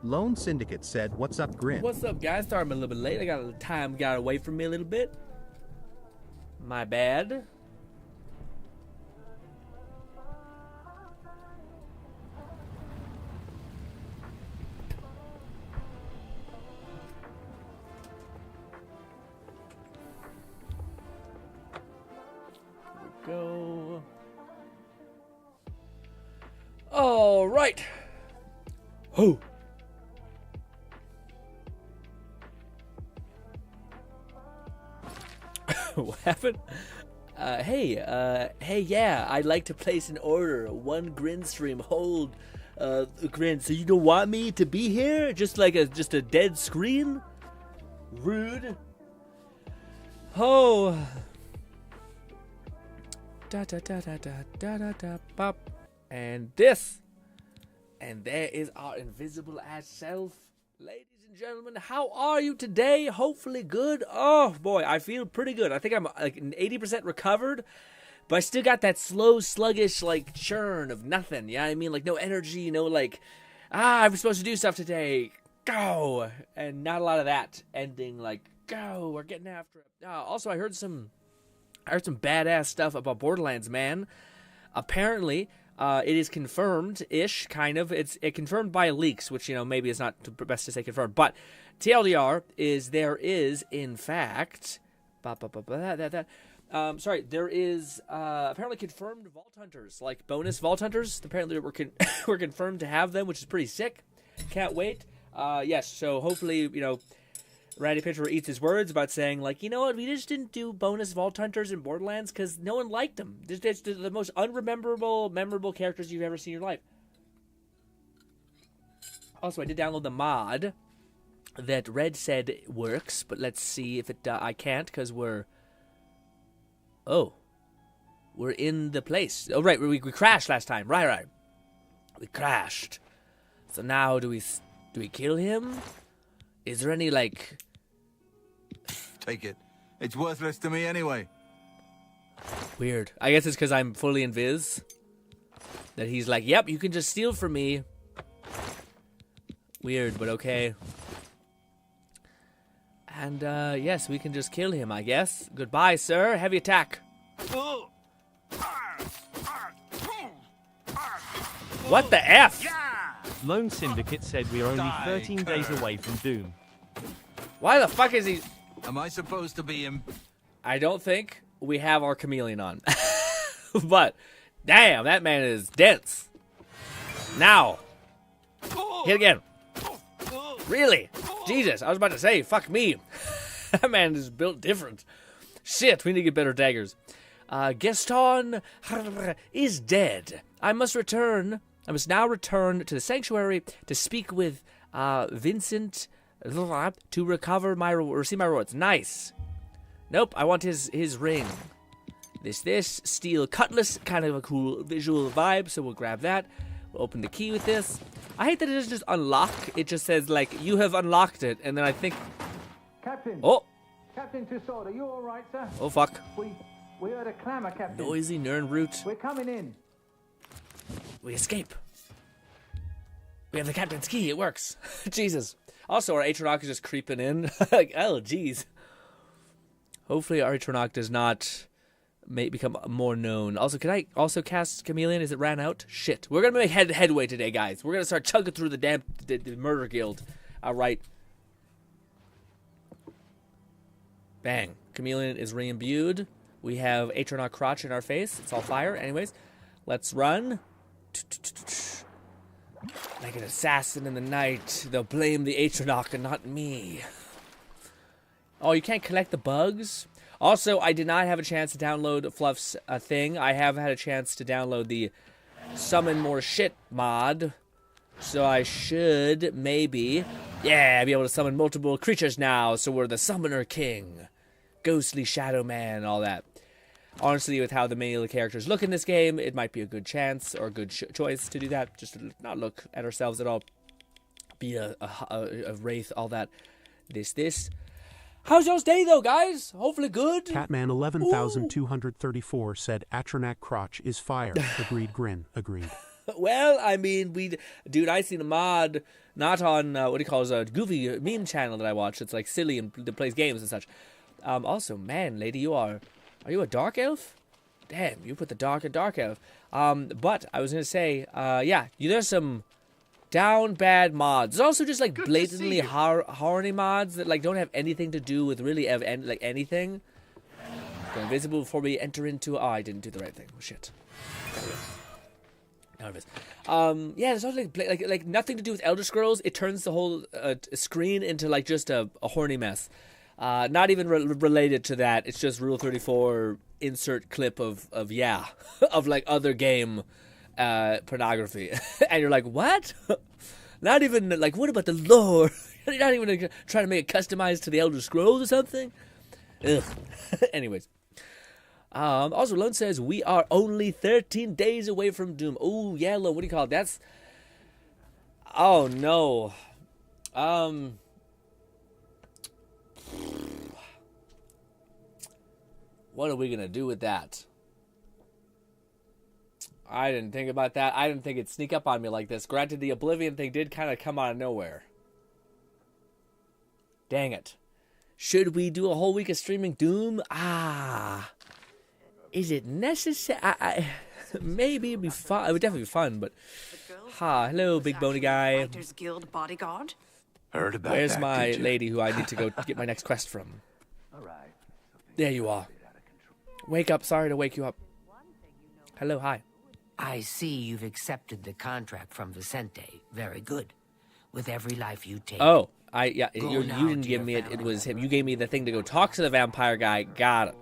Lone Syndicate said, "What's up, Grin?" What's up, guys? Sorry I'm a little bit late. I got a little time got away from me a little bit. My bad. Here we go. All right. Oh. What happened? Hey, yeah, I'd like to place an order. One Grin stream. Hold, Grin. So you don't want me to be here? Just like a dead screen? Rude. Oh. Da da da da da da da da pop. And this. And there is our invisible ass self. Ladies and gentlemen, how are you today? Hopefully good. Oh boy, I feel pretty good. I think I'm like 80% recovered, but I still got that slow, sluggish like churn of nothing. Yeah, I mean, like no energy, no like, I'm supposed to do stuff today. Go, and not a lot of that ending. Like, go, we're getting after it. Also, I heard some badass stuff about Borderlands, man. Apparently, it is confirmed-ish, kind of. It's confirmed by leaks, which, maybe is not the best to say confirmed. But TLDR is there is, in fact... there is apparently confirmed Vault Hunters, like bonus Vault Hunters. Apparently we're confirmed to have them, which is pretty sick. Can't wait. Yes, so hopefully, Randy Pitcher eats his words about saying, like, you know what, we just didn't do bonus Vault Hunters in Borderlands because no one liked them. They're the most memorable characters you've ever seen in your life. Also, I did download the mod that Red said works, but let's see if it... I can't because we're in the place. Oh, right, we crashed last time. Right. We crashed. So now do we kill him? Is there any, like... Take it. It's worthless to me anyway. Weird. I guess it's because I'm fully invis. That he's like, yep, you can just steal from me. Weird, but okay. And, yes, we can just kill him, I guess. Goodbye, sir. Heavy attack. What the F? Lone Syndicate said we are only 13 days away from Doom. Why the fuck is he... Am I supposed to be in... I don't think we have our chameleon on. But, damn, that man is dense. Now. Hit again. Really? Jesus, I was about to say, fuck me. That man is built different. Shit, we need to get better daggers. Gaston is dead. I must now return to the sanctuary to speak with Vincent to receive my rewards. Nice. Nope, I want his ring. This steel cutlass, kind of a cool visual vibe, so we'll grab that. We'll open the key with this. I hate that it doesn't just unlock. It just says, like, you have unlocked it, and then I think... Captain! Oh! Captain Tussaud, are you alright, sir? Oh, fuck. We heard a clamour, Captain. Noisy Nernroot. We're coming in. We escape. We have the captain's key. It works. Jesus. Also, our Atronach is just creeping in. Like, oh, jeez. Hopefully, our Atronach does not become more known. Also, can I also cast Chameleon? Is it ran out? Shit. We're going to make headway today, guys. We're going to start chugging through the murder guild. All right. Bang. Chameleon is re-imbued. We have Atronach crotch in our face. It's all fire. Anyways, let's run. Like an assassin in the night. They'll blame the Atronach and not me. Oh, you can't collect the bugs? Also, I did not have a chance to download Fluff's thing. I have had a chance to download the Summon More Shit mod. So I should, maybe, be able to summon multiple creatures now. So we're the Summoner King. Ghostly Shadow Man, all that. Honestly, with how the male characters look in this game, it might be a good chance or a good choice to do that. Just to not look at ourselves at all. Be a wraith, all that. This. How's y'all's day, though, guys? Hopefully good. Catman 11,234 said Atronach crotch is fire. Agreed, Grin. Agreed. Well, I mean, dude, I seen a mod Not on, what he calls a goofy meme channel that I watch. It's like silly and that plays games and such. Also, man, lady, are you a dark elf? Damn, you put the dark in dark elf. But I was going to say, yeah, there's some down bad mods. There's also just like blatantly horny mods that like don't have anything to do with really like anything. Go invisible before we enter into. Oh, I didn't do the right thing. Oh shit. None of it. Yeah, there's also like nothing to do with Elder Scrolls. It turns the whole screen into like just a horny mess. Not even related to that. It's just Rule 34 insert clip of of like other game pornography, and you're like, what? Not even like, what about the lore? You're not even trying to make it customized to the Elder Scrolls or something. Ugh. Anyways. Also, Lone says, we are only 13 days away from Doom. Oh, yeah, Lone, what do you call it? That's... Oh, no. What are we going to do with that? I didn't think about that. I didn't think it'd sneak up on me like this. Granted, the Oblivion thing did kind of come out of nowhere. Dang it. Should we do a whole week of streaming Doom? Is it necessary? Maybe it'd be fun. It would definitely be fun, but... hello, big bony guy. Writers Guild bodyguard? Heard about Where's that, my did you? lady who I need to go get my next quest from? There you are. Wake up. Sorry to wake you up. Hello, hi. I see you've accepted the contract from Vicente. Very good. With every life you take. Oh, you Go now didn't to give your me it. It family. was him. You gave me the thing to go talk to the vampire guy. Got it.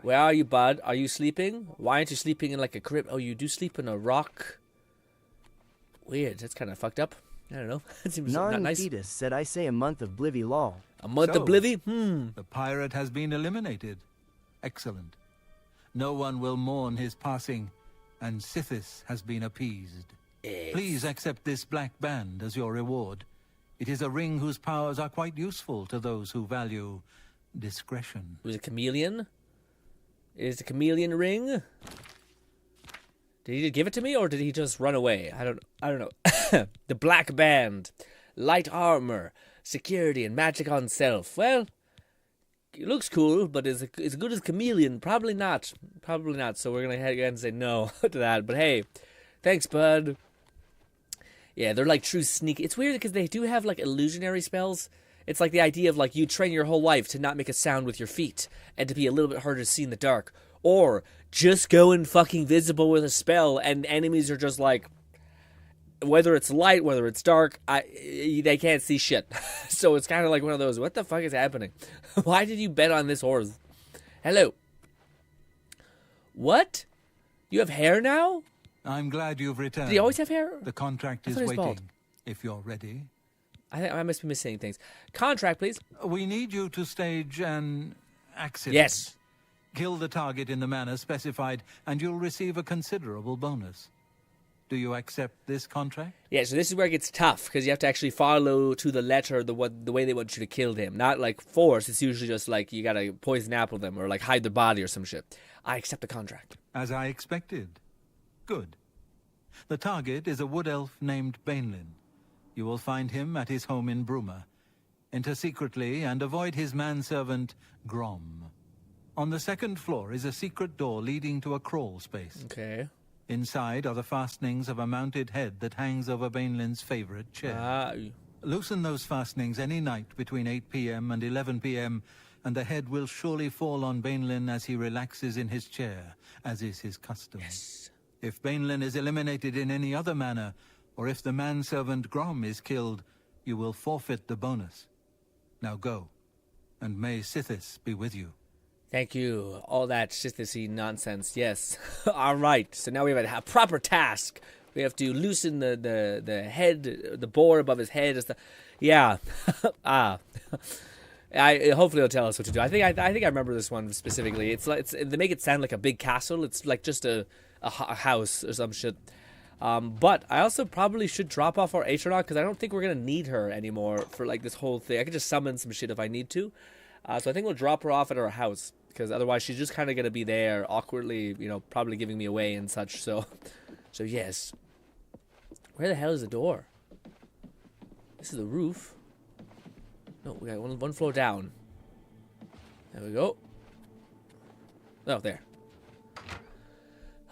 Where are you, bud? Are you sleeping? Why aren't you sleeping in like a crib? Oh, you do sleep in a rock. Weird. That's kind of fucked up. I don't know. It seems not nice. Non-fetus said I say a month of Blivy law. A month of Blivy? The pirate has been eliminated. Excellent. No one will mourn his passing, and Sithis has been appeased. Please accept this black band as your reward. It is a ring whose powers are quite useful to those who value discretion. Was it chameleon? Is it a chameleon ring? Did he give it to me, or did he just run away? I don't know. The black band, light armor, security, and magic on self. Well, it looks cool, but is it as good as chameleon? Probably not. Probably not. So we're gonna head again and say no to that. But hey, thanks, bud. Yeah, they're like true sneaky. It's weird because they do have like illusionary spells. It's like the idea of like you train your whole life to not make a sound with your feet and to be a little bit harder to see in the dark, or just go in fucking visible with a spell and enemies are just like, whether it's light, whether it's dark, they can't see shit. So it's kind of like one of those, what the fuck is happening? Why did you bet on this horse? Hello. What? You have hair now? I'm glad you've returned. Did he always have hair? The contract I is thought he was waiting, bald. if you're ready. I think I must be missing things. Contract, please. We need you to stage an accident. Yes. Kill the target in the manner specified, and you'll receive a considerable bonus. Do you accept this contract? Yeah, so this is where it gets tough, because you have to actually follow to the letter the way they want you to kill them. Not like force, it's usually just like you gotta poison apple them or like hide their body or some shit. I accept the contract. As I expected. Good. The target is a wood elf named Bainlin. You will find him at his home in Bruma. Enter secretly and avoid his manservant, Grom. On the second floor is a secret door leading to a crawl space. Okay. Inside are the fastenings of a mounted head that hangs over Bainlin's favorite chair. Loosen those fastenings any night between 8 p.m. and 11 p.m., and the head will surely fall on Bainlin as he relaxes in his chair, as is his custom. Yes. If Bainlin is eliminated in any other manner, or if the manservant Grom is killed, you will forfeit the bonus. Now go, and may Sithis be with you. Thank you. All that shitty nonsense. Yes. All right. So now we have a proper task. We have to loosen the head, the board above his head. Yeah. Hopefully, he'll tell us what to do. I think I remember this one specifically. They make it sound like a big castle. It's like just a house or some shit. But I also probably should drop off our Atronaut because I don't think we're gonna need her anymore for like this whole thing. I could just summon some shit if I need to. So I think we'll drop her off at our house because otherwise she's just kind of gonna be there awkwardly, probably giving me away and such. So yes. Where the hell is the door? This is the roof. No, we got one floor down. There we go. Oh, there.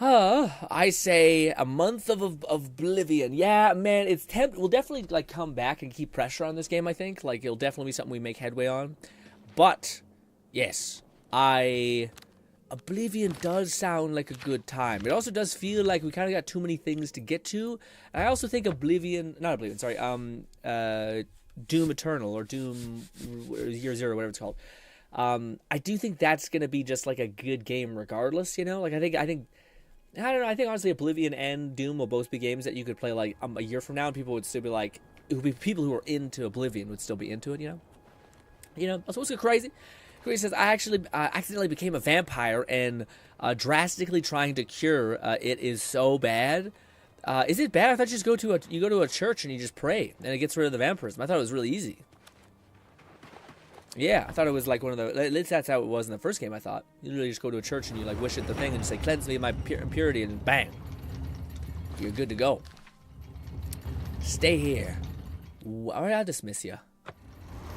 I say a month of Oblivion. Yeah, man, it's we'll definitely like come back and keep pressure on this game, I think. Like, it'll definitely be something we make headway on. But, yes, Oblivion does sound like a good time. It also does feel like we kind of got too many things to get to. And I also think Doom Eternal, or Doom Year Zero, whatever it's called. I do think that's going to be just like a good game regardless, you know? Like, I think I don't know. I think honestly, Oblivion and Doom will both be games that you could play like a year from now, and people would still be like, it would be people who are into Oblivion would still be into it. You know. Also, what's so crazy? Crazy says, I actually accidentally became a vampire, and drastically trying to cure it is so bad. Is it bad? I thought you just you go to a church and you just pray, and it gets rid of the vampirism. I thought it was really easy. Yeah, I thought it was like one of the... At least that's how it was in the first game, I thought. You literally just go to a church and you like wish it the thing and you say, cleanse me of my impurity, and bang. You're good to go. Stay here. Alright, I'll dismiss you.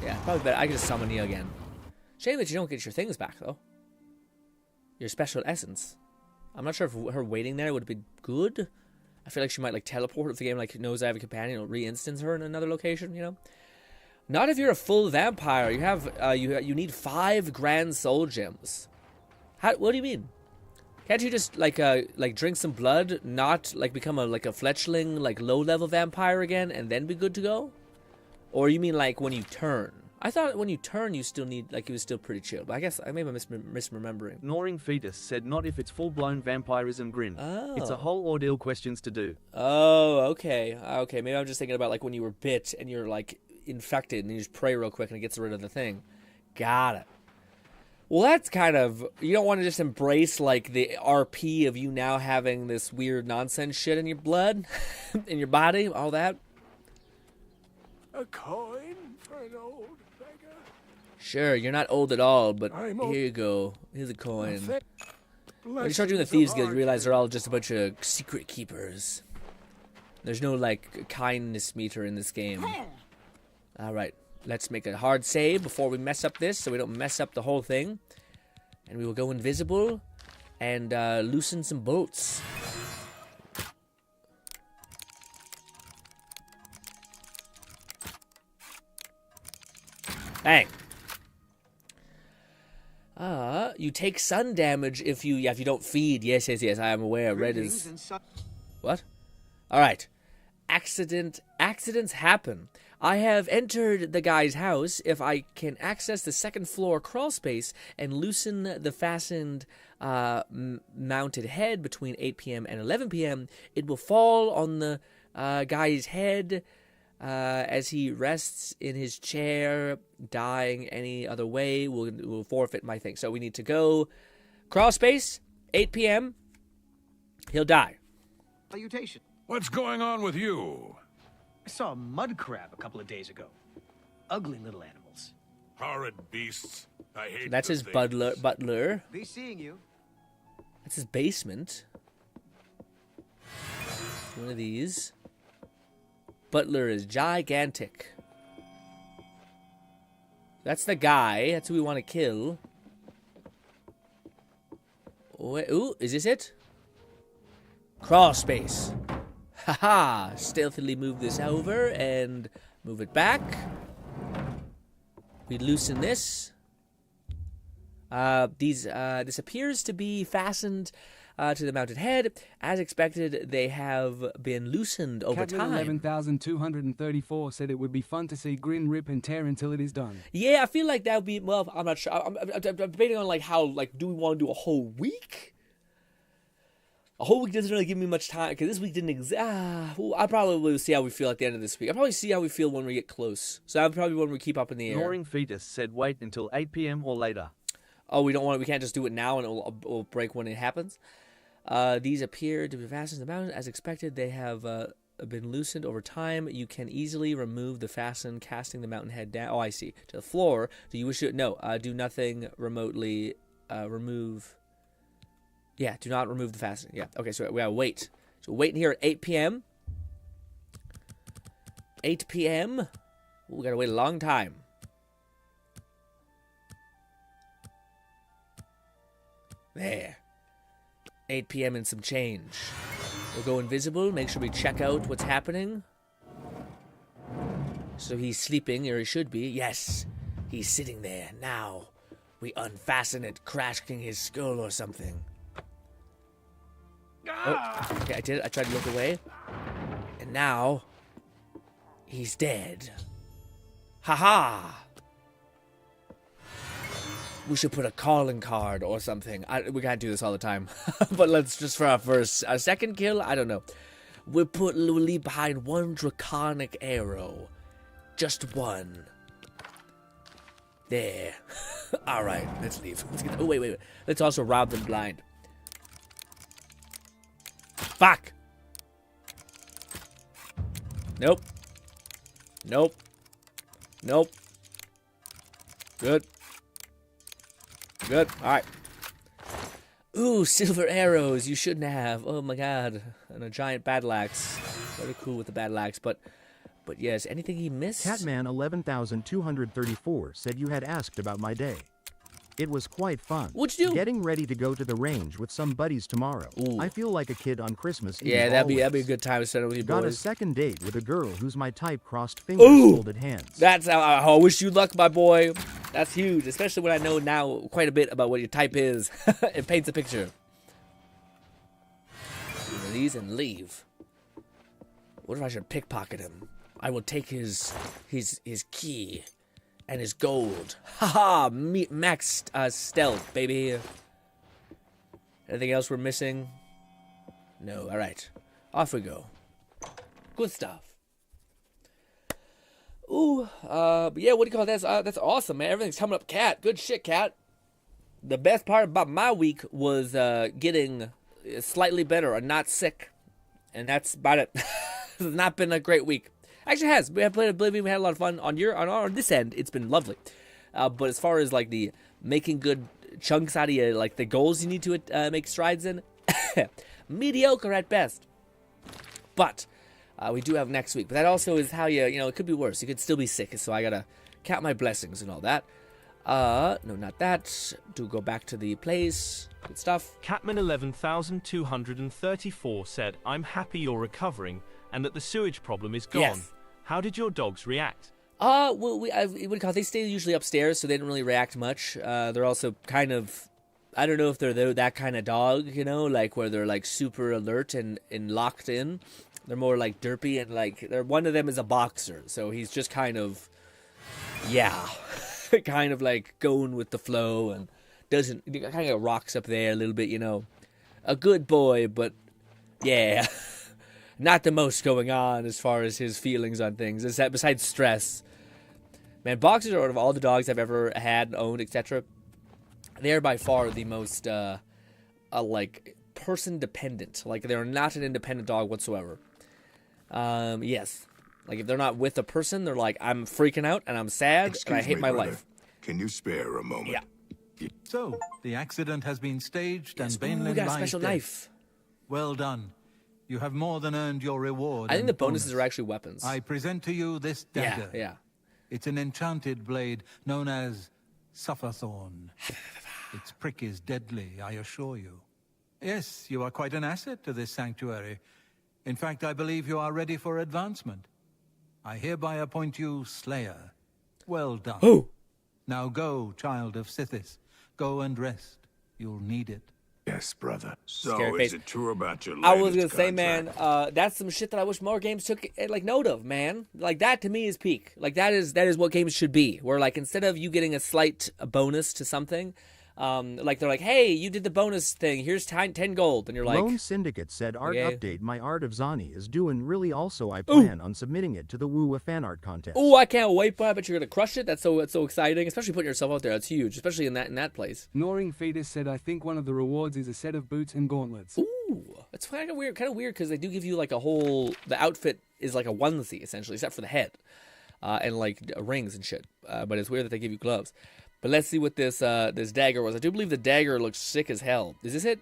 Yeah, probably better. I can just summon you again. Shame that you don't get your things back, though. Your special essence. I'm not sure if her waiting there would be good. I feel like she might like teleport if the game like knows I have a companion. It'll re-instance her in another location, you know? Not if you're a full vampire. You have you need 5 grand soul gems. What do you mean? Can't you just like drink some blood, not like become a fletchling like low level vampire again, and then be good to go? Or you mean like when you turn? I thought when you turn you still need like it was still pretty chill. But I guess I may be misremembering. Ignoring Fetus said not if it's full blown vampirism grin. Oh. It's a whole ordeal questions to do. Oh, okay. Okay, maybe I'm just thinking about like when you were bit and you're like infected and you just pray real quick and it gets rid of the thing. Got it. Well, that's kind of, you don't want to just embrace like the RP of you now having this weird nonsense shit in your blood, in your body, all that. A coin for an old beggar? Sure, you're not old at all, but here you go. Here's a coin. When you start doing the Thieves Guild, you realize they're all just a bunch of secret keepers. There's no like kindness meter in this game. Alright, let's make a hard save before we mess up this, so we don't mess up the whole thing. And we will go invisible and loosen some bolts. Bang. You take sun damage if you don't feed. Yes, I am aware. Red is... What? Alright. Accidents happen. I have entered the guy's house. If I can access the second floor crawl space and loosen the fastened mounted head between 8 p.m. and 11 p.m., it will fall on the guy's head as he rests in his chair. Dying any other way will forfeit my thing. So we need to go crawl space, 8 p.m. He'll die. Salutation. What's going on with you? I saw a mud crab a couple of days ago. Ugly little animals. Horrid beasts. I hate That's his things. butler. Be seeing you. That's his basement. One of these. Butler is gigantic. That's the guy. That's who we want to kill. Ooh, is this it? Crawl space. Haha, stealthily move this over and move it back. We loosen this. This appears to be fastened to the mounted head. As expected, they have been loosened over Captain time. 11,234 said it would be fun to see Grin rip and tear until it is done. Yeah, I feel like that would be, well, I'm not sure. I'm debating on like how, like, do we want to do a whole week? A whole week doesn't really give me much time, because this week didn't I probably will see how we feel at the end of this week. I'll probably see how we feel when we get close. So that'll probably be when we keep up in the air. Ignoring Fetus said wait until 8 p.m. or later. Oh, we can't just do it now and it'll break when it happens. These appear to be fastened to the mountain. As expected, they have been loosened over time. You can easily remove the fasten, casting the mountain head down. Oh, I see. To the floor. Do you wish to? No. Do nothing remotely. Remove. Yeah, do not remove the fastening. Yeah, okay, so we gotta wait. So waiting here at 8 p.m. 8 p.m. Ooh, we gotta wait a long time. There. 8 p.m. and some change. We'll go invisible, make sure we check out what's happening. So he's sleeping, or he should be. Yes, he's sitting there. Now, we unfasten it, crashing his skull or something. Oh, okay, I did it. I tried to look away. And now, he's dead. Ha-ha! We should put a calling card or something. We gotta do this all the time. But let's just for our second kill, I don't know. We'll leave behind one draconic arrow. Just one. There. Alright, let's leave. Let's get, oh, wait. Let's also rob them blind. Fuck! Nope. Good. Alright. Ooh, silver arrows. You shouldn't have. Oh my god. And a giant battle axe. Very cool with the battle axe, but yes, anything he missed? Catman 11234 said you had asked about my day. It was quite fun. What'd you do? Getting ready to go to the range with some buddies tomorrow. Ooh. I feel like a kid on Christmas Eve. Yeah, that'd be a always. good time to spend it with you Got boys. a second date with a girl who's my type, crossed fingers, Ooh! folded hands. That's how I wish you luck, my boy. That's huge, especially when I know now quite a bit about what your type is. It paints a picture. Release and leave. What if I should pickpocket him? I will take his key and his gold. Haha, max stealth, baby. Anything else we're missing? No. All right, off we go. Good stuff. Ooh, but yeah, what do you call that? That's awesome, man. Everything's coming up, Cat. Good shit, Cat. The best part about my week was getting slightly better and not sick, and that's about it. It's not been a great week. Actually, it has. We have played Oblivion. We had a lot of fun on this end. It's been lovely. But as far as like the making good chunks out of you, like the goals you need to make strides in, mediocre at best. But we do have next week. But that also is how it could be worse. You could still be sick. So I gotta count my blessings and all that. No, not that. Do go back to the place. Good stuff. Catman 11234 said, "I'm happy you're recovering and that the sewage problem is gone. Yes. How did your dogs react?" Well, they stay usually upstairs, so they didn't really react much. They're also kind of, I don't know if they're that kind of dog, like where they're like super alert and locked in. They're more like derpy and like one of them is a boxer, so he's just kind of, kind of like going with the flow and kind of rocks up there a little bit, a good boy, but yeah. Not the most going on as far as his feelings on things, besides stress. Man, boxers are out of all the dogs I've ever had, owned, etc. They're by far the most, like, person-dependent. Like, they're not an independent dog whatsoever. Yes. Like, if they're not with a person, they're like, I'm freaking out, and I'm sad, and I hate my life. Can you spare a moment? Yeah. So, the accident has been staged Yes. and Bainland We got a lies special dead. knife. Well done. You have more than earned your reward. I think and the bonuses bonus. are actually weapons. I present to you this dagger. Yeah. It's an enchanted blade known as Sufferthorn. Its prick is deadly, I assure you. Yes, you are quite an asset to this sanctuary. In fact, I believe you are ready for advancement. I hereby appoint you Slayer. Well done. Oh! Now go, child of Sithis. Go and rest. You'll need it. Yes, brother. Scary So, face. is it true about your I latest was gonna say, man, contract? that's some shit that I wish more games took like note of, man. Like that to me is peak. Like that is what games should be. Where like instead of you getting a slight bonus to something, like they're like, hey, you did the bonus thing. Here's 10 gold, and you're like, Lone Syndicate said art okay. update. My art of Zani is doing really. Also, I plan on submitting it to the Woo fan art contest. oh, I can't wait, but I bet you're gonna crush it. That's so exciting, especially putting yourself out there. That's huge, especially in that place. Gnawing Fetus said, "I think one of the rewards is a set of boots and gauntlets." Ooh, it's kind of weird because they do give you like the outfit is like a onesie essentially, except for the head, and like rings and shit. But it's weird that they give you gloves. But let's see what this dagger was. I do believe the dagger looks sick as hell. Is this it?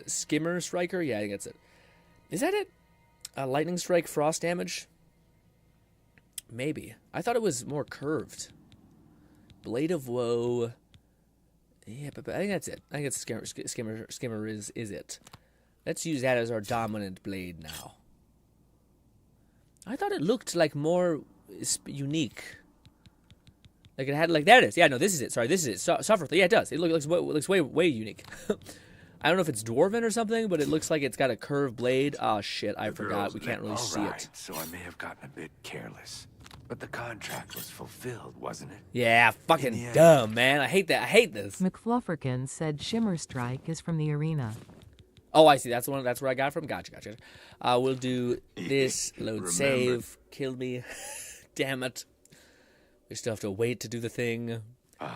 Skimmer Striker? Yeah, I think that's it. Is that it? Lightning Strike, Frost Damage? Maybe. I thought it was more curved. Blade of Woe. Yeah, but I think that's it. I think it's Skimmer is it. Let's use that as our dominant blade now. I thought it looked like more unique. Like it had like there it is. Yeah, no, this is it. Sorry, this is it. Suffer. Yeah, it does. It looks way unique. I don't know if it's dwarven or something, but it looks like it's got a curved blade. Oh shit, I forgot. We can't really see it. So I may have gotten a bit careless. But the contract was fulfilled, wasn't it? Yeah, fucking dumb, man. I hate that. I hate this. McFlufferkin said Shimmer Strike is from the arena. Oh, I see. That's where I got it from. Gotcha. We'll do this. Load save. Kill me. Damn it. We still have to wait to do the thing.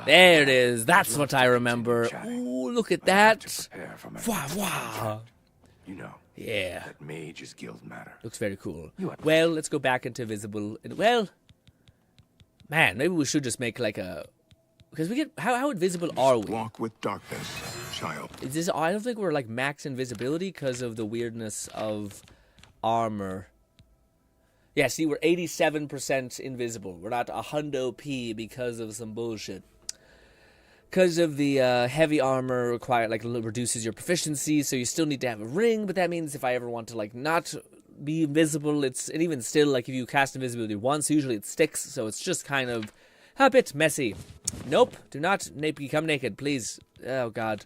There it is. That's what I remember. Ooh, look at that. Wow. You know. Yeah. That Mage's Guild matter. Looks very cool. Well, let's go back into visible. Well, man, maybe we should just make like a. Because we get how invisible are we? Walk with darkness, child. Is this? I don't think we're like max invisibility because of the weirdness of armor. Yeah, see, we're 87% invisible. We're not a hundo P because of some bullshit. Because of the heavy armor reduces your proficiency, so you still need to have a ring. But that means if I ever want to like not be invisible, and even still like if you cast invisibility once, usually it sticks. So it's just kind of a bit messy. Nope, do not become naked, please. Oh god.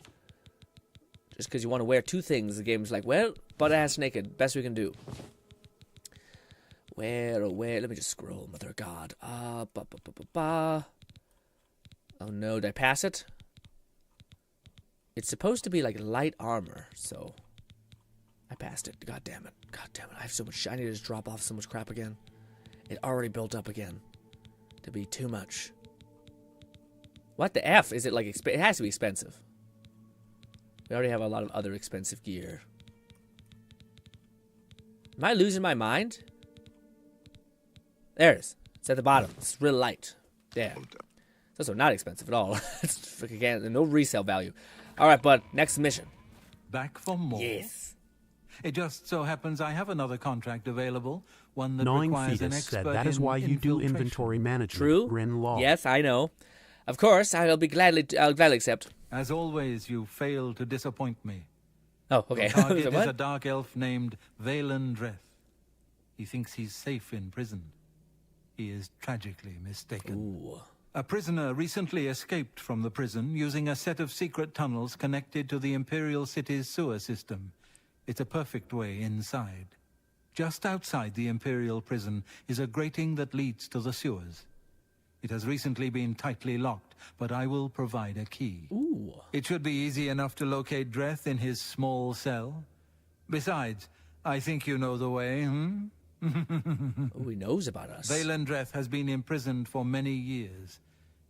Just because you want to wear two things, the game's like, well, butt ass naked, best we can do. Where? Let me just scroll, mother of God. Oh no, did I pass it? It's supposed to be like light armor, so I passed it. God damn it. I have so much. I need to just drop off so much crap again. It already built up again to be too much. What the F? Is it like it has to be expensive. We already have a lot of other expensive gear. Am I losing my mind? There it is. It's at the bottom. It's real light. Yeah. It's also not expensive at all. It's again no resale value. All right, bud. Next mission. Back for more? Yes. It just so happens I have another contract available. One that Gnawing requires an Fetus expert said that is why you do infiltration. inventory management. True. GRINN law. Yes, I know. Of course, I'll gladly accept. As always, you fail to disappoint me. Oh, okay. Your target What? is a dark elf named Valen Dreth. He thinks he's safe in prison. He is tragically mistaken. Ooh. A prisoner recently escaped from the prison using a set of secret tunnels connected to the Imperial City's sewer system. It's a perfect way inside. Just outside the Imperial prison is a grating that leads to the sewers. It has recently been tightly locked, but I will provide a key. Ooh. It should be easy enough to locate Dreth in his small cell. Besides, I think you know the way, Oh, he knows about us. Valen Dreth has been imprisoned for many years.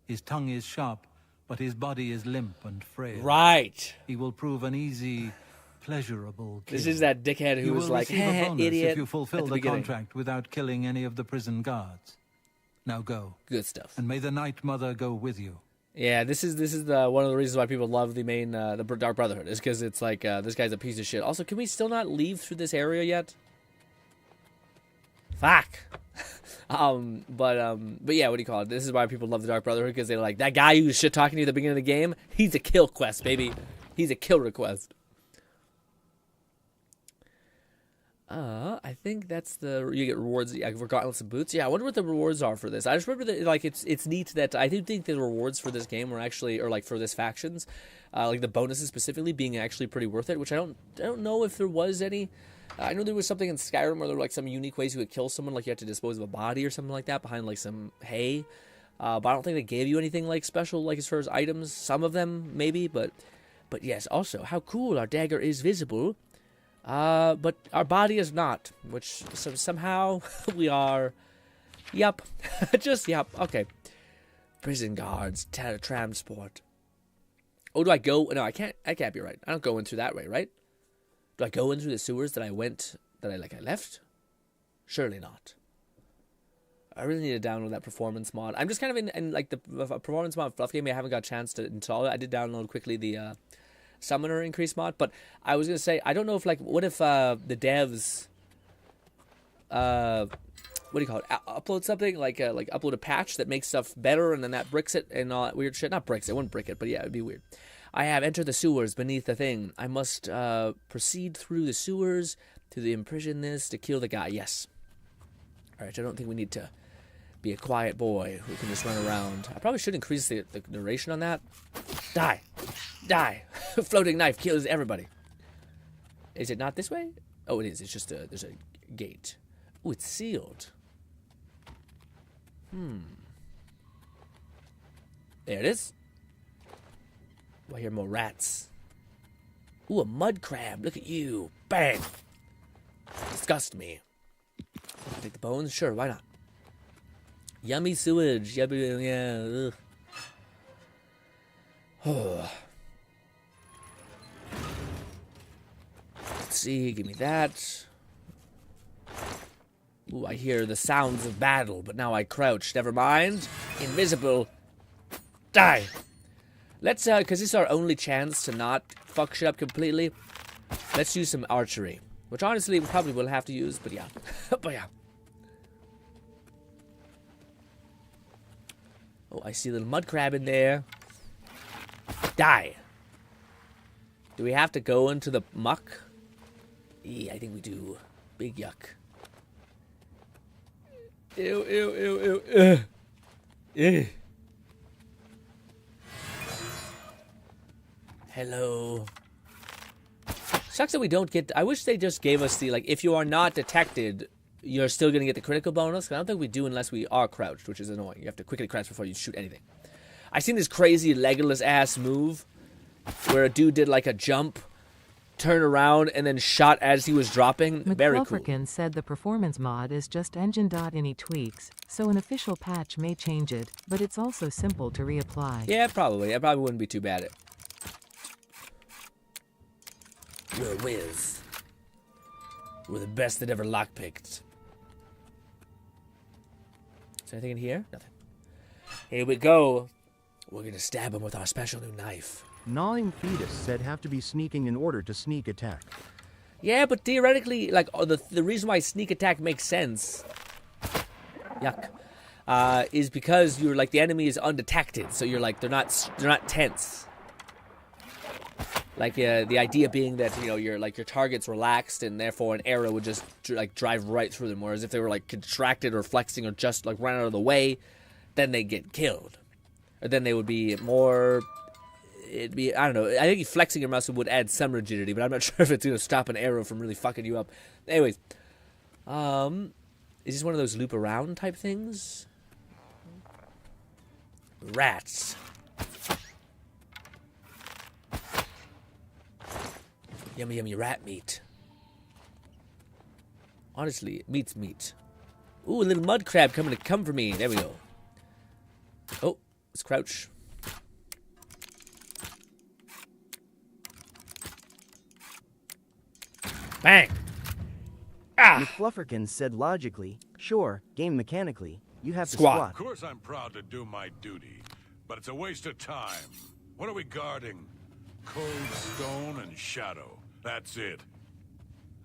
His tongue is sharp, but his body is limp and frail. Right. He will prove an easy, pleasurable kill. This is that dickhead who was like, you will receive a bonus idiot, if you fulfill at the the beginning. contract without killing any of the prison guards. Now go. Good stuff. And may the Night Mother go with you. Yeah, this is the one of the reasons why people love the main the Dark Brotherhood is because it's like this guy's a piece of shit. Also, can we still not leave through this area yet? Fuck. But yeah, what do you call it? This is why people love the Dark Brotherhood because they're like that guy who was shit talking to you at the beginning of the game. He's a kill quest, baby. He's a kill request. I think that's you get rewards. Yeah, regardless of boots. Yeah, I wonder what the rewards are for this. I just remember that like it's neat that I do think the rewards for this game were actually or like for this factions, like the bonuses specifically being actually pretty worth it. Which I don't know if there was any. I know there was something in Skyrim where there were like some unique ways you could kill someone, like you had to dispose of a body or something like that behind like some hay. But I don't think they gave you anything like special, like as far as items. Some of them maybe, but yes. Also, how cool our dagger is visible. But our body is not, which somehow we are. Yup. Just yup. Okay. Prison guards, transport. Oh, do I go? No, I can't be right. I don't go in through that way, right? Do I go in through the sewers that I left? Surely not. I really need to download that performance mod. I'm just kind of in like the performance mod fluff game. I haven't got a chance to install it. I did download quickly the summoner increase mod, but I was gonna say I don't know if like what if the devs what do you call it? Upload something like upload a patch that makes stuff better, and then that bricks it and all that weird shit. Not bricks, it wouldn't brick it, but yeah, it'd be weird. I have entered the sewers beneath the thing. I must proceed through the sewers to imprison this to kill the guy. Yes. All right. I don't think we need to be a quiet boy who can just run around. I probably should increase the narration on that. Die, die! Floating knife kills everybody. Is it not this way? Oh, it is. It's just there's a gate. Oh, it's sealed. There it is. Oh, I hear more rats. Ooh, a mud crab. Look at you. Bang. Disgust me. Take the bones? Sure, why not? Yummy sewage. Yummy, yeah. Ugh. Let's see. Give me that. Ooh, I hear the sounds of battle, but now I crouch. Never mind. Invisible. Die. Let's, because this is our only chance to not fuck shit up completely, let's use some archery. Which honestly we probably will have to use, but yeah. But yeah. Oh, I see a little mud crab in there. Die. Do we have to go into the muck? Yeah, I think we do. Big yuck. Ew, ew, ew, ew. Ew. Hello. Sucks that we don't get... I wish they just gave us the, like, if you are not detected, you're still going to get the critical bonus. I don't think we do unless we are crouched, which is annoying. You have to quickly crouch before you shoot anything. I seen this crazy Legolas-ass move where a dude did, like, a jump, turn around, and then shot as he was dropping. Very cool. McClufferkin said the performance mod is just engine.ini tweaks, so an official patch may change it, but it's also simple to reapply. Yeah, probably. It probably wouldn't be too bad. We're a whiz. We're the best that ever lockpicked. Is there anything in here? Nothing. Here we go. We're gonna stab him with our special new knife. Gnawing Fetus said have to be sneaking in order to sneak attack. Yeah, but theoretically, like, the reason why sneak attack makes sense, yuck, is because you're like the enemy is undetected, so you're like they're not tense. Like the idea being that your target's relaxed and therefore an arrow would just like drive right through them. Whereas if they were like contracted or flexing or just like run out of the way, then they get killed, or then they would be more. It'd be, I don't know. I think flexing your muscle would add some rigidity, but I'm not sure if it's gonna stop an arrow from really fucking you up. Anyways, is this one of those loop around type things? Rats. Yummy, yummy rat meat. Honestly, meat's meat. Ooh, a little mud crab coming to come for me. There we go. Oh, let's crouch. Bang! Ah! McFlufferkin said logically, sure, game mechanically, you have to Squat. squat. Of course I'm proud to do my duty, but it's a waste of time. What are we guarding? Cold stone and shadow. That's it.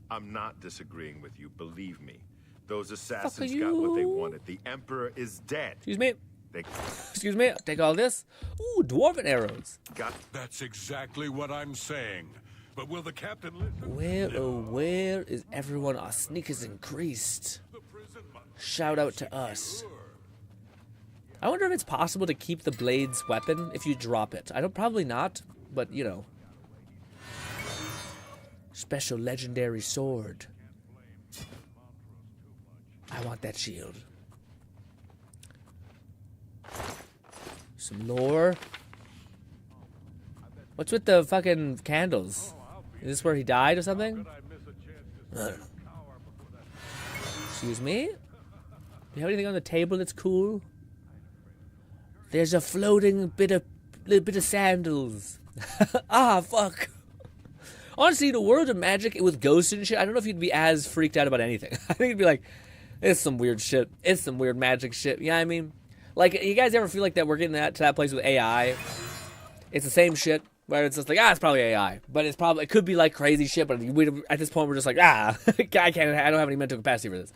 I'm not disagreeing with you, believe me. Those Fuck assassins you. got what they wanted. The Emperor is dead. Excuse me. They Excuse me. I'll take all this. Ooh, dwarven arrows. got That's exactly what I'm saying. But will the captain listen? Where, oh, where is everyone? Our sneak has increased. Shout out to us. I wonder if it's possible to keep the blade's weapon if you drop it. I don't, probably not, but you know. Special legendary sword. I want that shield. Some lore. What's with the fucking candles? Is this where he died or something? I don't know. Excuse me? Do you have anything on the table that's cool? There's a floating little bit of sandals. Ah, fuck. Honestly, in a world of magic with ghosts and shit, I don't know if you'd be as freaked out about anything. I think you'd be like, it's some weird shit. It's some weird magic shit. You know what I mean? Like, you guys ever feel like that we're getting to that place with AI? It's the same shit, where it's just like, it's probably AI. But it could be like crazy shit, but at this point we're just like, I don't have any mental capacity for this.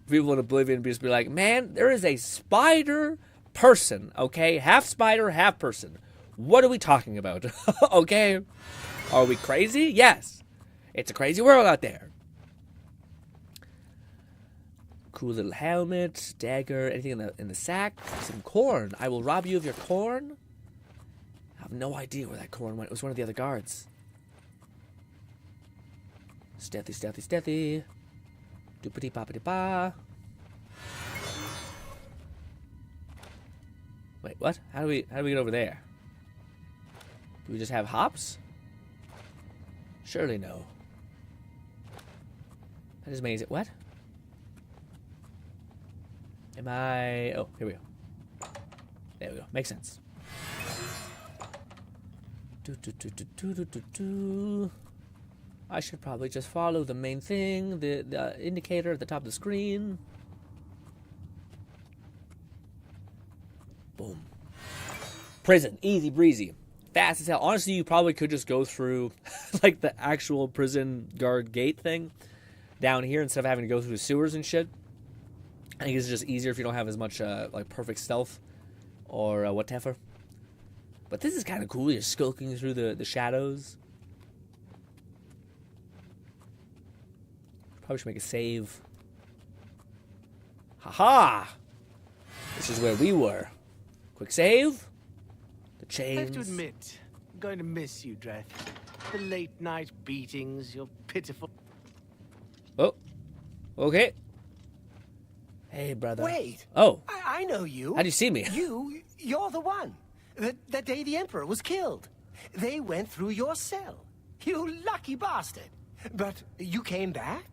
people in Oblivion just be like, man, there is a spider person, okay? Half spider, half person. What are we talking about? Okay? Are we crazy? Yes. It's a crazy world out there. Cool little helmet, dagger, anything in the sack. Some corn. I will rob you of your corn. I have no idea where that corn went. It was one of the other guards. Stealthy, stealthy, stealthy. Doopity poppity pa. Wait, what? How do we get over there? Do we just have hops? Surely no. That just means it. What? Am I? Oh, here we go. There we go. Makes sense. I should probably just follow the main thing, the indicator at the top of the screen. Boom. Prison. Easy breezy. Fast as hell. Honestly, you probably could just go through like the actual prison guard gate thing down here instead of having to go through the sewers and shit. I think it's just easier if you don't have as much like perfect stealth or whatever. But this is kind of cool. You're skulking through the shadows. Probably should make a save. Haha! This is where we were. Quick save. The chains. I have to admit, I'm going to miss you, Dreth. The late night beatings, your pitiful... Oh. Okay. Hey, brother. Wait. Oh. I know you. How do you see me? You're the one. That day the Emperor was killed. They went through your cell. You lucky bastard. But you came back?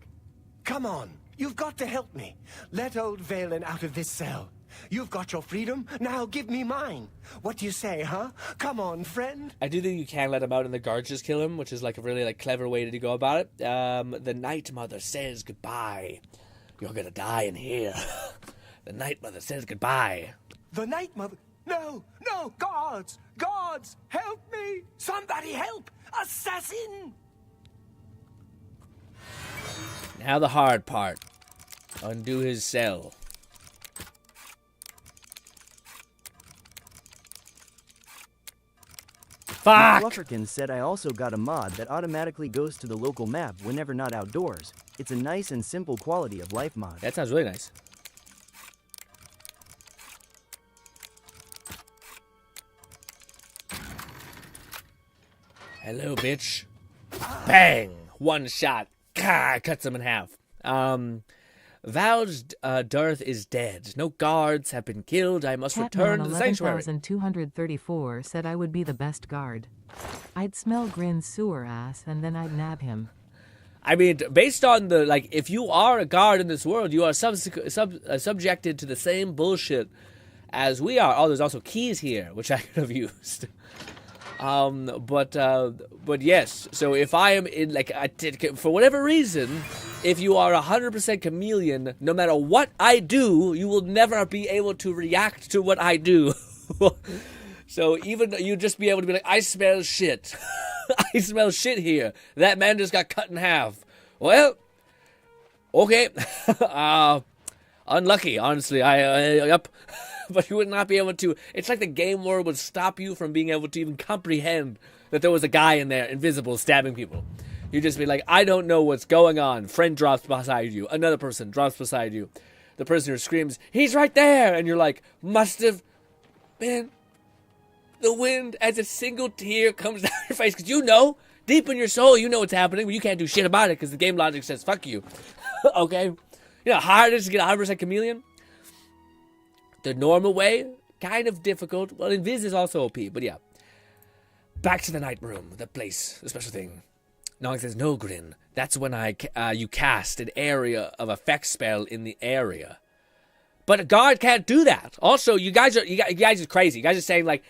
Come on. You've got to help me. Let old Valen out of this cell. You've got your freedom. Now give me mine. What do you say, huh? Come on, friend. I do think you can let him out and the guards just kill him, which is like a really clever way to go about it. The Night Mother says goodbye. You're gonna die in here. The Night Mother says goodbye. The Night Mother? No, no, guards! Guards! Help me! Somebody help! Assassin! Now the hard part. Undo his cell. Fuck! Flufferkin said I also got a mod that automatically goes to the local map whenever not outdoors. It's a nice and simple quality of life mod. That sounds really nice. Hello, bitch. Bang! One shot. Gah, cuts him in half. Val's dearth is dead. No guards have been killed. I must return to the sanctuary. 11,234 said I would be the best guard. I'd smell Grinn's sewer ass and then I'd nab him. I mean, based on the, if you are a guard in this world, you are subjected to the same bullshit as we are. Oh, there's also keys here, which I could have used. But yes, so if I am in, for whatever reason, if you are 100% chameleon, no matter what I do, you will never be able to react to what I do. So even you just be able to be like, I smell shit. I smell shit here. That man just got cut in half. Well, okay. Unlucky, honestly. Yep. But you would not be able to. It's like the game world would stop you from being able to even comprehend that there was a guy in there, invisible, stabbing people. You'd just be like, I don't know what's going on. Friend drops beside you. Another person drops beside you. The prisoner screams, he's right there! And you're like, must have been the wind, as a single tear comes down your face. Because you know, deep in your soul, you know what's happening, but you can't do shit about it because the game logic says, fuck you. Okay? You know how hard it is to get 100% chameleon? The normal way, kind of difficult. Well, Invis is also OP, but yeah. Back to the night room, the place, the special thing. Nog says, no, Grin. That's when you cast an area of effect spell in the area. But a guard can't do that. Also, you guys are crazy. You guys are saying,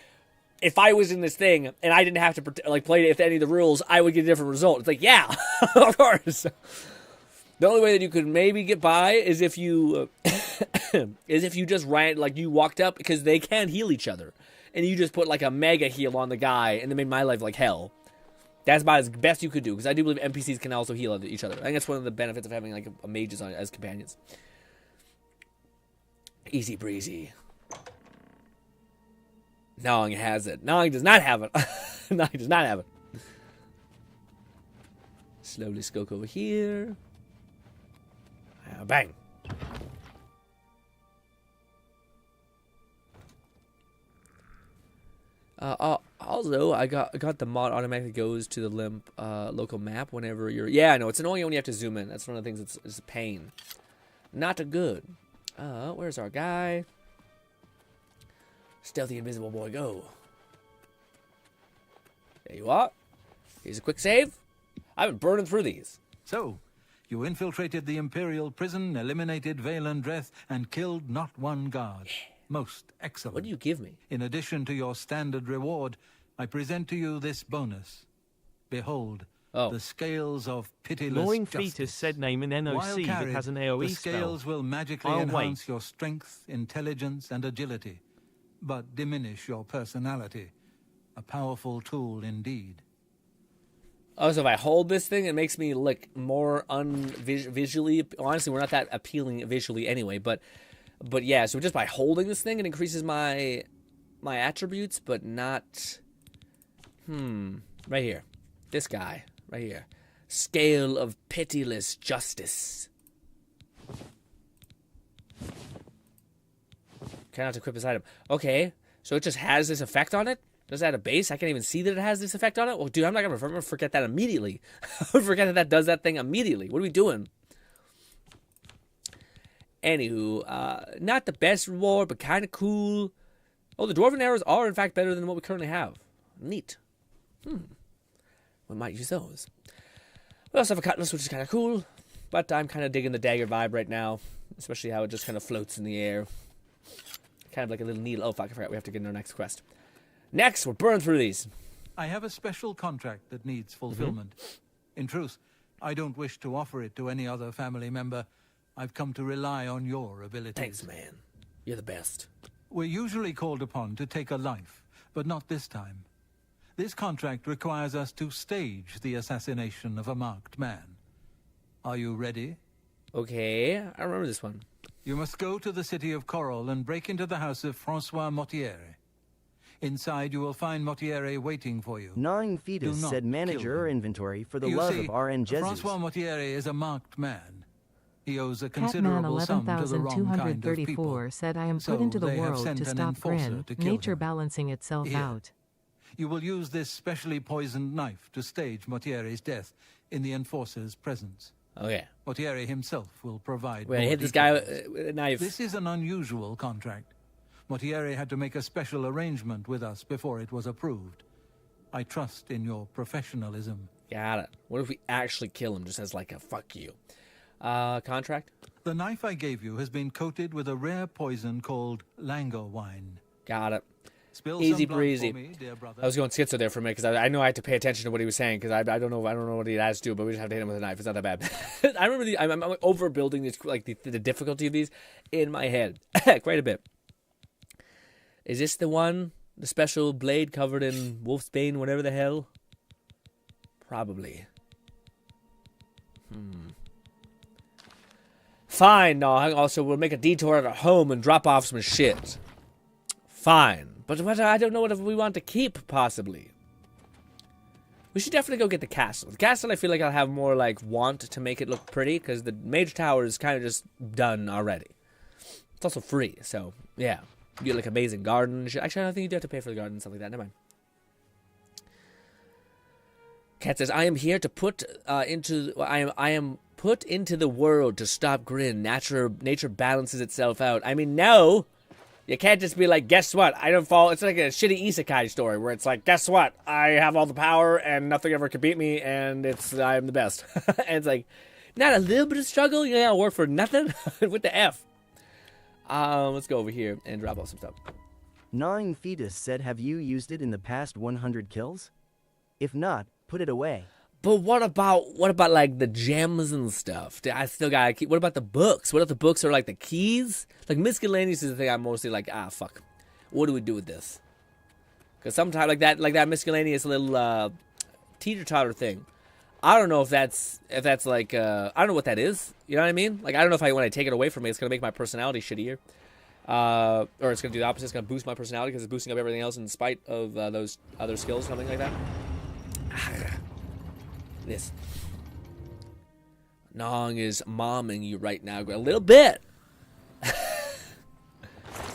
if I was in this thing and I didn't have to play it with any of the rules, I would get a different result. It's like, yeah, of course. The only way that you could maybe get by is if you just ran, you walked up, because they can't heal each other. And you just put a mega heal on the guy and then made my life like hell. That's about as best you could do, because I do believe NPCs can also heal each other. I think that's one of the benefits of having a mages as companions. Easy breezy. Nong has it. Nong does not have it. Nong does not have it. Slowly skulk over here. Bang. Also, I got the mod automatically goes to the limp local map whenever you're. Yeah, I know it's annoying when you have to zoom in. That's one of the things that's a pain. Not a good. Where's our guy? Stealthy invisible boy, go. There you are. Here's a quick save. I've been burning through these. So, you infiltrated the Imperial prison, eliminated Vale and Dreth, and killed not one guard. Most excellent. What do you give me? In addition to your standard reward, I present to you this bonus. Behold, the scales of pitiless Annoying justice. Fetus said name an NOC While that carried, has an AoE the scales spell. will magically I'll enhance wait. your strength, intelligence, and agility, but diminish your personality. A powerful tool indeed. Oh, so if I hold this thing, it makes me look more visually. Honestly, we're not that appealing visually anyway. But yeah. So just by holding this thing, it increases my attributes, but not. Right here, this guy right here. Scale of pitiless justice. Cannot equip this item. Okay, so it just has this effect on it. Does it have a base? I can't even see that it has this effect on it. Well, dude, I'm gonna forget that immediately. I forget that does that thing immediately. What are we doing? Anywho, not the best reward, but kind of cool. Oh, the dwarven arrows are in fact better than what we currently have. Neat. We might use those. We also have a cutlass, which is kind of cool, but I'm kind of digging the dagger vibe right now, especially how it just kind of floats in the air. Kind of like a little needle. Oh, fuck, I forgot we have to get in our next quest. Next, we're burning through these. I have a special contract that needs fulfillment. In truth, I don't wish to offer it to any other family member. I've come to rely on your abilities. Thanks, man. You're the best. We're usually called upon to take a life, but not this time. This contract requires us to stage the assassination of a marked man. Are you ready? Okay, I remember this one. You must go to the city of Coral and break into the house of Francois Mortier. Inside, you will find Mortier waiting for you. Gnawing Fetus said manage your inventory for the You love see, of RN Jesus. Francois Mortier is a marked man. He owes a Catman considerable sum to the wrong kind of people. 11234 said I am So put into the they have world sent to an stop enforcer GRINN, to kill nature him. balancing itself Here. out. You will use this specially poisoned knife to stage Mortier's death in the enforcer's presence. Okay. Mortier himself will provide. Wait, I more hit this guy details. with a knife. This is an unusual contract. Mortier had to make a special arrangement with us before it was approved. I trust in your professionalism. Got it. What if we actually kill him just as like a fuck you? Contract? The knife I gave you has been coated with a rare poison called Lango wine. Got it. Spill Easy some blood breezy. for me, dear brother. I was going schizo there for a minute because I know I had to pay attention to what he was saying because I don't know what he has to do, but we just have to hit him with a knife. It's not that bad. I remember I'm overbuilding this, like the difficulty of these in my head quite a bit. Is this the one? The special blade covered in wolfsbane, whatever the hell? Probably. Fine, no. Also, we'll make a detour at our home and drop off some shit. Fine. But what, I don't know what we want to keep, possibly. We should definitely go get the castle. The castle, I feel like I'll have more, like, want to make it look pretty, because the Mage Tower is kind of just done already. It's also free, so, yeah. You get, like, amazing garden and shit. Actually, I don't think you do have to pay for the garden and stuff like that. Never mind. Cat says, I am here to put I am put into the world to stop GRINN. Nature balances itself out. I mean, no. You can't just be like, guess what? I don't fall. It's like a shitty isekai story where it's like, guess what? I have all the power and nothing ever can beat me and I'm the best. And it's like, not a little bit of struggle? You gotta work for nothing? What the F? Let's go over here and drop off some stuff. Gnawing Fetus said have you used it in the past 100 kills? If not, put it away. But what about like the gems and stuff? I still gotta keep. What about the books? What if the books are like the keys? Like miscellaneous is the thing I'm mostly like, fuck. What do we do with this? Because sometimes like that miscellaneous little teeter-totter thing. I don't know if that's like I don't know what that is. You know what I mean? Like I don't know if when I take it away from me, it's gonna make my personality shittier. Or it's going to do the opposite. It's going to boost my personality because it's boosting up everything else in spite of those other skills, something like that. This. Nong is momming you right now. A little bit.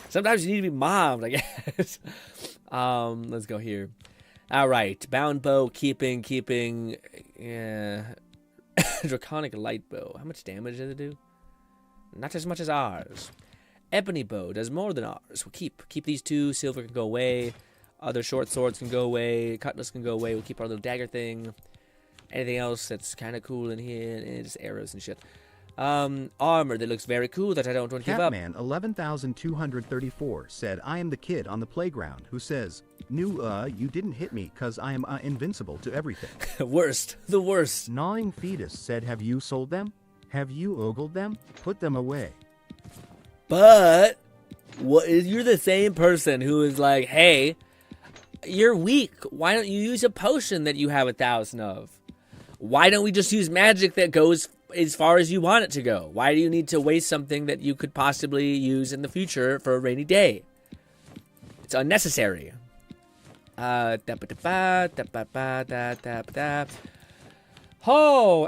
Sometimes you need to be mommed, I guess. Let's go here. All right. Bound bow, keeping. Draconic light bow. How much damage does it do? Not as much as ours. Ebony bow does more than ours. We'll keep these two. Silver can go away. Other short swords can go away. Cutlass can go away. We'll keep our little dagger thing. Anything else that's kind of cool in here? Just arrows and shit. Armor that looks very cool that I don't want to give up. Catman 11,234 said, I am the kid on the playground who says, you didn't hit me cause I am invincible to everything. Worst. The worst. Gnawing Fetus said, have you sold them? Have you ogled them? Put them away. But you're the same person who is like, hey, you're weak. Why don't you use a potion that you have 1,000 of? Why don't we just use magic that goes as far as you want it to go? Why do you need to waste something that you could possibly use in the future for a rainy day? It's unnecessary. Oh,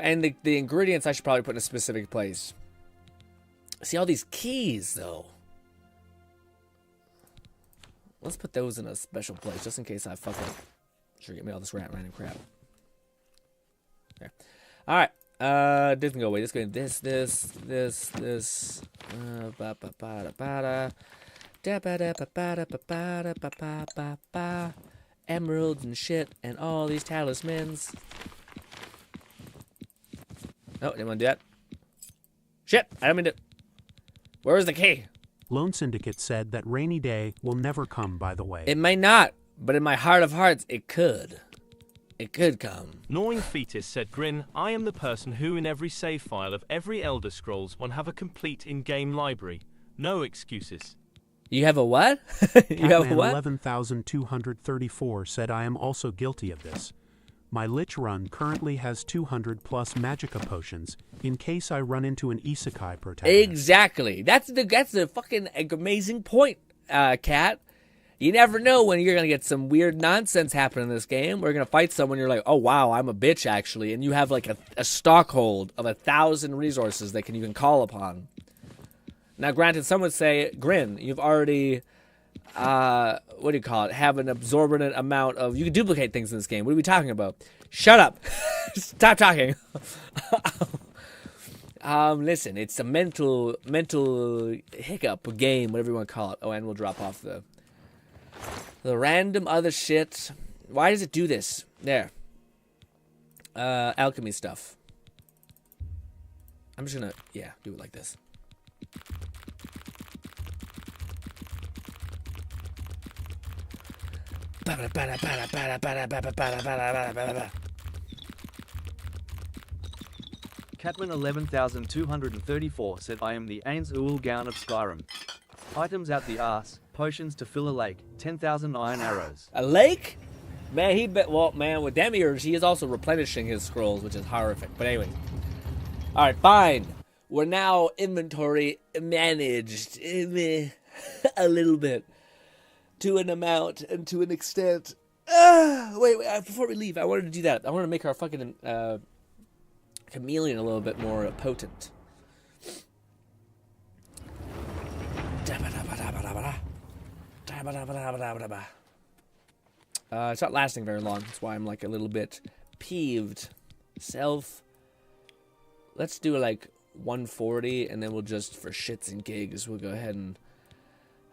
and the ingredients I should probably put in a specific place. See all these keys, though. Let's put those in a special place, just in case I fuck up. Sure, get me all this random crap. Okay. All right. This can go away. This can go this. Emeralds and shit, and all these talismans. Oh, didn't want to do that. Shit, I don't mean to. Where's the key? Lone Syndicate said that rainy day will never come, by the way. It may not, but in my heart of hearts, it could. It could come. Gnawing Fetus said, Grin, I am the person who in every save file of every Elder Scrolls one have a complete in-game library. No excuses. You have a what? You have a what? 11,234 said I am also guilty of this. My Lich run currently has 200 plus Magicka potions in case I run into an Isekai protagonist. Exactly. That's the fucking amazing point, Cat. You never know when you're going to get some weird nonsense happen in this game. We're going to fight someone, you're like, oh, wow, I'm a bitch, actually. And you have like a stockhold of 1,000 resources that you can call upon. Now, granted, some would say, Grin, you've already, what do you call it, have an absorbent amount of, you can duplicate things in this game. What are we talking about? Shut up. Stop talking. Listen, it's a mental hiccup game, whatever you want to call it. Oh, and we'll drop off the random other shit. Why does it do this? There. Alchemy stuff. I'm just gonna, do it like this. Catman 11,234 said, I am the Ains Uul Gown of Skyrim. Items out the arse, potions to fill a lake, 10,000 iron arrows. A lake? Man, with Demiurge, he is also replenishing his scrolls, which is horrific. But anyway. Alright, fine. We're now inventory managed a little bit. To an amount and to an extent. Wait, before we leave, I wanted to do that. I wanted to make our fucking chameleon a little bit more potent. It's not lasting very long. That's why I'm like a little bit peeved. Let's do like 140, and then we'll just, for shits and gigs, we'll go ahead and...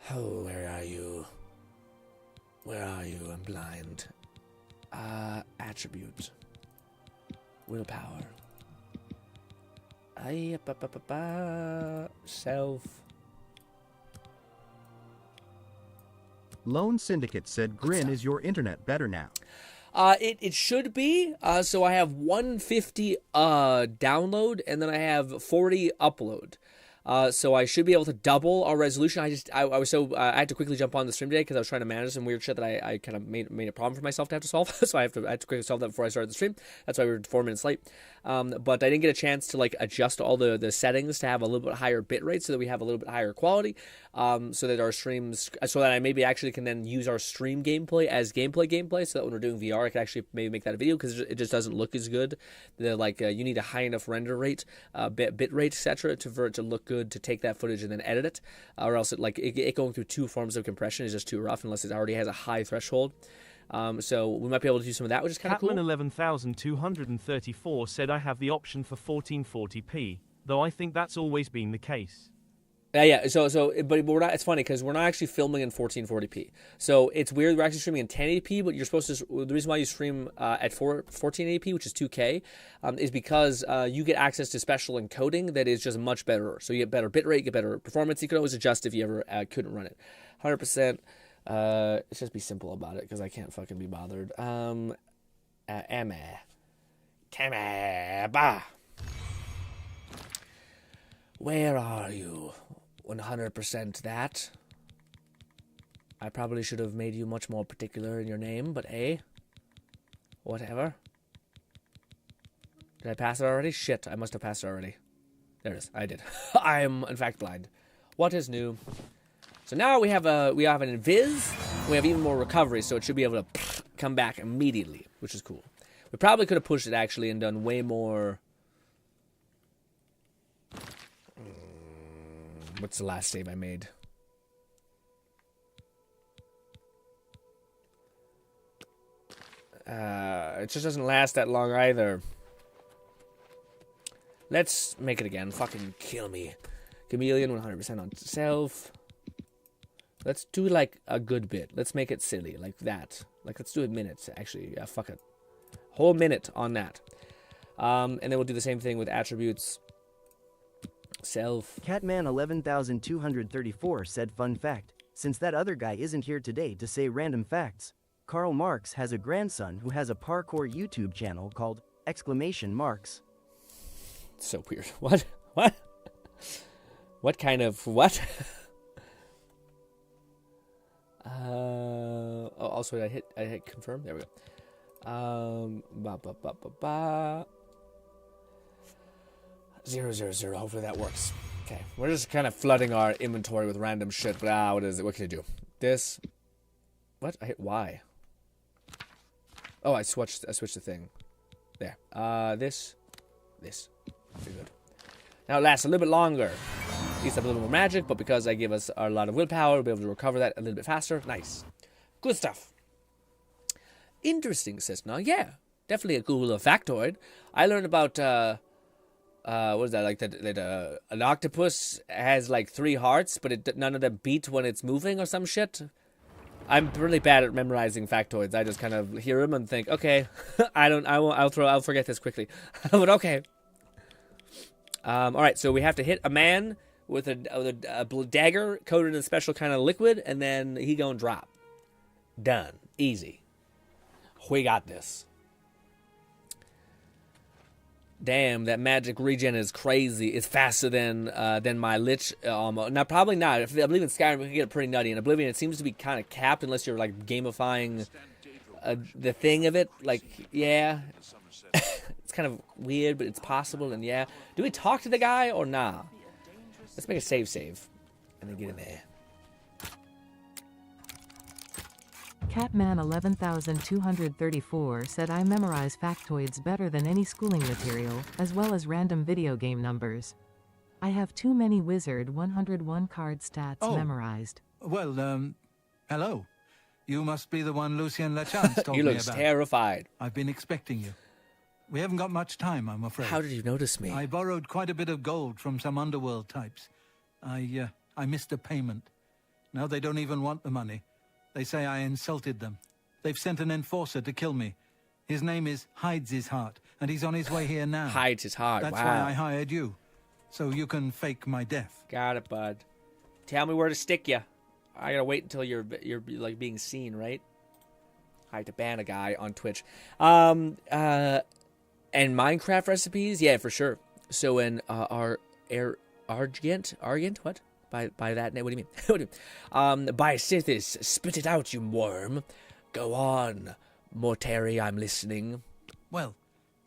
Oh, where are you? Where are you? I'm blind. Attribute. Willpower. Self. Lone Syndicate said, Grin, is your internet better now? It should be. So I have 150 download, and then I have 40 upload. So I should be able to double our resolution. I was so I had to quickly jump on the stream today because I was trying to manage some weird shit that I kind of made a problem for myself to have to solve. So I had to quickly solve that before I started the stream. That's why we were 4 minutes late. But I didn't get a chance to like adjust all the settings to have a little bit higher bit rate so that we have a little bit higher quality. So that our streams, so that I maybe actually can then use our stream gameplay as gameplay. So that when we're doing VR, I can actually maybe make that a video because it just doesn't look as good. You need a high enough render rate, bit rate, etc. for it to look good to take that footage and then edit it, or else it going through 2 forms of compression is just too rough unless it already has a high threshold. So we might be able to do some of that, which is kind of cool. Catman 11,234 said I have the option for 1440p, though I think that's always been the case. Yeah. But we're not. It's funny because we're not actually filming in 1440p. So it's weird. We're actually streaming in 1080p, but you're supposed to. The reason why you stream at 1480p, which is 2K, is because you get access to special encoding that is just much better. So you get better bitrate, you get better performance. You can always adjust if you ever couldn't run it. 100%. Let's just be simple about it because I can't fucking be bothered. Where are you? 100% that. I probably should have made you much more particular in your name, but hey. Whatever. Did I pass it already? Shit, I must have passed it already. There it is. I did. I am, in fact, blind. What is new? So now we have an invis. We have even more recovery, so it should be able to come back immediately, which is cool. We probably could have pushed it, actually, and done way more... What's the last save I made? It just doesn't last that long either. Let's make it again. Fucking kill me. Chameleon 100% on self. Let's do like a good bit. Let's make it silly like that. Like let's do a minute actually. Yeah, fuck it. Whole minute on that. And then we'll do the same thing with attributes. Self. Catman 11,234 said fun fact. Since that other guy isn't here today to say random facts, Karl Marx has a grandson who has a parkour YouTube channel called !Marx. So weird. What? What? What kind of what? Also I hit confirm. There we go. 000. Hopefully that works. Okay, we're just kind of flooding our inventory with random shit. But what is it? What can I do? This. What? I hit Y. Oh, I switched the thing. There. This. Pretty good. Now it lasts a little bit longer. Eats up a little more magic, but because I give us a lot of willpower, we'll be able to recover that a little bit faster. Nice. Good stuff. Interesting system. Yeah, definitely a cool little factoid. I learned about what is that, like that an octopus has like 3 hearts, but none of them beat when it's moving or some shit. I'm really bad at memorizing factoids. I just kind of hear them and think, okay, I'll forget this quickly. But okay. All right, so we have to hit a man with a dagger coated in a special kind of liquid, and then he gonna drop. Done. Easy. We got this. Damn, that magic regen is crazy. It's faster than my Lich. Now, probably not. I believe in Skyrim we can get pretty nutty. In Oblivion, it seems to be kind of capped unless you're like gamifying the thing of it. Like, yeah, it's kind of weird, but it's possible. And yeah, do we talk to the guy or nah? Let's make a save, and then get in there. Catman 11,234 said I memorize factoids better than any schooling material, as well as random video game numbers. I have too many wizard 101 card stats memorized. Well, hello. You must be the one Lucien Lachance told me about. You look terrified. I've been expecting you. We haven't got much time, I'm afraid. How did you notice me? I borrowed quite a bit of gold from some underworld types. I missed a payment. Now they don't even want the money. They say I insulted them. They've sent an enforcer to kill me. His name is Hides His Heart, and he's on his way here now. Hides His Heart, That's why I hired you, so you can fake my death. Got it, bud. Tell me where to stick you. I gotta wait until you're like being seen, right? I had to ban a guy on Twitch. And Minecraft recipes, yeah, for sure. So in our Argent? What? By that name? What do you mean? What do you mean? By Sithis, spit it out, you worm. Go on, Mortari, I'm listening. Well,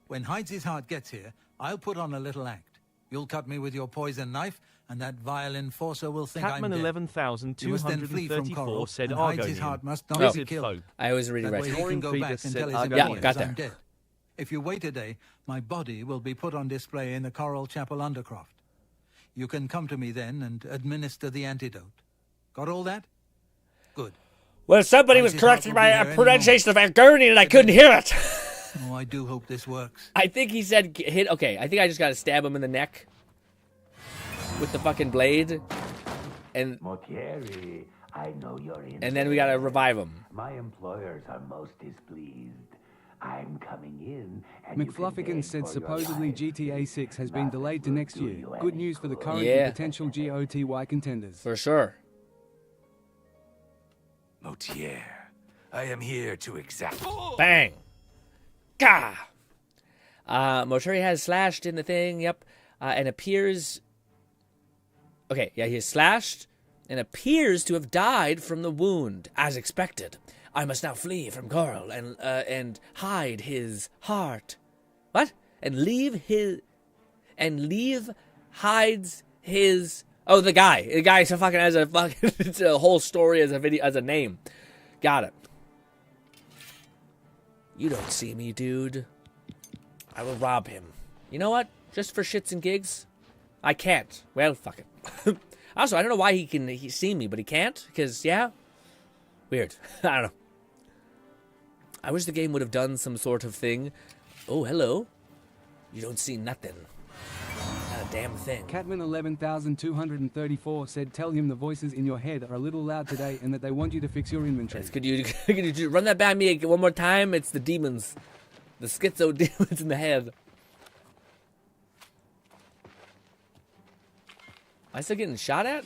when Hyde's heart gets here, I'll put on a little act. You'll cut me with your poison knife, and that vile enforcer will think I'm Catman dead. 11,234 said Hyde's heart Argonian. must not Oh. be killed. I always read it That right. way he can go back and tell his Yeah, employers got I'm there. dead. If you wait a day, my body will be put on display in the Coral Chapel Undercroft. You can come to me then and administer the antidote. Got all that? Good. Well, somebody was correcting my pronunciation of Argonian and I couldn't hear it. Oh, I do hope this works. I think he said hit. Okay, I think I just gotta stab him in the neck with the fucking blade, and Mortieri, I know you're in. and then we gotta revive him. My employers are most displeased. I'm coming in. And you can McFluffigan beg said for your supposedly life. GTA 6 has been delayed to next year. Good news for the current Yeah. and potential GOTY contenders. For sure. Mortier, I am here to exact. Bang. Gah. Mortari has slashed in the thing. Yep, and appears. Okay, yeah, he is slashed and appears to have died from the wound, as expected. I must now flee from Coral and hide his heart. What? And leave hides his. Oh, the guy. The guy fucking has a fucking. It's a whole story as a video as a name. Got it. You don't see me, dude. I will rob him. You know what? Just for shits and gigs, I can't. Well, fuck it. Also, I don't know why he see me, but he can't. Because yeah, weird. I don't know. I wish the game would have done some sort of thing. Oh, hello. You don't see nothing. Not a damn thing. Catman 11,234 said tell him the voices in your head are a little loud today and that they want you to fix your inventory. Yes, could you run that by me one more time? It's the demons. The schizo demons in the head. Am I still getting shot at?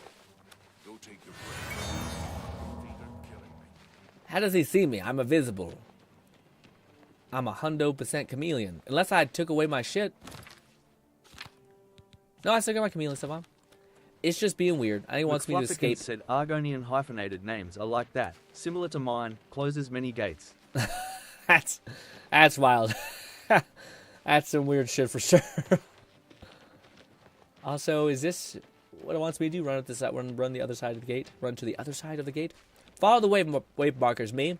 Go take your break. How does he see me? I'm invisible. I'm 100% chameleon. Unless I took away my shit. No, I still got my chameleon stuff on. It's just being weird. I think he wants me to McFluffigan escape. said Argonian hyphenated names are like that. Similar to mine, closes many gates. That's wild. That's some weird shit for sure. Also, is this what it wants me to do? Run at this side, run the other side of the gate. Run to the other side of the gate. Follow the wave markers. Me.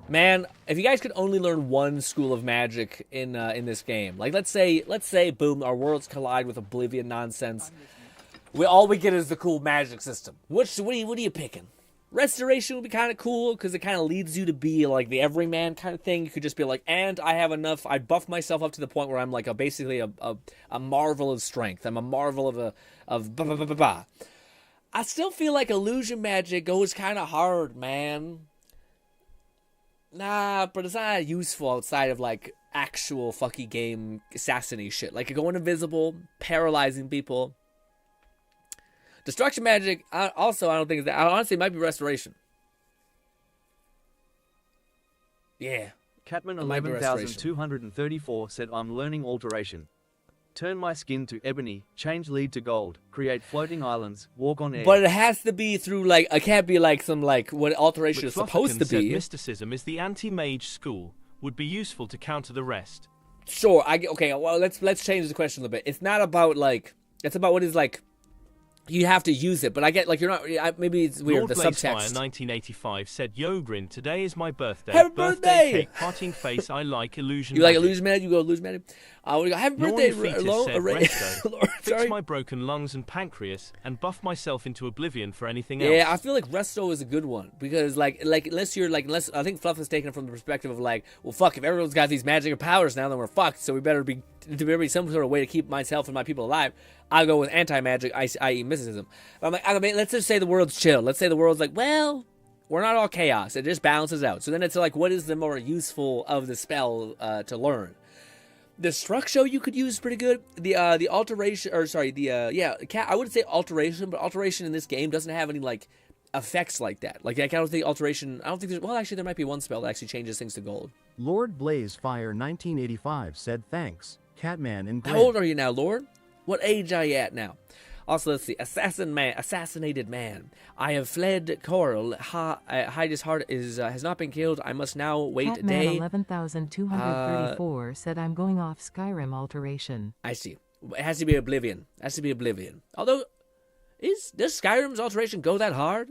Man, if you guys could only learn one school of magic in this game, like let's say, boom, our worlds collide with Oblivion nonsense. All we get is the cool magic system. What are you picking? Restoration would be kind of cool because it kind of leads you to be like the everyman kind of thing. You could just be like, and I have enough. I buff myself up to the point where I'm like basically a marvel of strength. I'm a marvel of blah, blah, blah, blah, blah. I still feel like illusion magic goes kind of hard, man. Nah, but it's not useful outside of like actual fucking game assassination shit. Like going invisible, paralyzing people. Destruction magic, also, I don't think is that. Honestly, it might be restoration. Yeah. Catman It might be restoration. 11,234 said I'm learning alteration. Turn my skin to ebony, change lead to gold, create floating islands, walk on air. But it has to be through like it can't be like some like what alteration is supposed to Said be. mysticism is the anti-mage school. Would be useful to counter the rest. Sure, okay. Well, let's change the question a little bit. It's not about like it's about what is like. You have to use it, but I get like you're not. Maybe it's weird. Lord The Blazefire subtext. 1985 said, "Yo, Grin, today is my birthday. Happy birthday! Cake, parting face. I like illusion. You like magic." illusion magic? You go illusion magic. We go happy birthday, Norman Fetus said, Lord, "Resto, fix sorry. my broken lungs and pancreas, and buff myself into oblivion for anything Yeah, else." I feel like Resto is a good one because like unless I think Fluff is taken from the perspective of like, well, fuck, if everyone's got these magic powers now, then we're fucked. So there better be some sort of way to keep myself and my people alive. I'll go with anti-magic, i.e. mysticism. But I'm like, I mean, let's just say the world's chill. Let's say the world's like, well, we're not all chaos. It just balances out. So then it's like, what is the more useful of the spell to learn? The structure you could use is pretty good. The alteration, or sorry, I would say alteration, but alteration in this game doesn't have any like effects like that. Like I don't think alteration. I don't think there's. Well, actually, there might be one spell that actually changes things to gold. Lord Blazefire 1985 said thanks. Catman in How Grid. old are you now, Lord? What age are you at now? Also, let's see. Assassinated man. I have fled Coral. Hyde's heart has not been killed. I must now wait a Catman day. 11,234 said I'm going off Skyrim alteration. I see. It has to be Oblivion. Although, does Skyrim's alteration go that hard?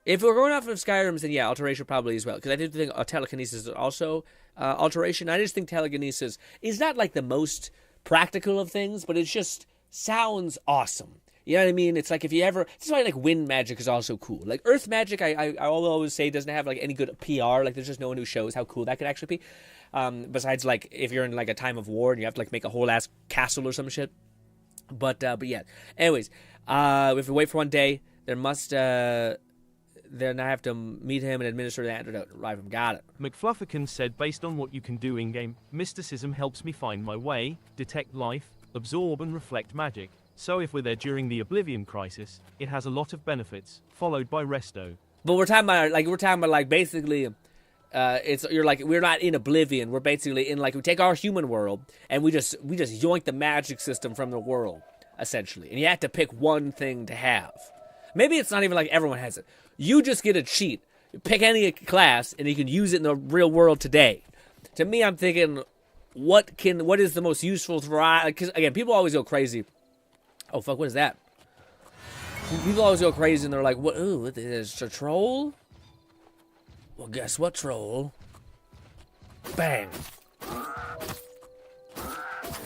If we're going off of Skyrim's, then yeah, alteration probably as well. Because I do think telekinesis is also alteration. I just think telekinesis is not like the most practical of things, but it just sounds awesome. You know what I mean? It's like if you ever... This is why like wind magic is also cool. Like earth magic, I always say doesn't have like any good PR. Like there's just no one who shows how cool that could actually be. Besides like if you're in like a time of war and you have to like make a whole ass castle or some shit. But yeah. Anyways, we have to wait for one day. Then I have to meet him and administer the antidote. Arrive him. Got it. McFlufferkin said, based on what you can do in-game, mysticism helps me find my way, detect life, absorb and reflect magic. So if we're there during the Oblivion crisis, it has a lot of benefits, followed by resto. But we're talking about basically, we're not in Oblivion. We're basically in like we take our human world and we just yoink the magic system from the world essentially, and you have to pick one thing to have. Maybe it's not even like everyone has it. You just get a cheat. You pick any class and you can use it in the real world today. To me, I'm thinking, what is the most useful variety? Because again, people always go crazy. Oh fuck, what is that? People always go crazy and they're like, "What? Ooh, it's a troll." Well, guess what, troll? Bang. I'm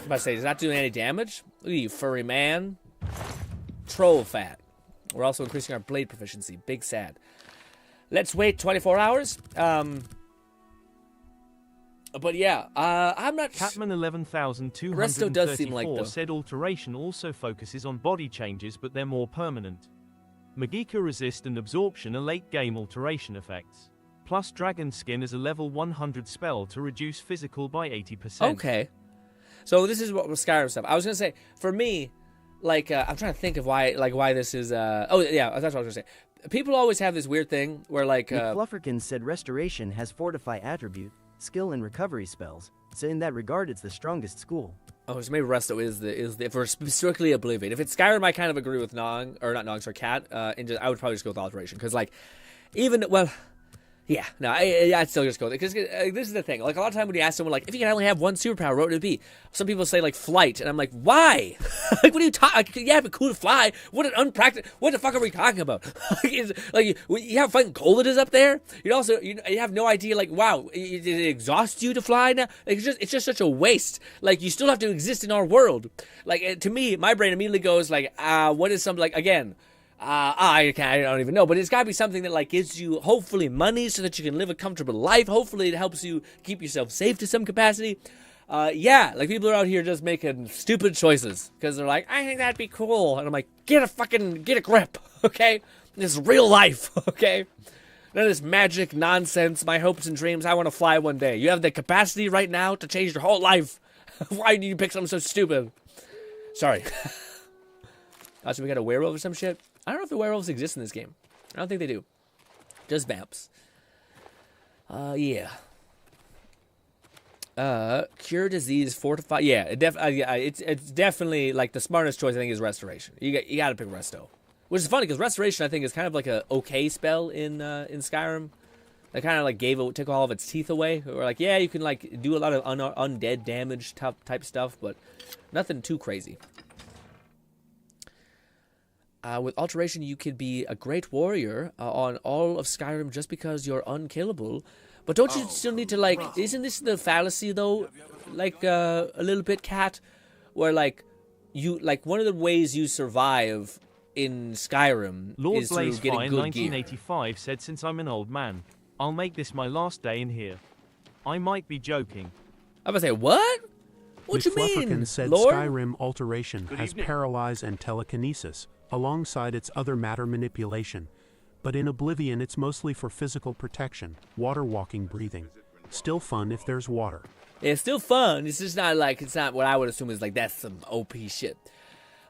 about to say, does not do any damage? Look at you, furry man. Troll fat. We're also increasing our blade proficiency. Big sad. Let's wait 24 hours. But yeah, I'm not... Catman 11,234 Resto does seem like though. Said alteration also focuses on body changes, but they're more permanent. Magika resist and absorption are late-game alteration effects. Plus dragon skin is a level 100 spell to reduce physical by 80%. Okay. So this is what was Skyrim stuff. I was going to say, for me, like, I'm trying to think of why this is, oh yeah, that's what I was going to say. People always have this weird thing where like... McFlufferkin said restoration has fortify attribute, skill and recovery spells, so in that regard it's the strongest school. Oh, so maybe Resto is the if we're strictly Oblivion. If it's Skyrim, I kind of agree with Nong, or not Nong, sorry, Cat, and I would probably just go with alteration, because like, even, well... Yeah, no, I'd still just go there, because this is the thing. Like, a lot of time when you ask someone, like, if you can only have one superpower, what would it be? Some people say, like, flight, and I'm like, why? Like, what are you talking? Like, yeah, it'd be cool to fly. What an unpractical... What the fuck are we talking about? Like, you have fucking cold it is up there? You also, you have no idea, like, wow, did it exhaust you to fly now? Like, it's just such a waste. Like, you still have to exist in our world. Like, to me, my brain immediately goes, like, what is something, like, again... I don't even know, but it's gotta be something that like gives you hopefully money so that you can live a comfortable life. Hopefully it helps you keep yourself safe to some capacity. Yeah, like people are out here just making stupid choices because they're like, I think that'd be cool, and I'm like, get a grip, okay? This is real life, okay? None of this magic nonsense, my hopes and dreams. I want to fly one day. You have the capacity right now to change your whole life. Why did you pick something so stupid? Sorry. So we got a werewolf or some shit. I don't know if the werewolves exist in this game. I don't think they do. Just vamps. Yeah. Cure disease, fortify. Yeah, it's definitely like the smartest choice. I think is restoration. You got to pick resto, which is funny because restoration I think is kind of like a okay spell in Skyrim. They kind of like took all of its teeth away. Or like yeah, you can like do a lot of undead damage type stuff, but nothing too crazy. With alteration, you could be a great warrior on all of Skyrim just because you're unkillable. But don't you still need to, like... Isn't this the fallacy, though? Like, a little bit, Cat? Where, like, you... Like, one of the ways you survive in Skyrim Lord is through getting Blazefine, good 1985, said, since I'm an old man, I'll make this my last day in here. I might be joking. I'm gonna say, what? What you mean, said Lord? Skyrim alteration has paralyze and telekinesis, alongside its other matter manipulation, but in Oblivion it's mostly for physical protection, water walking, breathing. Still fun if there's water. It's still fun, it's just not like, it's not what I would assume is like, that's some OP shit.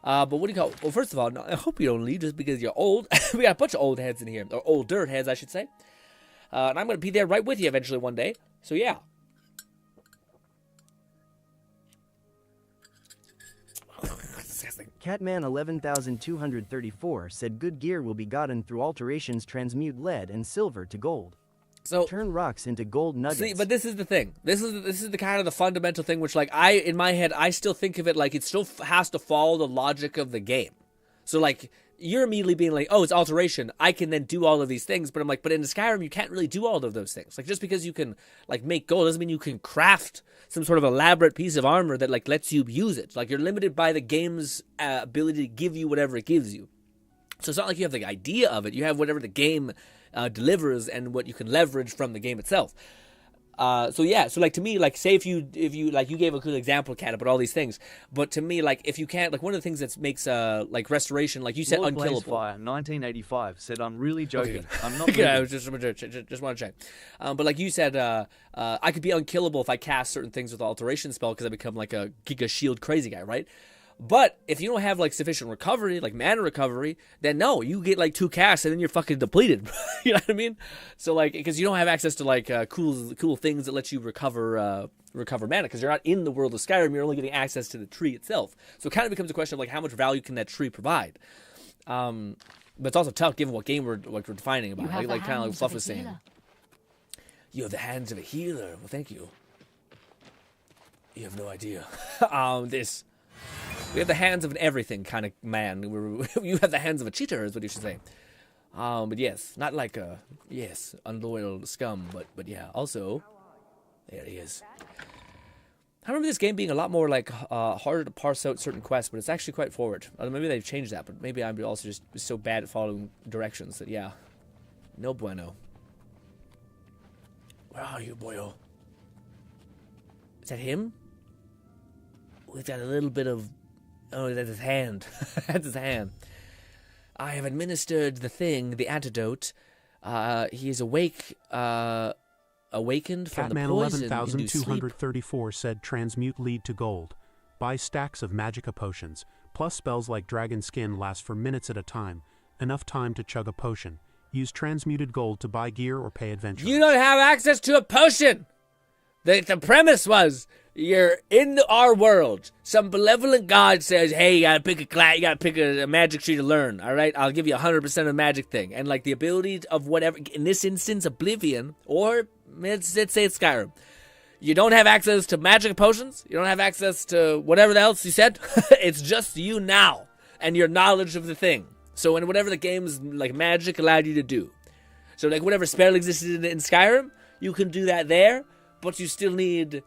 But what do you call, well first of all, I hope you don't leave just because you're old. We got a bunch of old heads in here, or older heads I should say. And I'm gonna be there right with you eventually one day, so yeah. Disgusting. Catman 11234 said good gear will be gotten through alterations transmute lead and silver to gold. So turn rocks into gold nuggets. See, but this is the thing. This is the kind of the fundamental thing which, like, in my head, I still think of it like it still has to follow the logic of the game. So, like, you're immediately being like, oh, it's alteration. I can then do all of these things. But I'm like, but in Skyrim, you can't really do all of those things. Like, just because you can, like, make gold doesn't mean you can craft some sort of elaborate piece of armor that, like, lets you use it. Like, you're limited by the game's ability to give you whatever it gives you. So it's not like you have the idea of it. You have whatever the game delivers and what you can leverage from the game itself. So like to me, like say if you like you gave a good example, Kat, about all these things, but to me, like if you can't, like one of the things that makes like restoration, like you said, Lord unkillable. Blazefire 1985 said, "I'm really joking. Okay. I'm not." Yeah, I was just want to check. But like you said, I could be unkillable if I cast certain things with the alteration spell because I become like a Giga Shield crazy guy, right? But if you don't have like sufficient recovery, like mana recovery, then no, you get like 2 casts and then you're fucking depleted. You know what I mean? So like, because you don't have access to like cool things that let you recover mana, because you're not in the world of Skyrim. You're only getting access to the tree itself. So it kind of becomes a question of like how much value can that tree provide. But it's also tough given what game we're defining about. Like kind of like Fluff was saying. You have the hands of a healer. Well, thank you. You have no idea. We have the hands of an everything kind of man. You have the hands of a cheater, is what you should say. But yes, not like a unloyal scum, but yeah. Also, there he is. I remember this game being a lot more like harder to parse out certain quests, but it's actually quite forward. Maybe they've changed that, but maybe I'm also just so bad at following directions that yeah, no bueno. Where are you, boyo? Is that him? We've got a little bit of. Oh, that's his hand. That's his hand. I have administered the thing, the antidote. He is awake, awakened from Catman the poison. 11234 said transmute lead to gold. Buy stacks of magica potions. Plus spells like dragon skin last for minutes at a time. Enough time to chug a potion. Use transmuted gold to buy gear or pay adventure. You don't have access to a potion! The premise was, you're in our world. Some benevolent god says, hey, you gotta pick a class, you gotta pick a magic tree to learn, alright? I'll give you 100% of the magic thing. And like the ability of whatever, in this instance, Oblivion, or let's say it's Skyrim. You don't have access to magic potions, you don't have access to whatever else you said. It's just you now, and your knowledge of the thing. So in whatever the game's like magic allowed you to do. So like whatever spell existed in Skyrim, you can do that there. But you still need,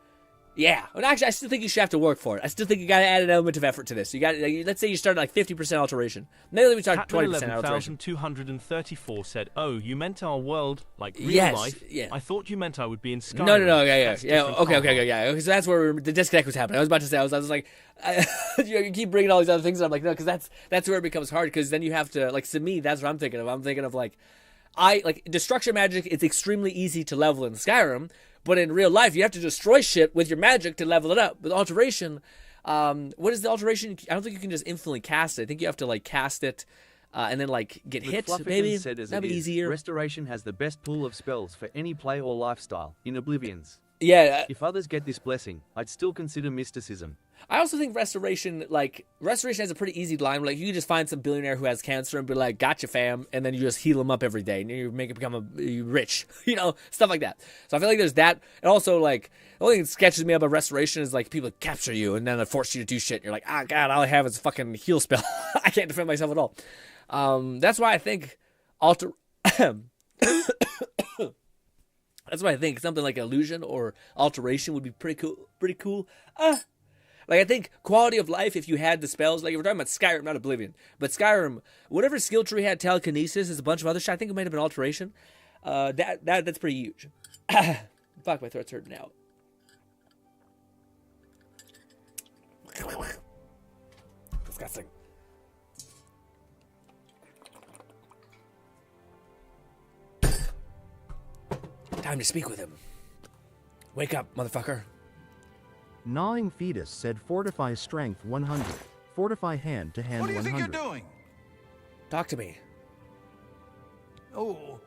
yeah. Well, actually, I still think you should have to work for it. I still think you got to add an element of effort to this. You got, like, let's say you start at like 50% alteration. Maybe we start 20% alteration. 234 said, "Oh, you meant our world, like real yes, life? Yeah. I thought you meant I would be in Skyrim." No, yeah. Okay. So that's where the disconnect was happening. I was about to say, I was like, you keep bringing all these other things, and I'm like, no, because that's where it becomes hard. Because then you have to, like, to me, that's what I'm thinking of. I'm thinking of like destruction magic. It's extremely easy to level in Skyrim. But in real life, you have to destroy shit with your magic to level it up. With alteration, what is the alteration? I don't think you can just infinitely cast it. I think you have to like cast it and then like get hit. Maybe that'd be easier. Restoration has the best pool of spells for any play or lifestyle in Oblivion's. Yeah. If others get this blessing, I'd still consider mysticism. I also think restoration has a pretty easy line. Like you just find some billionaire who has cancer and be like, "Gotcha, fam," and then you just heal him up every day, and you make it become rich, stuff like that. So I feel like there's that, and also like the only thing that sketches me up about restoration is like people capture you and then they force you to do shit. And you're like, ah, God, all I have is a fucking heal spell. I can't defend myself at all. That's why I think That's why I think something like illusion or alteration would be pretty cool. Like I think quality of life, if you had the spells, like if we're talking about Skyrim, not Oblivion, but Skyrim, whatever skill tree had telekinesis, is a bunch of other shit. I think it might have been alteration. That's pretty huge. Fuck, my throat's hurting now. Disgusting. Time to speak with him. Wake up, motherfucker. Gnawing Fetus said fortify strength 100. Fortify hand to hand 100. What do you think you're doing? Talk to me. Oh,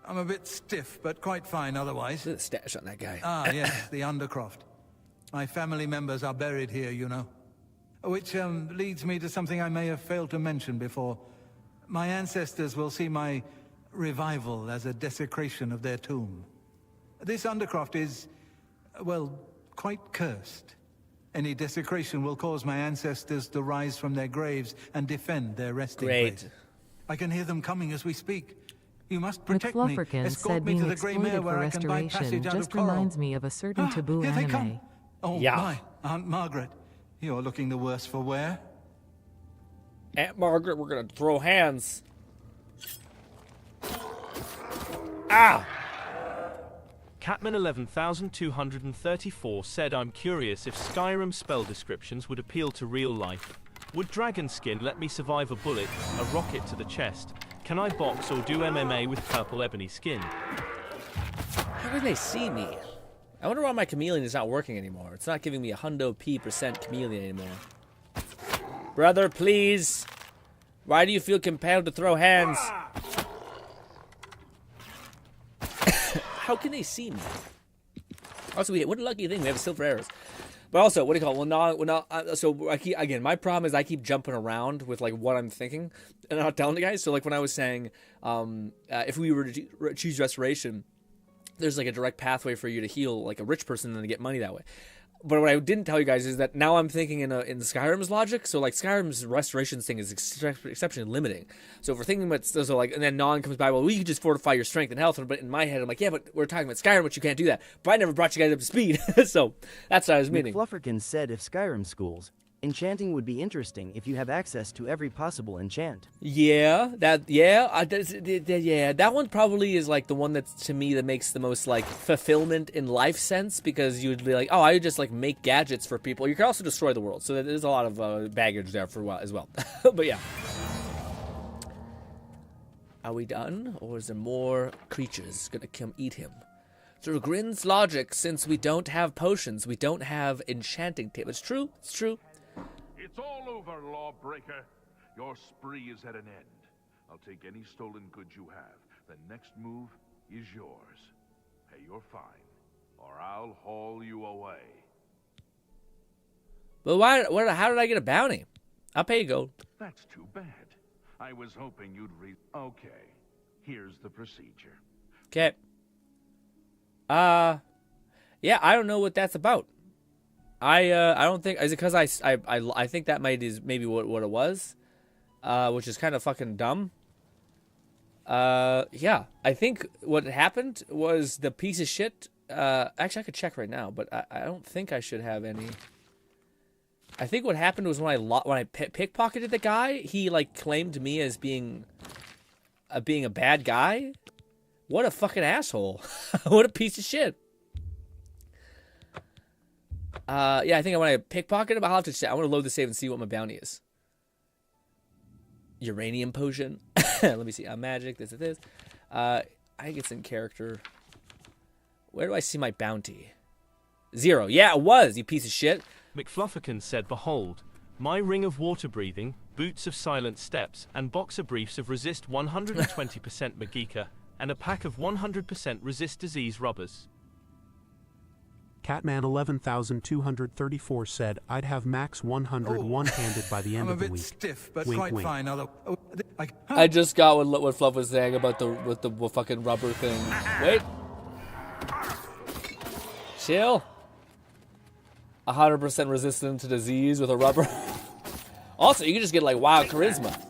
I'm a bit stiff, but quite fine otherwise. Look at the stash on that guy. Ah, yes, the Undercroft. My family members are buried here, you know. Which leads me to something I may have failed to mention before. My ancestors will see my revival as a desecration of their tomb. This undercroft is, well, quite cursed. Any desecration will cause my ancestors to rise from their graves and defend their resting place. I can hear them coming as we speak. You must protect me. McFlufferkin Escort said me to being the Grey Mare exploited where for I can buy restoration passage out of just Coral. reminds me of a certain taboo Here they come. anime. Oh, Yeah. my. Aunt Margaret. You're looking the worse for wear. Aunt Margaret, we're gonna throw hands. Ah! Catman 11234 said, I'm curious if Skyrim spell descriptions would appeal to real life. Would dragon skin let me survive a bullet, a rocket to the chest? Can I box or do MMA with purple ebony skin? How can they see me? I wonder why my chameleon is not working anymore. It's not giving me 100% chameleon anymore. Brother, please. Why do you feel compelled to throw hands? How can they see me? Also, what a lucky thing. We have silver arrows. But also, what do you call it? So, again, my problem is I keep jumping around with, like, what I'm thinking and not telling the guys. So, like, when I was saying, if we were to choose restoration, there's, like, a direct pathway for you to heal, like, a rich person and to get money that way. But what I didn't tell you guys is that now I'm thinking in Skyrim's logic. So, like, Skyrim's restoration thing is exceptionally limiting. So, if we're thinking about, so like, and then Non comes by, well, we can just fortify your strength and health. But in my head, I'm like, yeah, but we're talking about Skyrim, but you can't do that. But I never brought you guys up to speed. So, that's what I was meaning. McFlufferkin said if Skyrim schools, enchanting would be interesting if you have access to every possible enchant. Yeah, that one probably is like the one that to me that makes the most like fulfillment in life sense, because you'd be like, oh, I would just like make gadgets for people. You can also destroy the world, so there's a lot of baggage there for a while as well. But yeah, are we done, or is there more creatures gonna come eat him? Through Grinn's logic, since we don't have potions, we don't have enchanting tape. It's true. It's true. It's all over, lawbreaker. Your spree is at an end. I'll take any stolen goods you have. The next move is yours. Pay your fine, or I'll haul you away. But how did I get a bounty? I'll pay you gold. That's too bad. I was hoping you'd read. Okay, here's the procedure. Okay. Yeah, I don't know what that's about. I don't think, is it because I think that maybe what it was, which is kind of fucking dumb. Yeah, I think what happened was the piece of shit. Actually, I could check right now, but I don't think I should have any. I think what happened was when I pickpocketed the guy, he like claimed me as being a bad guy. What a fucking asshole! What a piece of shit. Yeah, I think when I pickpocket him, I'll have to check. I want to load the save and see what my bounty is. Uranium potion. Let me see. Magic. This is this. I think it's in character. Where do I see my bounty? 0. Yeah, it was, you piece of shit. McFlufferkin said, behold, my ring of water breathing, boots of silent steps, and boxer briefs of resist 120% Magika, and a pack of 100% resist disease rubbers. Catman 11234 said, I'd have max 100 one-handed by the end of the week. I'm a bit stiff, but wink, quite wink. fine. I just got what Fluff was saying about the fucking rubber thing. Wait. Chill. 100% resistant to disease with a rubber. Also, you can just get like wild charisma.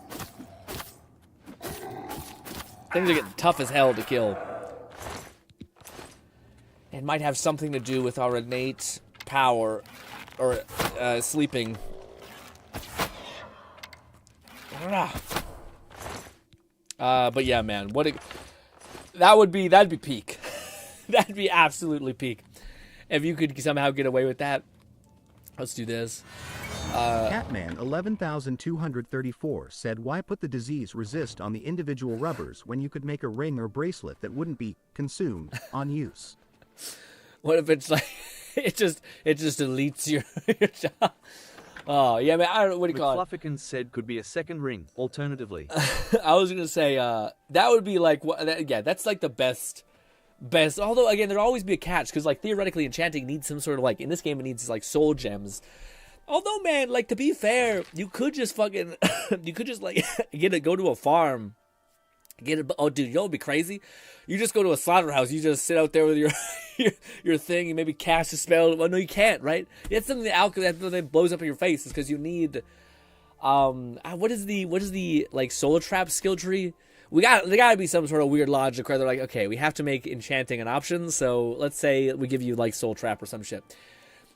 Things are getting tough as hell to kill. It might have something to do with our innate power, or sleeping. But yeah, man, that'd be peak. That'd be absolutely peak. If you could somehow get away with that. Let's do this. Catman 11234 said, why put the disease resist on the individual rubbers when you could make a ring or bracelet that wouldn't be consumed on use? What if it's like it just deletes your job? Oh yeah, man. I don't know what do you call it. McFlufferkin said could be a second ring. Alternatively, I was gonna say that would be like yeah, that's like the best. Although again, there'll always be a catch because like theoretically, enchanting needs some sort of like in this game it needs like soul gems. Although, man, like, to be fair, you could just fucking, you could just, like, go to a farm, oh, dude, you know what would be crazy? You just go to a slaughterhouse, you just sit out there with your, your thing, you maybe cast a spell. Well, no, you can't, right? That's something that blows up in your face, is because you need, what is the, like, soul trap skill tree? There gotta be some sort of weird logic where they're like, okay, we have to make enchanting an option, so let's say we give you, like, soul trap or some shit.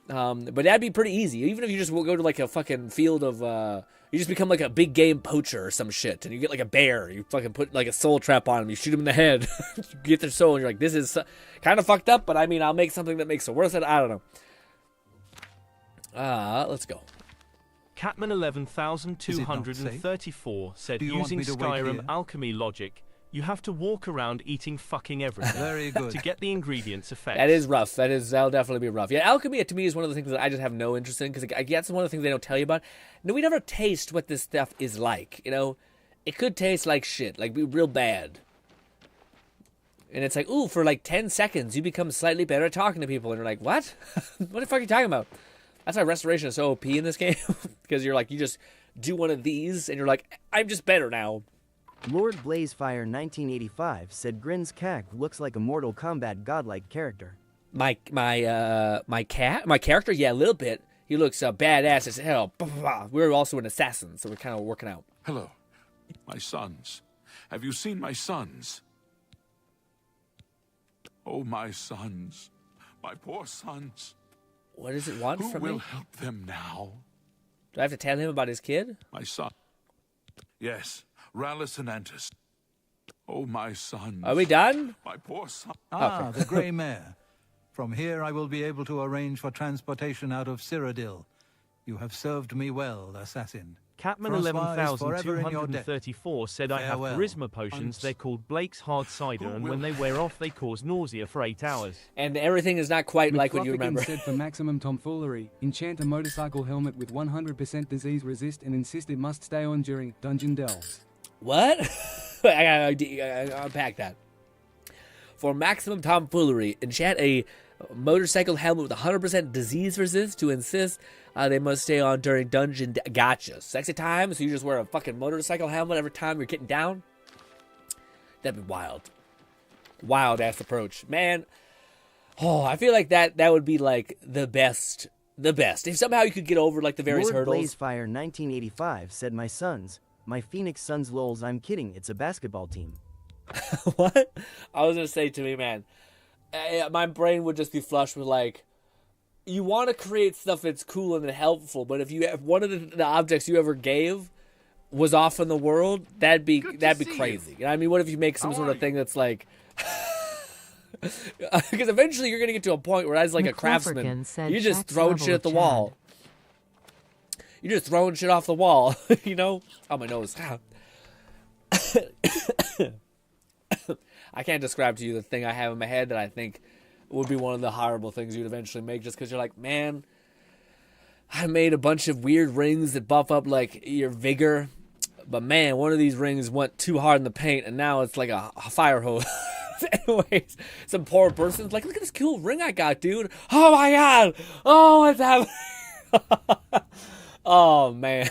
But that'd be pretty easy. Even if you just go to like a fucking field of, you just become like a big game poacher or some shit, and you get like a bear. You fucking put like a soul trap on him. You shoot him in the head, you get their soul, and you're like, this is kind of fucked up. But I mean, I'll make something that makes it worth it. I don't know. Let's go. Catman 11,234 said, using Skyrim alchemy logic, you have to walk around eating fucking everything. Very good. To get the ingredients effect. That is rough. That'll definitely be rough. Yeah, alchemy to me is one of the things that I just have no interest in, because that's one of the things they don't tell you about. No, we never taste what this stuff is like. You know, it could taste like shit, like be real bad. And it's like, ooh, for like 10 seconds, you become slightly better at talking to people, and you're like, what? What the fuck are you talking about? That's why restoration is so OP in this game, because you're like, you just do one of these, and you're like, I'm just better now. Lord Blazefire 1985 said Grinn's CAC looks like a Mortal Kombat godlike character. My character, yeah, a little bit. He looks badass as hell. We're also an assassin, so we're kind of working out. Hello, my sons. Have you seen my sons? Oh, my sons, my poor sons. What does it want from me? Who will help them now? Do I have to tell him about his kid? My son. Yes. Rallus and Antus. Oh, my sons. Are we done? My poor son. The Grey Mare. From here I will be able to arrange for transportation out of Cyrodiil. You have served me well, assassin. Catman 11,234 said, I have charisma potions. They're called Blake's Hard Cider, and when they wear off, they cause nausea for 8 hours. And everything is not quite like what you remember. said, for maximum tomfoolery, enchant a motorcycle helmet with 100% disease resist and insist it must stay on during dungeon delves. What? I gotta unpack that. For maximum tomfoolery, enchant a motorcycle helmet with 100% disease resist to insist they must stay on during dungeon. Gotcha. Sexy time, so you just wear a fucking motorcycle helmet every time you're getting down? That'd be wild. Wild ass approach. Man, oh, I feel like that would be like the best. The best. If somehow you could get over like the various Lord hurdles. Blazefire 1985 said, my sons. My Phoenix Suns lols, I'm kidding, it's a basketball team. What? I was gonna say, to me, man, my brain would just be flushed with like, you want to create stuff that's cool and helpful, but if one of the objects you ever gave was off in the world, that'd be crazy. You know what I mean? What if you make some sort of thing that's like, because eventually you're gonna get to a point where as like a craftsman, you're just throwing shit at the wall. You're just throwing shit off the wall, you know? Oh, my nose. I can't describe to you the thing I have in my head that I think would be one of the horrible things you'd eventually make, just because you're like, man, I made a bunch of weird rings that buff up, like, your vigor, but man, one of these rings went too hard in the paint, and now it's like a fire hose. Anyways, some poor person's like, look at this cool ring I got, dude. Oh, my God. Oh, what's happening? Oh, man.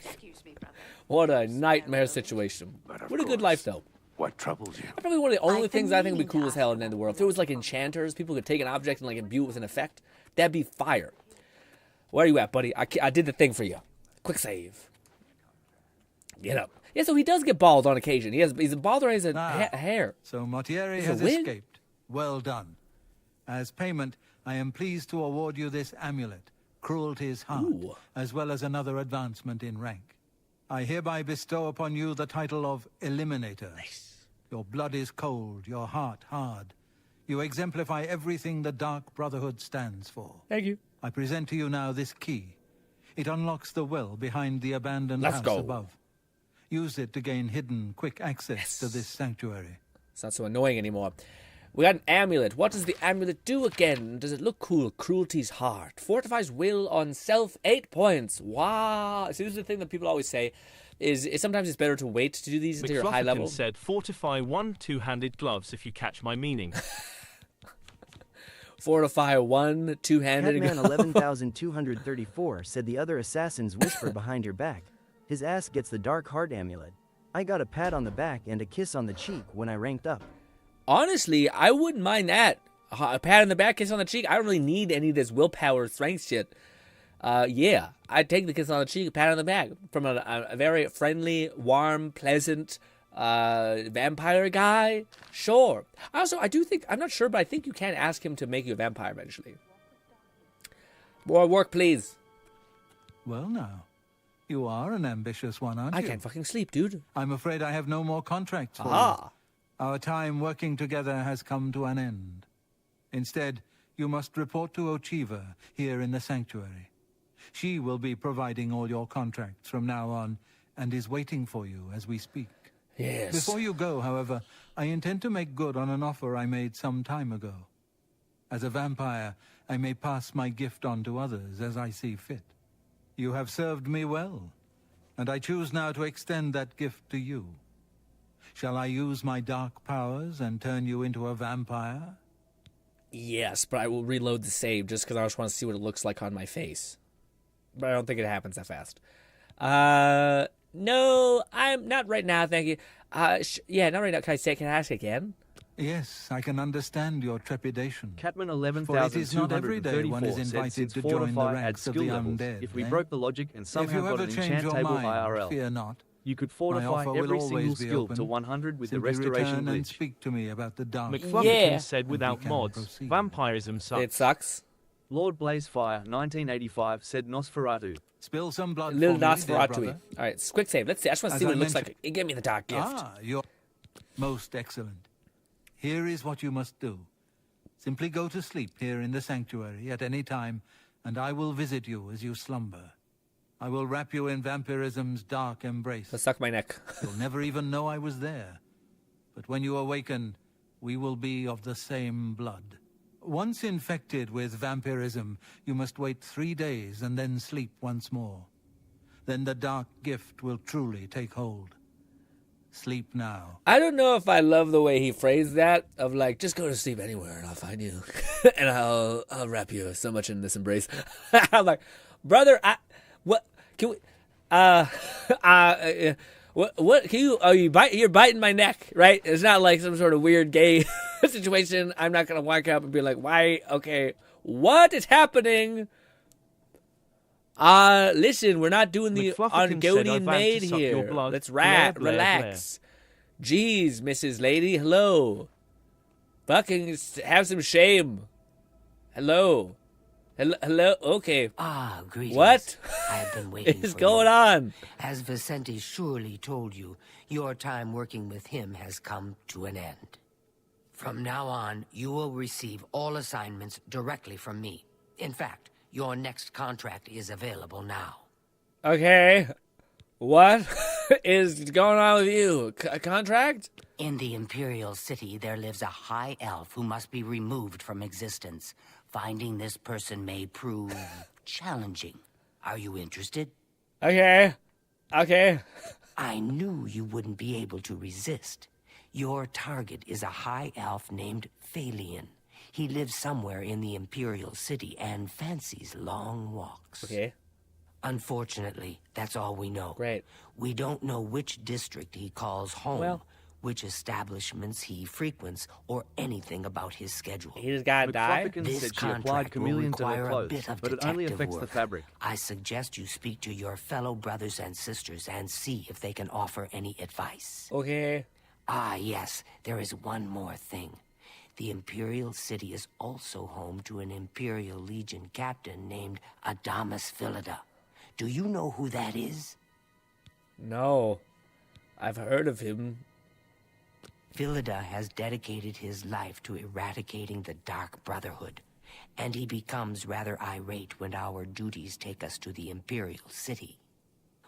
Excuse me, brother. What a nightmare situation. What a good life, though. What troubles you? Probably one of the only things I think would be cool as hell in the world. If there was like enchanters, people could take an object and like imbue it with an effect. That'd be fire. Where are you at, buddy? I did the thing for you. Quick save. Get up. Yeah, so he does get bald on occasion. He's bald or he has a hair. So Mortieri has escaped. Well done. As payment, I am pleased to award you this amulet, Cruelty's Heart, as well as another advancement in rank. I hereby bestow upon you the title of Eliminator. Nice. Your blood is cold, your heart hard. You exemplify everything the Dark Brotherhood stands for. Thank you. I present to you now this key. It unlocks the well behind the abandoned house above. Use it to gain hidden, quick access to this sanctuary. It's not so annoying anymore. We got an amulet. What does the amulet do again? Does it look cool? Cruelty's Heart. Fortifies will on self, 8 points. Wow. See, this is the thing that people always say, is sometimes it's better to wait to do these until you're high level. Said, fortify 1 two-handed gloves if you catch my meaning. fortify one two-handed. Catman 11,234 said the other assassins whisper behind your back. His ass gets the Dark Heart amulet. I got a pat on the back and a kiss on the cheek when I ranked up. Honestly, I wouldn't mind that. A pat on the back, kiss on the cheek. I don't really need any of this willpower strength shit. Yeah, I'd take the kiss on the cheek, pat on the back from a very friendly, warm, pleasant vampire guy. Sure. Also, I do think, I'm not sure, but I think you can ask him to make you a vampire eventually. More work, please. Well, now. You are an ambitious one, aren't you? I can't fucking sleep, dude. I'm afraid I have no more contracts for you. Our time working together has come to an end. Instead, you must report to Ochiva here in the sanctuary. She will be providing all your contracts from now on and is waiting for you as we speak. Yes. Before you go, however, I intend to make good on an offer I made some time ago. As a vampire, I may pass my gift on to others as I see fit. You have served me well, and I choose now to extend that gift to you. Shall I use my dark powers and turn you into a vampire? Yes, but I will reload the save just because I just want to see what it looks like on my face. But I don't think it happens that fast. No, I'm not right now, thank you. Yeah, not right now. Can I ask again? Yes, I can understand your trepidation. Catman For it is not every day one is 11,234 said invited since to join the fortify ranks adds of skill the levels. undead. If we eh? broke the logic and If somehow you got ever an change enchant your table mind, IRL, fear not. you could My fortify offer will every single always be skill open. to 100 with the Simply restoration return and glitch. speak to me about the dark. McFluffykins said without we can mods, proceed. vampirism sucks. It sucks. Lord Blazefire 1985 said Nosferatu. Spill some blood Little for me, dear Nosferatu. brother. All right, quick save. Let's see. I just want to As see what I it looks mentioned- like. Give me the dark gift. Ah, you're most excellent. Here is what you must do. Simply go to sleep here in the sanctuary at any time, and I will visit you as you slumber. I will wrap you in vampirism's dark embrace. Let's suck my neck. You'll never even know I was there. But when you awaken, we will be of the same blood. Once infected with vampirism, you must wait 3 days and then sleep once more. Then the dark gift will truly take hold. Sleep now. I don't know if I love the way he phrased that, of like, just go to sleep anywhere and I'll find you. And I'll wrap you so much in this embrace. I'm like, brother, what, can we, what, can you, you're biting my neck, right? It's not like some sort of weird gay situation. I'm not going to walk up and be like, why, okay, what is happening? Listen, we're not doing the Argonian maid here. Let's relax. Jeez, Mrs. Lady, hello. Fucking have some shame. Hello. Hello, okay. Ah, greetings. What I have been waiting is for going you. on? As Vicente surely told you, your time working with him has come to an end. From now on, you will receive all assignments directly from me. In fact, your next contract is available now. Okay. What is going on with you? A contract? In the Imperial City, there lives a high elf who must be removed from existence. Finding this person may prove challenging. Are you interested? Okay. I knew you wouldn't be able to resist. Your target is a high elf named Phalion. He lives somewhere in the Imperial City and fancies long walks. Okay. Unfortunately, that's all we know. Great. We don't know which district he calls home, which establishments he frequents, or anything about his schedule. He just gotta die? McFluffykins This said she applied contract will chameleon to her require a clothes, bit of but it only detective affects the work. fabric. I suggest you speak to your fellow brothers and sisters and see if they can offer any advice. Okay. Ah, yes, there is one more thing. The Imperial City is also home to an Imperial Legion captain named Adamus Philida. Do you know who that is? No. I've heard of him. Philida has dedicated his life to eradicating the Dark Brotherhood, and he becomes rather irate when our duties take us to the Imperial City.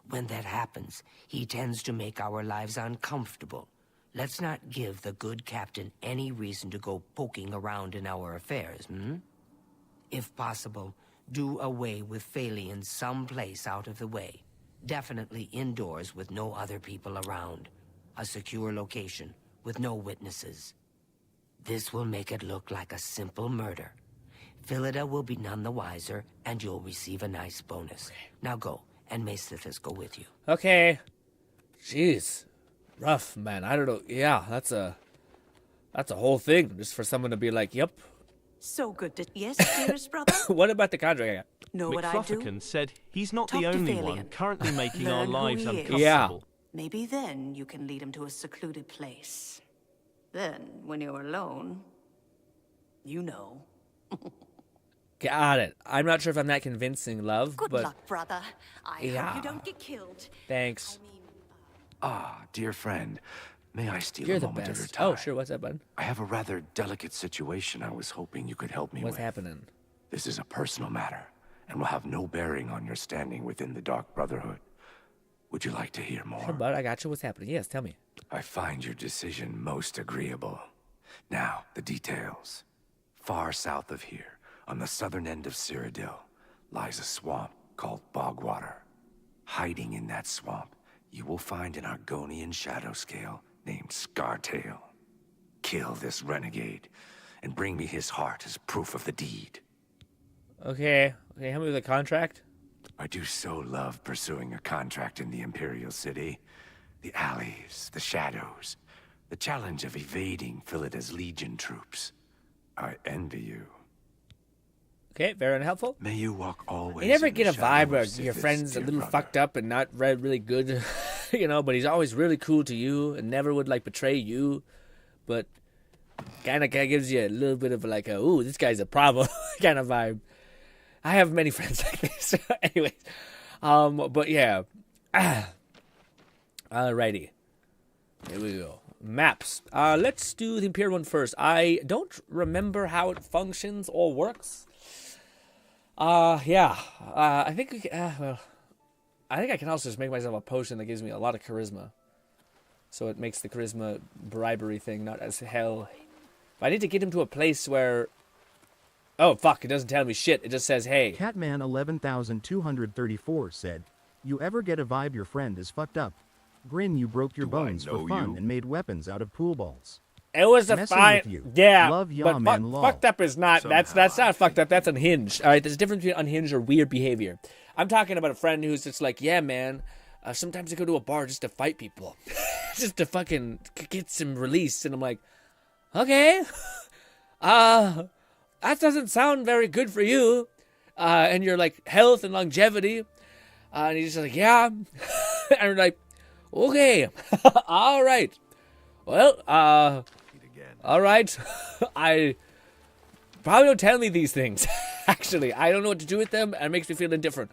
When that happens, he tends to make our lives uncomfortable. Let's not give the good captain any reason to go poking around in our affairs, If possible, do away with Phalion someplace out of the way. Definitely indoors with no other people around. A secure location with no witnesses. This will make it look like a simple murder. Philida will be none the wiser, and you'll receive a nice bonus. Now go, and may Sithis go with you. Okay. Jeez. Rough, man. I don't know. Yeah, that's a whole thing, just for someone to be like, yep. So good to... Yes, dearest brother? What about the contract? Know what I do? McFlufferkin said he's not Talk the to only Phalion. one currently making our Learn who lives he is. uncomfortable. Yeah. Maybe then you can lead him to a secluded place. Then, when you're alone, you know. Got it. I'm not sure if I'm that convincing, love, Good but luck, brother. I Yeah. hope you don't get killed. thanks. Ah, dear friend, may I steal You're a the moment of your best. time? Oh, sure. What's up, bud? I have a rather delicate situation I was hoping you could help me What's with. happening? This is a personal matter, and will have no bearing on your standing within the Dark Brotherhood. Would you like to hear more? Sure, bud. I got you. What's happening? Yes, tell me. I find your decision most agreeable. Now, the details. Far south of here, on the southern end of Cyrodiil, lies a swamp called Bogwater. Hiding in that swamp, you will find an Argonian shadow scale named Scartail. Kill this renegade, and bring me his heart as proof of the deed. Okay. Okay, help me with the contract. I do so love pursuing a contract in the Imperial City. The alleys, the shadows, the challenge of evading Philida's Legion troops. I envy you. Okay, very unhelpful. May you walk always. You never in get the a shadow vibe of where your Sithis, friend's a dear little brother. fucked up and not really good, you know, but he's always really cool to you and never would, like, betray you, but kind of gives you a little bit of, like, a, ooh, this guy's a problem kind of vibe. I have many friends like this. Anyways, but yeah. Alrighty. Here we go. Maps. Let's do the Imperial one first. I don't remember how it functions or works. Yeah. I think we can, well, I think I can also just make myself a potion that gives me a lot of charisma. So it makes the charisma bribery thing not as hell. But I need to get him to a place where... Oh, fuck, it doesn't tell me shit. It just says, hey. Catman 11234 said, "You ever get a vibe your friend is fucked up? Grin, you broke your bones for know fun you? and made weapons out of pool balls." It was a Messing fine... with you. Yeah, Love, but yum, and lol. fucked up is not... That's not fucked up. That's unhinged. All right, there's a difference between unhinged or weird behavior. I'm talking about a friend who's just like, yeah, man, sometimes I go to a bar just to fight people. Just to fucking get some release. And I'm like, okay. That doesn't sound very good for you. And you're like, health and longevity. And he's just like, yeah. And we're like, okay. All right. Well, all right. I probably don't tell me these things. Actually, I don't know what to do with them, and it makes me feel indifferent.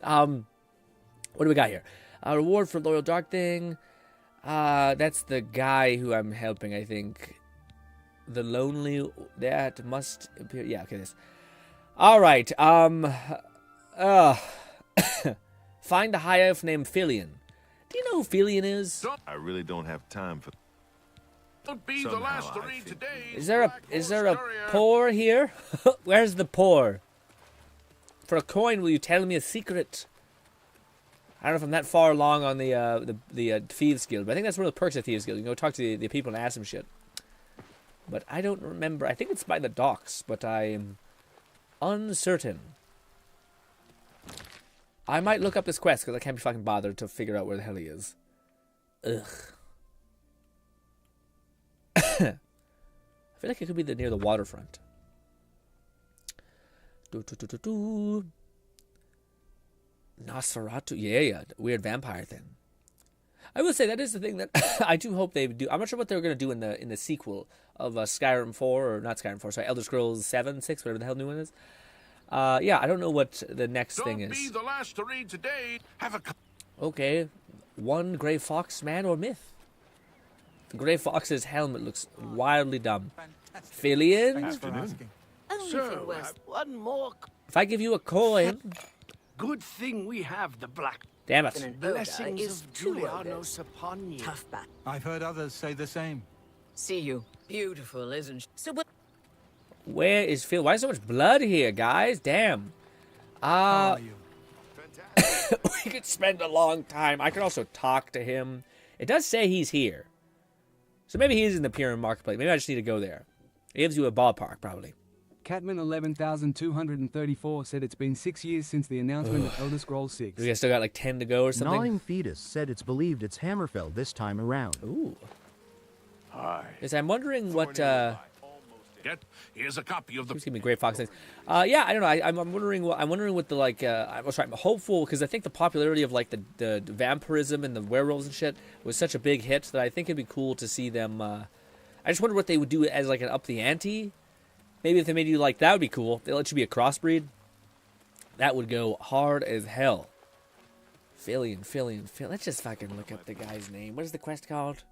What do we got here? A reward for loyal dark thing. That's the guy who I'm helping, I think. The lonely that must appear. Yeah, okay, this. All right. Find a high elf named Philion. Do you know who Philion is? I really don't have time for... Don't be the last to read today. Is there a pour here? Where's the pour? For a coin, will you tell me a secret? I don't know if I'm that far along on the Thieves Guild, but I think that's one of the perks of Thieves Guild. You can go talk to the people and ask them shit. But I don't remember. I think it's by the docks, but I'm uncertain. I might look up this quest, because I can't be fucking bothered to figure out where the hell he is. Ugh. I feel like it could be near the waterfront. Nosferatu. Yeah. Weird vampire thing. I will say that is the thing that I do hope they do. I'm not sure what they're going to do in the sequel of Skyrim 4, or not Skyrim 4, sorry, Elder Scrolls 7, 6, whatever the hell new one is. Yeah, I don't know what the next thing is. Don't be the last to read today. Have a... Okay. One gray fox, man or myth? The gray fox's helmet looks wildly dumb. Philion? Thanks for asking. Sir, one more. If I give you a coin... Good thing we have the black. Damn it. Blessings of Julianos upon you. Tough bat. I've heard others say the same. See you. Beautiful, isn't she? So what? Where is Phil? Why is so much blood here, guys? Damn. How are you? We could spend a long time. I could also talk to him. It does say he's here. So maybe he is in the Pyramid Marketplace. Maybe I just need to go there. It gives you a ballpark, probably. Catman 11,234 said it's been 6 years since the announcement of Elder Scrolls 6. We still got like 10 to go or something. Gnawing Fetus said it's believed it's Hammerfell this time around. Ooh. Hi. Yes, I'm wondering what. Here's a copy of the. Give me Great Fox things. Yeah, I don't know. I'm wondering what. I'm wondering what the like. I'm hopeful because I think the popularity of like the vampirism and the werewolves and shit was such a big hit that I think it'd be cool to see them. I just wonder what they would do as like an up the ante. Maybe if they made you like that would be cool. They let you be a crossbreed. That would go hard as hell. Fillion. Let's just fucking look up the guy's name. What is the quest called?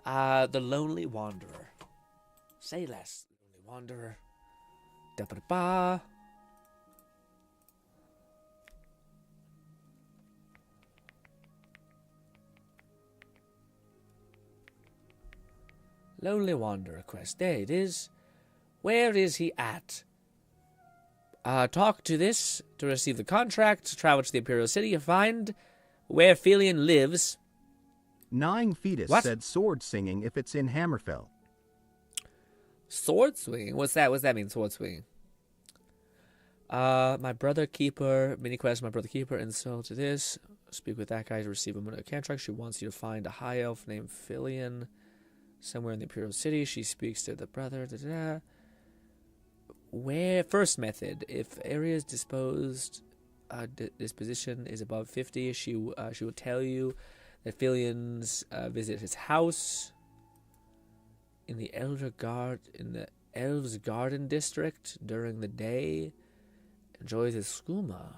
The Lonely Wanderer. Say less. Lonely Wanderer. Da-ba-da-ba. Lonely Wanderer quest. There it is. Where is he at? Talk to this to receive the contract. Travel to the Imperial City. Find where Fillion lives. Gnawing Fetus said sword singing if it's in Hammerfell. Sword swinging? What's that? What's that mean, sword swinging? My brother keeper. Mini quest, my brother keeper. And so to this. Speak with that guy to receive a contract. She wants you to find a high elf named Fillion. Somewhere in the Imperial City. She speaks to the brother. Da-da-da. Where first method, if areas disposition is above 50, she will tell you that Fillion's visit his house in the Elves Garden district during the day. Enjoys his skooma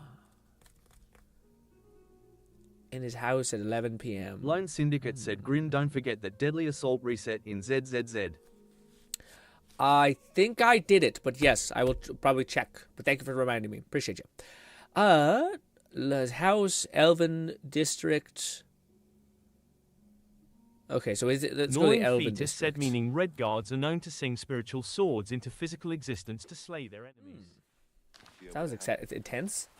in his house at 11 p.m. Lone Syndicate said, "Grin, don't forget that Deadly Assault reset in ZZZ." I think I did it, but yes, I will probably check. But thank you for reminding me. Appreciate you. House, Elven District. Okay, so let's go to the Elven District. Said meaning red guards are known to sing spiritual swords into physical existence to slay their enemies. That was intense.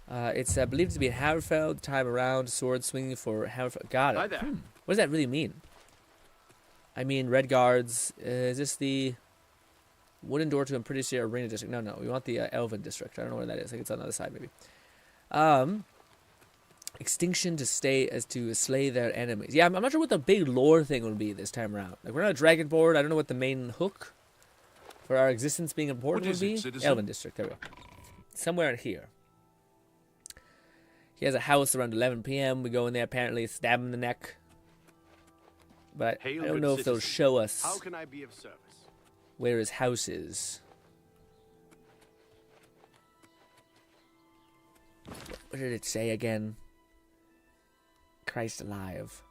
It's believed to be in Hammerfell, the time around, sword swinging for Hammerfell. Got it. Hi there. What does that really mean? I mean, red guards. Is this the wooden door to a pretty sure arena district? No. We want the Elven district. I don't know where that is. I think it's on the other side, maybe. Extinction to slay their enemies. Yeah, I'm not sure what the big lore thing would be this time around. Like, we're not a dragon board. I don't know what the main hook for our existence being important would be. Elven district. There we go. Somewhere in here. He has a house around 11 p.m. We go in there, apparently stab him in the neck. But I don't know if they'll show us How can I be of service? Where his house is. What did it say again? Christ alive.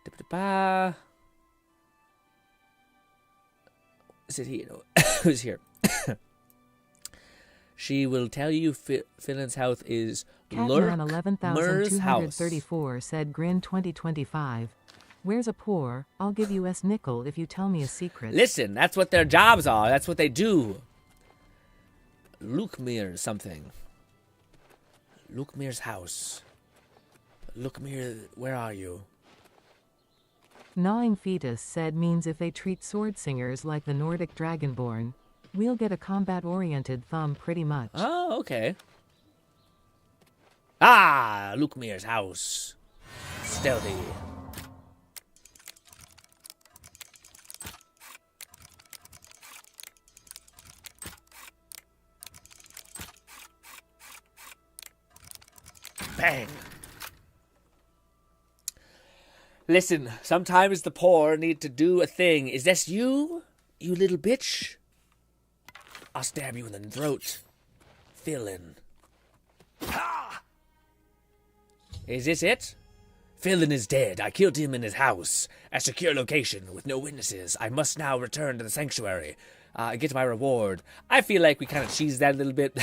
Da-ba-da-ba. Is it here? No, it was here. She will tell you Fillion's house is Catman 11,234 said Grin 2025. Where's a poor? I'll give you S nickel if you tell me a secret. Listen, that's what their jobs are. That's what they do. Lukemere something. Lukemere's house. Lukemere, where are you? Gnawing Fetus said means if they treat sword singers like the Nordic Dragonborn, we'll get a combat-oriented thumb pretty much. Oh, okay. Ah, Lukemere's house. Stealthy. Bang. Listen, sometimes the poor need to do a thing. Is this you, you little bitch? I'll stab you in the throat. Fillion. Ah! Is this it? Fillion is dead. I killed him in his house. A secure location with no witnesses. I must now return to the sanctuary. Get my reward. I feel like we kind of cheesed that a little bit.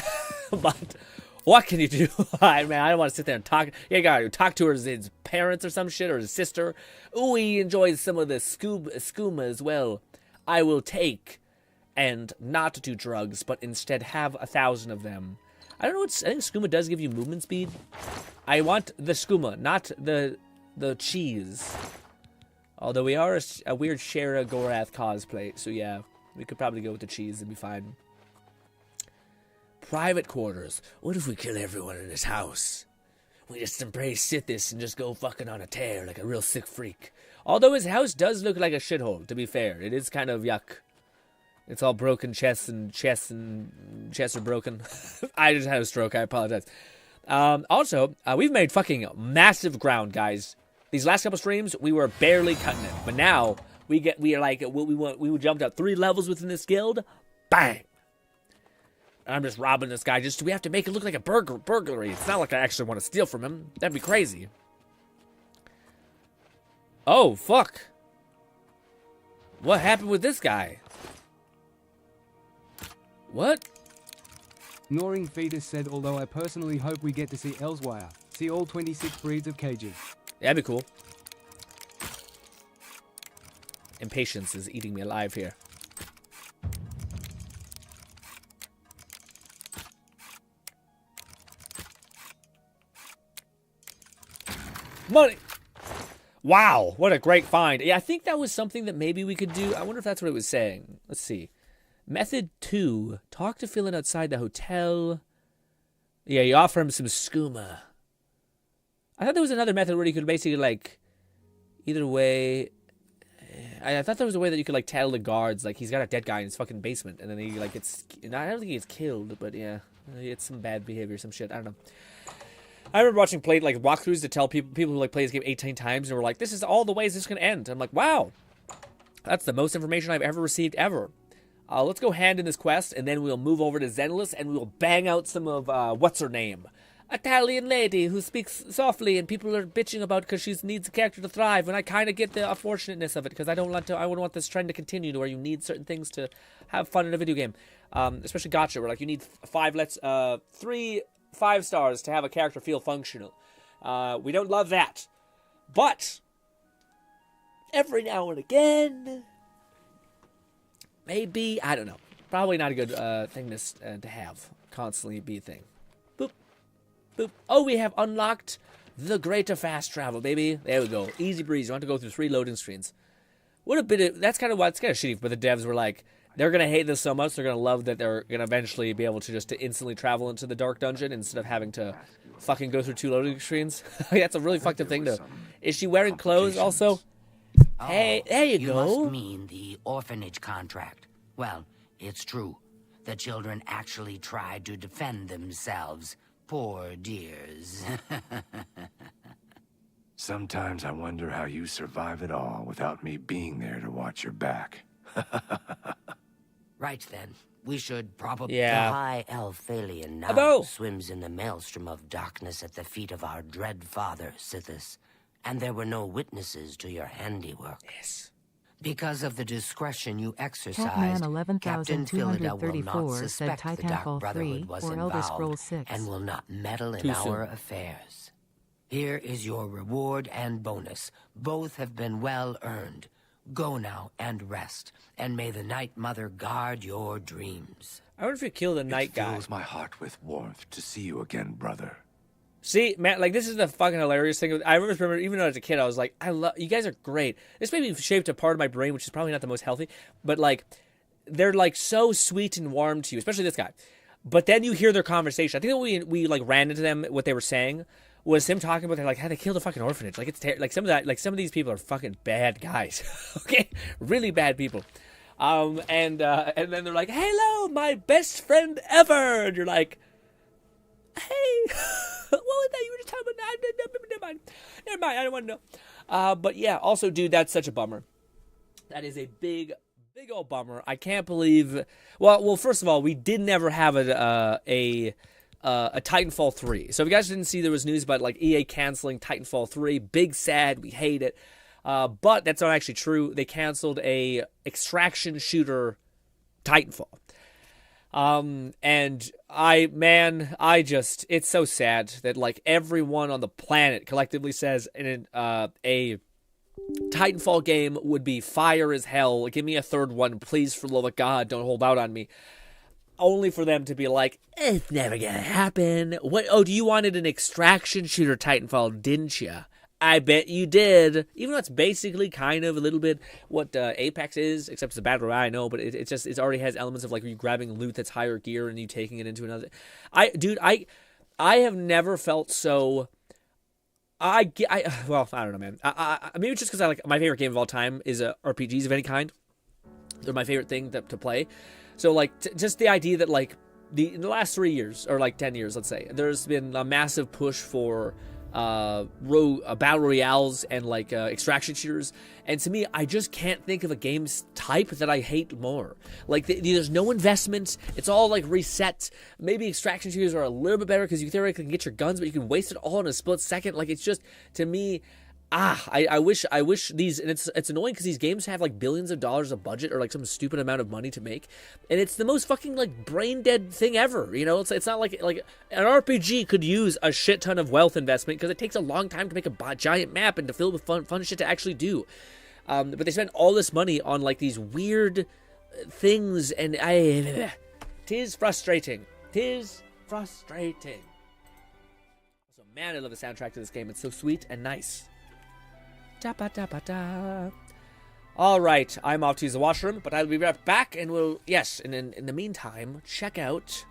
But what can you do? I don't want to sit there and talk. Yeah, gotta talk to his parents or some shit, or his sister. Ooh, he enjoys some of the skooma as well. I will take and not do drugs, but instead have 1,000 of them. I don't know what. I think skooma does give you movement speed. I want the skooma, not the cheese. Although we are a weird Shara Gorath cosplay, so yeah, we could probably go with the cheese and be fine. Private quarters. What if we kill everyone in this house? We just embrace Sithis and just go fucking on a tear like a real sick freak. Although his house does look like a shithole, to be fair. It is kind of yuck. It's all broken chests are broken. I just had a stroke, I apologize. Also, we've made fucking massive ground, guys. These last couple streams, we were barely cutting it. But now, we jumped up 3 levels within this guild. Bang! I'm just robbing this guy. We have to make it look like a burglary. It's not like I actually want to steal from him. That'd be crazy. Oh, fuck. What happened with this guy? What? Gnawing Fetus said, although I personally hope we get to see Elsewire. See all 26 breeds of cages. That'd be cool. Impatience is eating me alive here. Money! Wow, what a great find. Yeah, I think that was something that maybe we could do. I wonder if that's what it was saying. Let's see. Method 2. Talk to Phelan outside the hotel. Yeah, you offer him some skooma. I thought there was another method where you could basically, like, either way... I thought there was a way that you could, like, tell the guards, like, he's got a dead guy in his fucking basement, and then he, like, gets... I don't think he gets killed, but yeah. It's some bad behavior, some shit. I don't know. I remember watching walkthroughs to tell people who like play this game 18 times and were like, this is all the ways this can end. I'm like, wow, that's the most information I've ever received ever. Let's go hand in this quest, and then we'll move over to Zenless, and we'll bang out some of, what's her name? Italian lady who speaks softly, and people are bitching about because she needs a character to thrive, and I kind of get the unfortunateness of it, because I wouldn't want this trend to continue to where you need certain things to have fun in a video game. Especially gacha, where like you need 3 5 stars to have a character feel functional. We don't love that. But every now and again, maybe, I don't know. Probably not a good thing to have. Constantly be a thing. Boop. Boop. Oh, we have unlocked the greater fast travel, baby. There we go. Easy breeze. You don't have to go through 3 loading screens. What a bit of, that's kind of what's kind of shitty, but the devs were like, they're going to hate this so much, they're going to love that they're going to eventually be able to just instantly travel into the dark dungeon instead of having to fucking go through 2 loading screens. That's a really fucked up thing to... Is she wearing clothes also? Hey, there you go. You must mean the orphanage contract. Well, it's true. The children actually tried to defend themselves. Poor dears. Sometimes I wonder how you survive it all without me being there to watch your back. Right then, we should probably... Yeah. The high elf Phalian now swims in the maelstrom of darkness at the feet of our dread father, Sithis, and there were no witnesses to your handiwork. Yes. Because of the discretion you exercised, Catman Captain Philida will not 11234 said suspect the Dark Titanfall 3 Brotherhood was or Elder involved Scrolls 6. and will not meddle in Too our soon. affairs. Here is your reward and bonus. Both have been well earned. Go now and rest, and may the Night Mother guard your dreams. I wonder if you kill the night guy. It fills my heart with warmth to see you again, brother. See, man, like, this is the fucking hilarious thing. I remember, even as a kid, I was like, you guys are great. This maybe shaped a part of my brain, which is probably not the most healthy, but, like, they're, like, so sweet and warm to you, especially this guy. But then you hear their conversation. I think that we like, ran into them, what they were saying was him talking about, like, how they killed a fucking orphanage. Like, it's like, some of these people are fucking bad guys. Okay? Really bad people. And then they're like, hello, my best friend ever! And you're like, hey, what was that you were just talking about? Never mind, I don't want to know. But yeah, also, dude, that's such a bummer. That is a big old bummer. I can't believe... Well, first of all, we did never have a Titanfall 3. So if you guys didn't see, there was news about, like, EA canceling Titanfall 3. Big sad, we hate it. But that's not actually true. They canceled a extraction shooter Titanfall. And it's so sad that, like, everyone on the planet collectively says a Titanfall game would be fire as hell. Give me a third one, please, for the love of God, don't hold out on me. Only for them to be like, it's never gonna happen. What? Oh, you wanted an extraction shooter Titanfall, didn't you? I bet you did. Even though it's basically kind of a little bit what Apex is, except it's a battle royale, I know, but it already has elements of like you grabbing loot that's higher gear and you taking it into another. I have never felt so. Well, I don't know, man. Maybe it's just because I like my favorite game of all time is RPGs of any kind. They're my favorite thing to play. So like just the idea that like in the last 3 years or like 10 years, let's say, there's been a massive push for battle royales and like extraction shooters, and to me I just can't think of a game's type that I hate more. Like there's no investment, it's all like reset. Maybe extraction shooters are a little bit better because you theoretically can get your guns, but you can waste it all in a split second. Like it's just, to me, I wish these, and it's annoying because these games have like billions of dollars of budget or like some stupid amount of money to make, and it's the most fucking like brain dead thing ever. You know, it's not like an RPG could use a shit ton of wealth investment because it takes a long time to make a giant map and to fill with fun shit to actually do. But they spend all this money on like these weird things, and tis frustrating. Tis frustrating. So man, I love the soundtrack to this game. It's so sweet and nice. Da-ba-da-ba-da. All right, I'm off to use the washroom, but I'll be right back, and we'll, yes, and in the meantime, check out...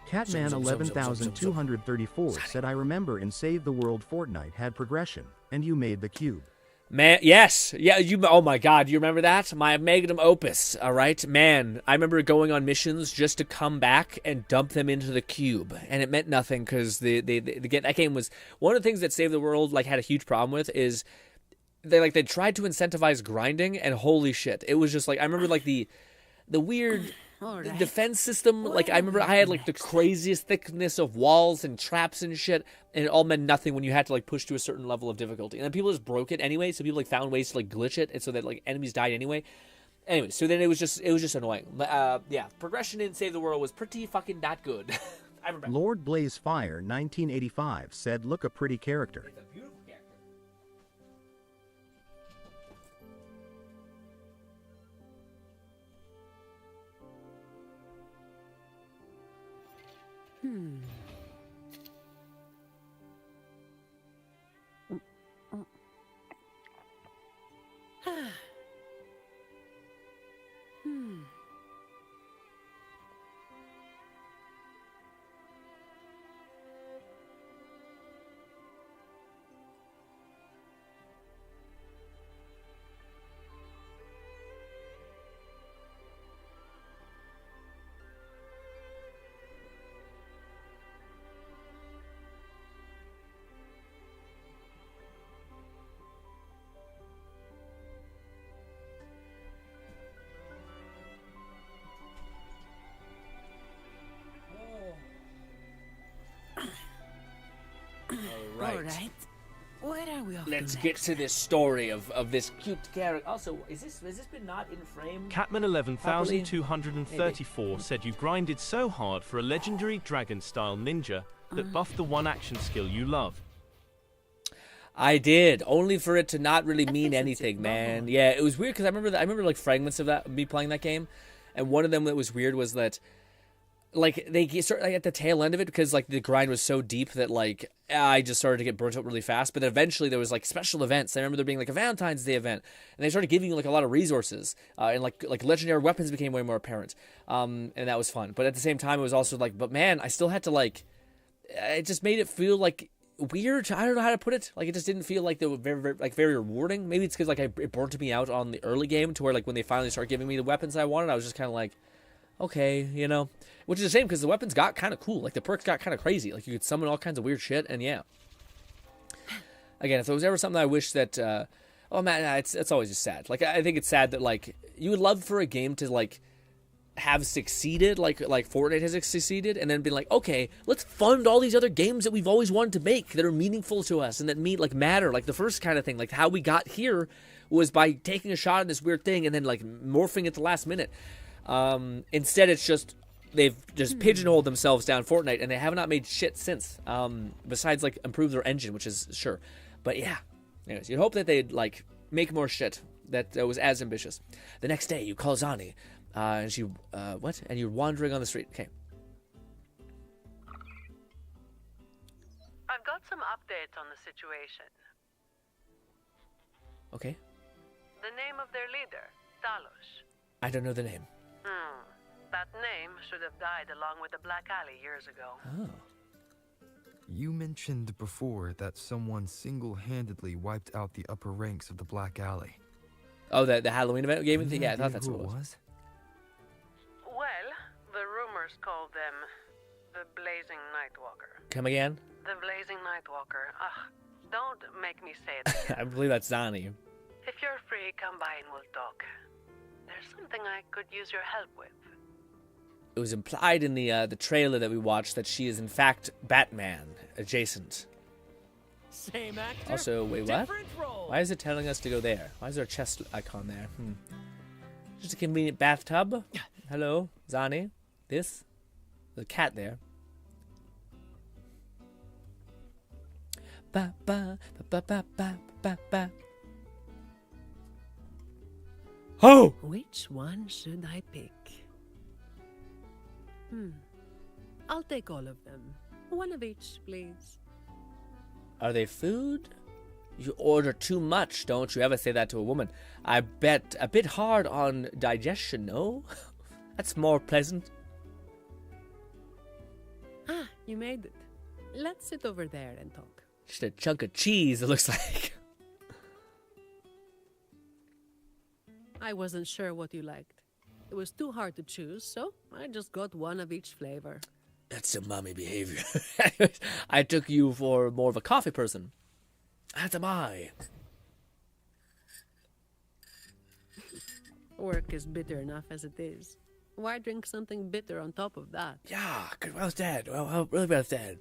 Catman 11,234 said, I remember in Save the World Fortnite had progression, and you made the cube. Man, yes, yeah, oh my god, you remember that? My magnum opus, all right? Man, I remember going on missions just to come back and dump them into the cube, and it meant nothing, because that game was... One of the things that Save the World, like, had a huge problem with is... They tried to incentivize grinding, and holy shit, it was just like, I remember like the weird defense system. Like I remember I had like the craziest thickness of walls and traps and shit, and it all meant nothing when you had to like push to a certain level of difficulty. And then people just broke it anyway, so people like found ways to like glitch it, and so that like enemies died anyway. Anyway, so then it was just annoying. Yeah, progression in Save the World was pretty fucking not good. I remember. Lord Blazefire 1985 said, look, a pretty character. Right. All right. Where are we off Let's to get next? to this story of this cute character. Also, has this been not in frame? Catman 11,234 said you grinded so hard for a legendary dragon-style ninja that buffed the one action skill you love. I did, only for it to not really mean anything, man. Yeah, it was weird because I remember like fragments of that, me playing that game, and one of them that was weird was that like they start like, at the tail end of it, because like the grind was so deep that like I just started to get burnt out really fast. But eventually there was like special events. I remember there being like a Valentine's Day event, and they started giving you like a lot of resources, and like legendary weapons became way more apparent, and that was fun. But at the same time, it was also like, but man, I still had to like, it just made it feel like weird. I don't know how to put it. Like it just didn't feel like they were very rewarding. Maybe it's because like it burnt me out on the early game to where like when they finally started giving me the weapons I wanted, I was just kind of like, okay, you know, which is a shame because the weapons got kind of cool. Like the perks got kind of crazy. Like you could summon all kinds of weird shit, and yeah. Again, if there was ever something I wish that, oh man, it's always just sad. Like I think it's sad that like you would love for a game to like have succeeded, like Fortnite has succeeded, and then been like, okay, let's fund all these other games that we've always wanted to make that are meaningful to us and that matter. Like the first kind of thing, like how we got here was by taking a shot at this weird thing and then like morphing at the last minute. Instead, it's just they've just pigeonholed themselves down Fortnite, and they have not made shit since. Besides like improve their engine, which is sure, but yeah. Anyways, you'd hope that they'd like make more shit that was as ambitious. The next day, you call Zani, and she what? And you're wandering on the street. Okay. I've got some updates on the situation. Okay. The name of their leader, Talos. I don't know the name. That name should have died along with the Black Alley years ago. Oh. You mentioned before that someone single-handedly wiped out the upper ranks of the Black Alley. Oh, the Halloween event game? Yeah, I thought that's what it was. Well, the rumors called them the Blazing Nightwalker. Come again? The Blazing Nightwalker. Don't make me say it again. I believe that's Zani. If you're free, come by and we'll talk. There's something I could use your help with. It was implied in the trailer that we watched that she is in fact Batman adjacent. Same actor. Also, wait, what? Different role. Why is it telling us to go there? Why is there a chest icon there? Just a convenient bathtub. Hello, Zani. This? There's a cat there. Ba ba ba ba ba ba ba. Oh! Which one should I pick? I'll take all of them. One of each, please. Are they food? You order too much, don't you ever say that to a woman. I bet a bit hard on digestion, no? That's more pleasant. Ah, you made it. Let's sit over there and talk. Just a chunk of cheese, it looks like. I wasn't sure what you liked. It was too hard to choose, so I just got one of each flavor. That's some mommy behavior. I took you for more of a coffee person. That's am I. Work is bitter enough as it is. Why drink something bitter on top of that? Yeah, well said. Well, really well said.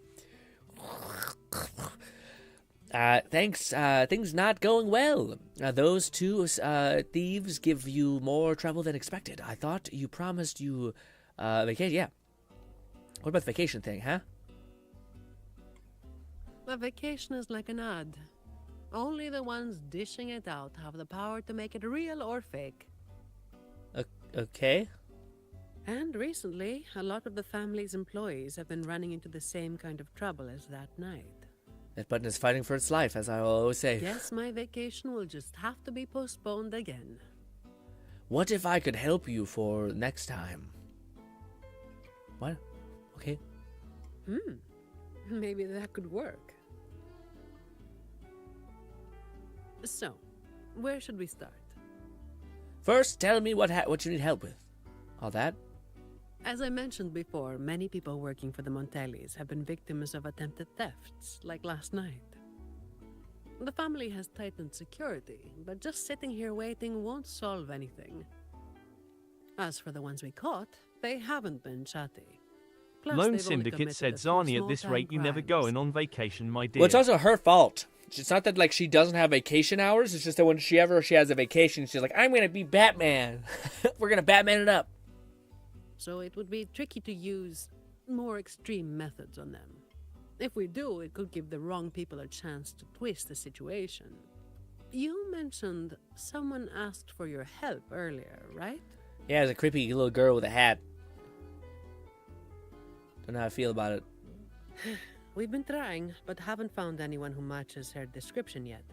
Thanks. Things not going well. Those two thieves give you more trouble than expected. I thought you promised you vacation. Yeah. What about the vacation thing, huh? A vacation is like an ad. Only the ones dishing it out have the power to make it real or fake. Okay. And recently, a lot of the family's employees have been running into the same kind of trouble as that night. That button is fighting for its life, as I always say. Guess my vacation will just have to be postponed again. What if I could help you for next time? What? Okay. Maybe that could work. So, where should we start? First, tell me what you need help with. All that? As I mentioned before, many people working for the Montellis have been victims of attempted thefts, like last night. The family has tightened security, but just sitting here waiting won't solve anything. As for the ones we caught, they haven't been chatty. Plus, Lone they've only Syndicate committed said, a few Zani, at this small-time rate, you never crimes. going on vacation, my dear. Well, it's also her fault. It's not that, like, she doesn't have vacation hours. It's just that when she has a vacation, she's like, I'm going to be Batman. We're going to Batman it up. So it would be tricky to use more extreme methods on them. If we do, it could give the wrong people a chance to twist the situation. You mentioned someone asked for your help earlier, right? Yeah, there's a creepy little girl with a hat. Don't know how I feel about it. We've been trying, but haven't found anyone who matches her description yet.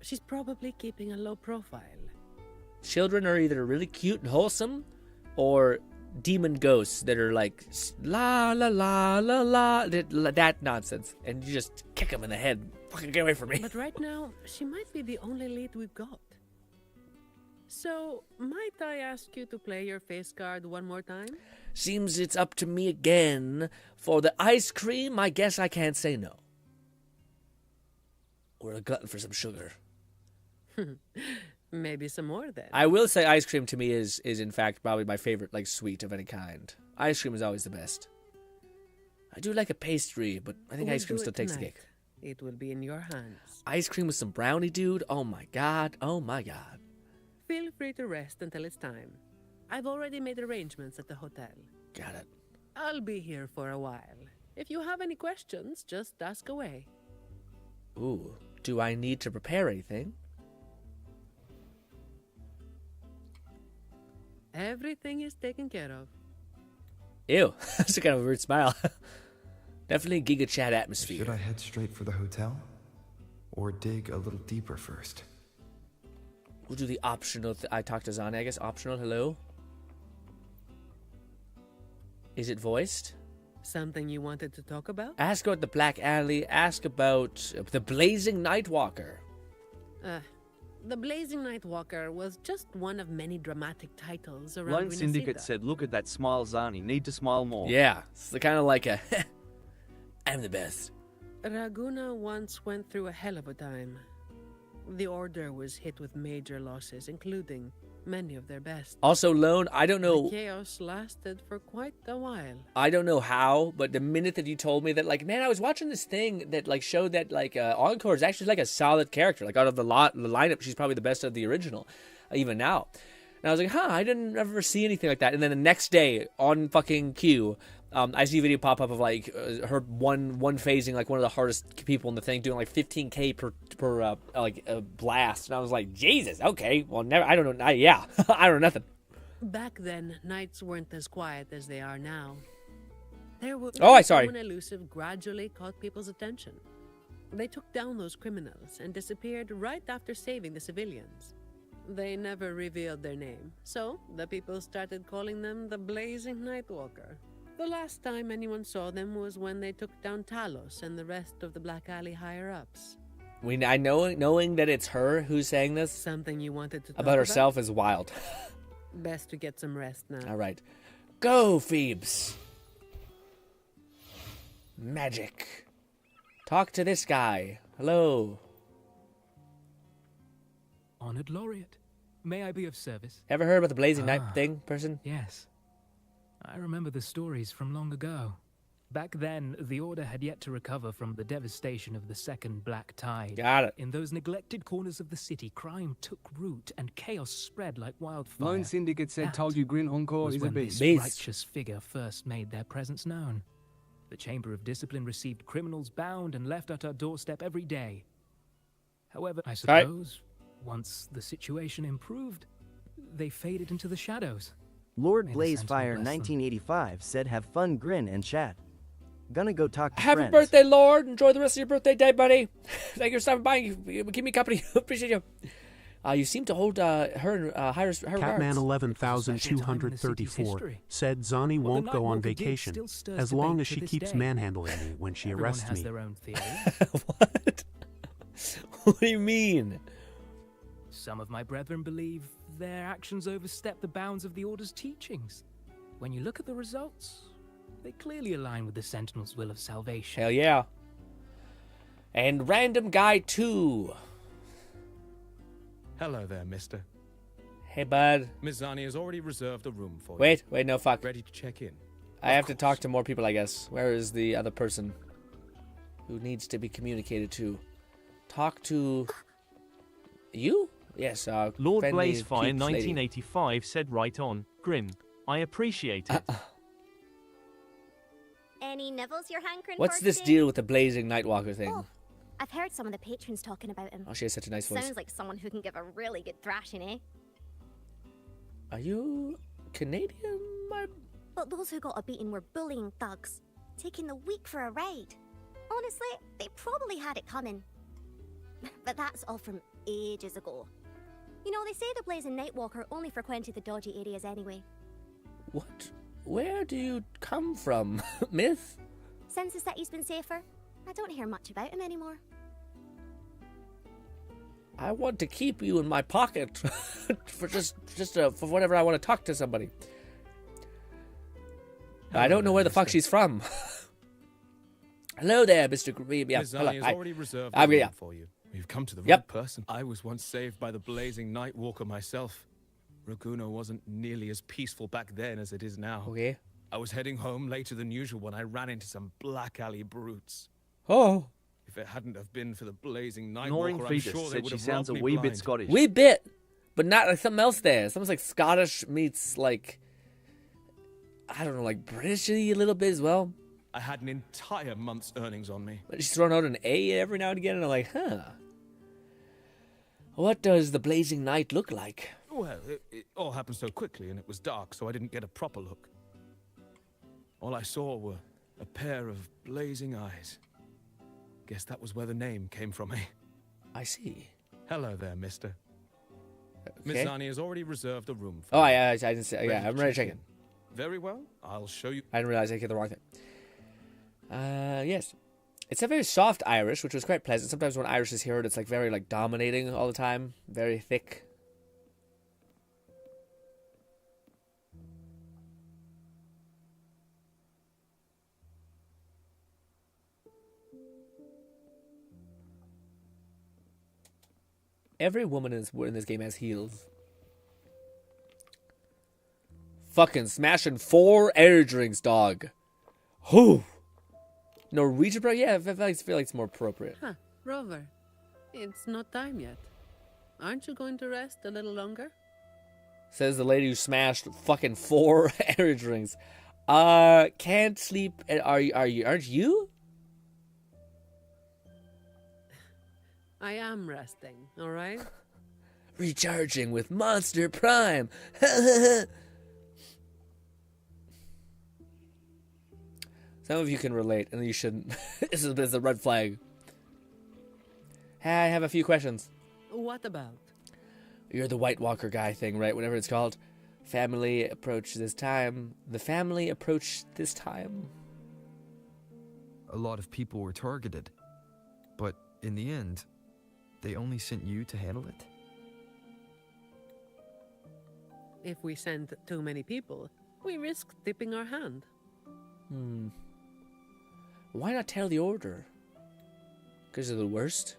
She's probably keeping a low profile. Children are either really cute and wholesome, or demon ghosts that are like, la la la la la, that nonsense. And you just kick them in the head. Fucking get away from me. But right now, she might be the only lead we've got. So, might I ask you to play your face card one more time? Seems it's up to me again. For the ice cream, I guess I can't say no. Or a glutton for some sugar. Maybe some more then. I will say ice cream to me is in fact probably my favorite, like, sweet of any kind. Ice cream is always the best. I do like a pastry, but I think We'll ice cream do still it takes the tonight. cake. It will be in your hands. Ice cream with some brownie, dude? Oh my god. Oh my god. Feel free to rest until it's time. I've already made arrangements at the hotel. Got it. I'll be here for a while. If you have any questions, just ask away. Ooh. Do I need to prepare anything? Everything is taken care of. Ew. That's a kind of a weird smile. Definitely Giga Chat atmosphere. Should I head straight for the hotel? Or dig a little deeper first? We'll do the optional. I talked to Zani. I guess optional. Hello. Is it voiced? Something you wanted to talk about? Ask about the Black Alley. Ask about the Blazing Nightwalker. The Blazing Nightwalker was just one of many dramatic titles around Lone Renacida. Syndicate said, look at that smile, Zani. Need to smile more. Yeah, it's kind of like a, I'm the best. Raguna once went through a hell of a time. The Order was hit with major losses, including many of their best. Also, Lone, I don't know. The chaos lasted for quite a while. I don't know how, but the minute that you told me that, like, man, I was watching this thing that, like, showed that, like, Encore is actually, like, a solid character. Like, out of the lineup, she's probably the best of the original, even now. And I was like, huh, I didn't ever see anything like that. And then the next day, on fucking Q, I see a video pop up of, like, her one phasing, like, one of the hardest people in the thing, doing, like, 15K per blast. And I was like, Jesus, okay, well, never, I don't know, yeah, I don't know nothing. Back then, nights weren't as quiet as they are now. There was someone elusive gradually caught people's attention. They took down those criminals and disappeared right after saving the civilians. They never revealed their name, so the people started calling them the Blazing Nightwalker. The last time anyone saw them was when they took down Talos and the rest of the Black Alley higher-ups. Knowing that it's her who's saying this, something you wanted to talk about herself is wild. Best to get some rest now. All right. Go, Phoebes. Magic. Talk to this guy. Hello. Honored Laureate, may I be of service? Ever heard about the Blazing Night thing, person? Yes. I remember the stories from long ago. Back then, the Order had yet to recover from the devastation of the Second Black Tide. Got it. In those neglected corners of the city, crime took root and chaos spread like wildfire. Lone Syndicate said, That told you GRINN Encore was is a when beast. this righteous figure first made their presence known. The Chamber of Discipline received criminals bound and left at our doorstep every day. However, I suppose, once the situation improved, they faded into the shadows. Lord May the Blazefire Sentinel bless them. 1985 said, have fun, grin, and chat. Gonna go talk to Happy friends. birthday, Lord. Enjoy the rest of your birthday day, buddy. Thank you for stopping by. Keep me company. Appreciate you. You seem to hold her Catman 11,234 said Zani won't go on vacation as long as she keeps manhandling me when she Everyone arrests has me. their own theory. What? What do you mean? Some of my brethren believe their actions overstep the bounds of the Order's teachings. When you look at the results, they clearly align with the Sentinel's will of salvation. Hell yeah. And Random Guy 2. Hello there, mister. Hey, bud. Miss Zani has already reserved a room for you. Wait, no, fuck. Ready to check in? I have to talk to more people, I guess. Where is the other person who needs to be communicated to? Talk to you? Yes, Lord friendly Blazefire peeps lady. 1985 said right on, Grin. I appreciate it. Any nibbles you're hankering What's for this today? deal with the Blazing Nightwalker thing? Oh, I've heard some of the patrons talking about him. Oh, she has such a nice voice. Sounds like someone who can give a really good thrashing, eh? Are you Canadian, my... But those who got a beating were bullying thugs, taking the weak for a ride. Honestly, they probably had it coming. But that's all from ages ago. You know, they say the Blazing Nightwalker only frequented the dodgy areas anyway. What? Where do you come from? Myth? Since the city's been safer, I don't hear much about him anymore. I want to keep you in my pocket for for whenever I want to talk to somebody. I don't know where the fuck she's from. Hello there, Mr. Green. Yeah, Miss hello. Zani has Hi. already reserved Yeah. a room for you. You've come to the Yep. right person. I was once saved by the Blazing Nightwalker myself. Raguna wasn't nearly as peaceful back then as it is now. Okay. I was heading home later than usual when I ran into some black alley brutes. Oh. If it hadn't have been for the Blazing Ignoring Nightwalker, I'm Fetus sure they said would she have sounds a robbed me wee bit blind. Scottish. Wee bit, but not like something else there. Something's like Scottish meets like, I don't know, like British-y a little bit as well. I had an entire month's earnings on me. But she's throwing out an A every now and again, and I'm like, huh. What does the Blazing Night look like? Well, it all happened so quickly and it was dark, so I didn't get a proper look. All I saw were a pair of blazing eyes. Guess that was where the name came from, eh? I see. Hello there, mister. Miss Okay. Zani has already reserved a room for Oh, you. I didn't say. Yeah, I'm ready to check in. Very well. I'll show you. I didn't realize I hit the wrong thing. Yes. It's a very soft Irish, which was quite pleasant. Sometimes when Irish is heard, it's like very like dominating all the time. Very thick. Every woman in this game has heels. Fucking smashing 4 air drinks, dog. Whew. Norwegian, bro? Yeah, I feel like it's more appropriate. Huh, Rover. It's not time yet. Aren't you going to rest a little longer? Says the lady who smashed fucking 4 air drinks. Can't sleep. Aren't you? I am resting, alright? Recharging with Monster Prime. Some of you can relate, and you shouldn't. This is a red flag. Hey, I have a few questions. What about? You're the White Walker guy thing, right? Whatever it's called. Family approach this time. The family approach this time. A lot of people were targeted, but in the end, they only sent you to handle it? If we send too many people, we risk tipping our hand. Why not tell the order? Because they're the worst?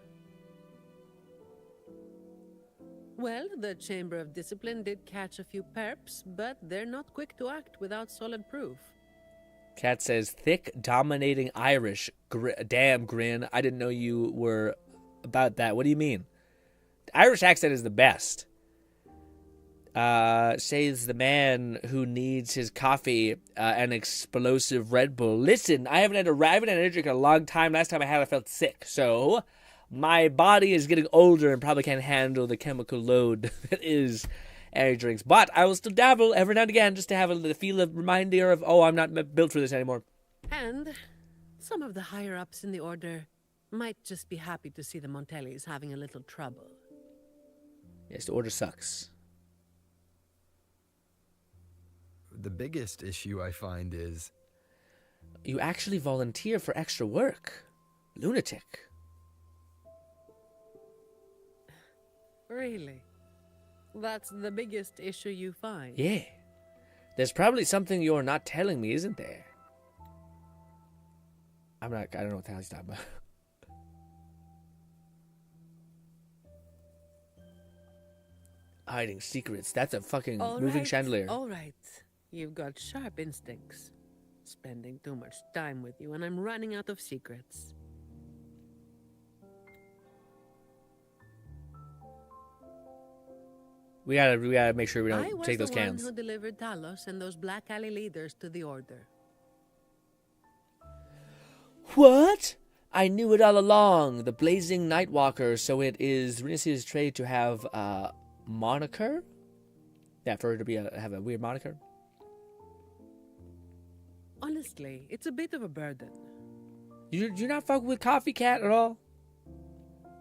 Well, the Chamber of Discipline did catch a few perps, but they're not quick to act without solid proof. Cat says, thick, dominating Irish. Damn, Grin. I didn't know you were about that. What do you mean? The Irish accent is the best. Says the man who needs his coffee, an explosive Red Bull. Listen, I haven't had an energy drink in a long time. Last time I had, I felt sick. So, my body is getting older and probably can't handle the chemical load that is energy drinks. But I will still dabble every now and again just to have a feel of reminder of, oh, I'm not built for this anymore. And some of the higher-ups in the Order might just be happy to see the Montellis having a little trouble. Yes, the Order sucks. The biggest issue I find is... You actually volunteer for extra work. Lunatic. Really? That's the biggest issue you find? Yeah. There's probably something you're not telling me, isn't there? I don't know what the hell he's talking about. Hiding secrets. That's a fucking moving chandelier. All right. You've got sharp instincts. Spending too much time with you, and I'm running out of secrets. We gotta make sure we don't take those I was the cans. one who delivered Talos and those Black Alley leaders to the Order. What? I knew it all along. The Blazing Nightwalker. So it is Renicia's trade to have a moniker? Yeah, for her to have a weird moniker. Honestly, it's a bit of a burden. You not fuck with Coffee Cat at all?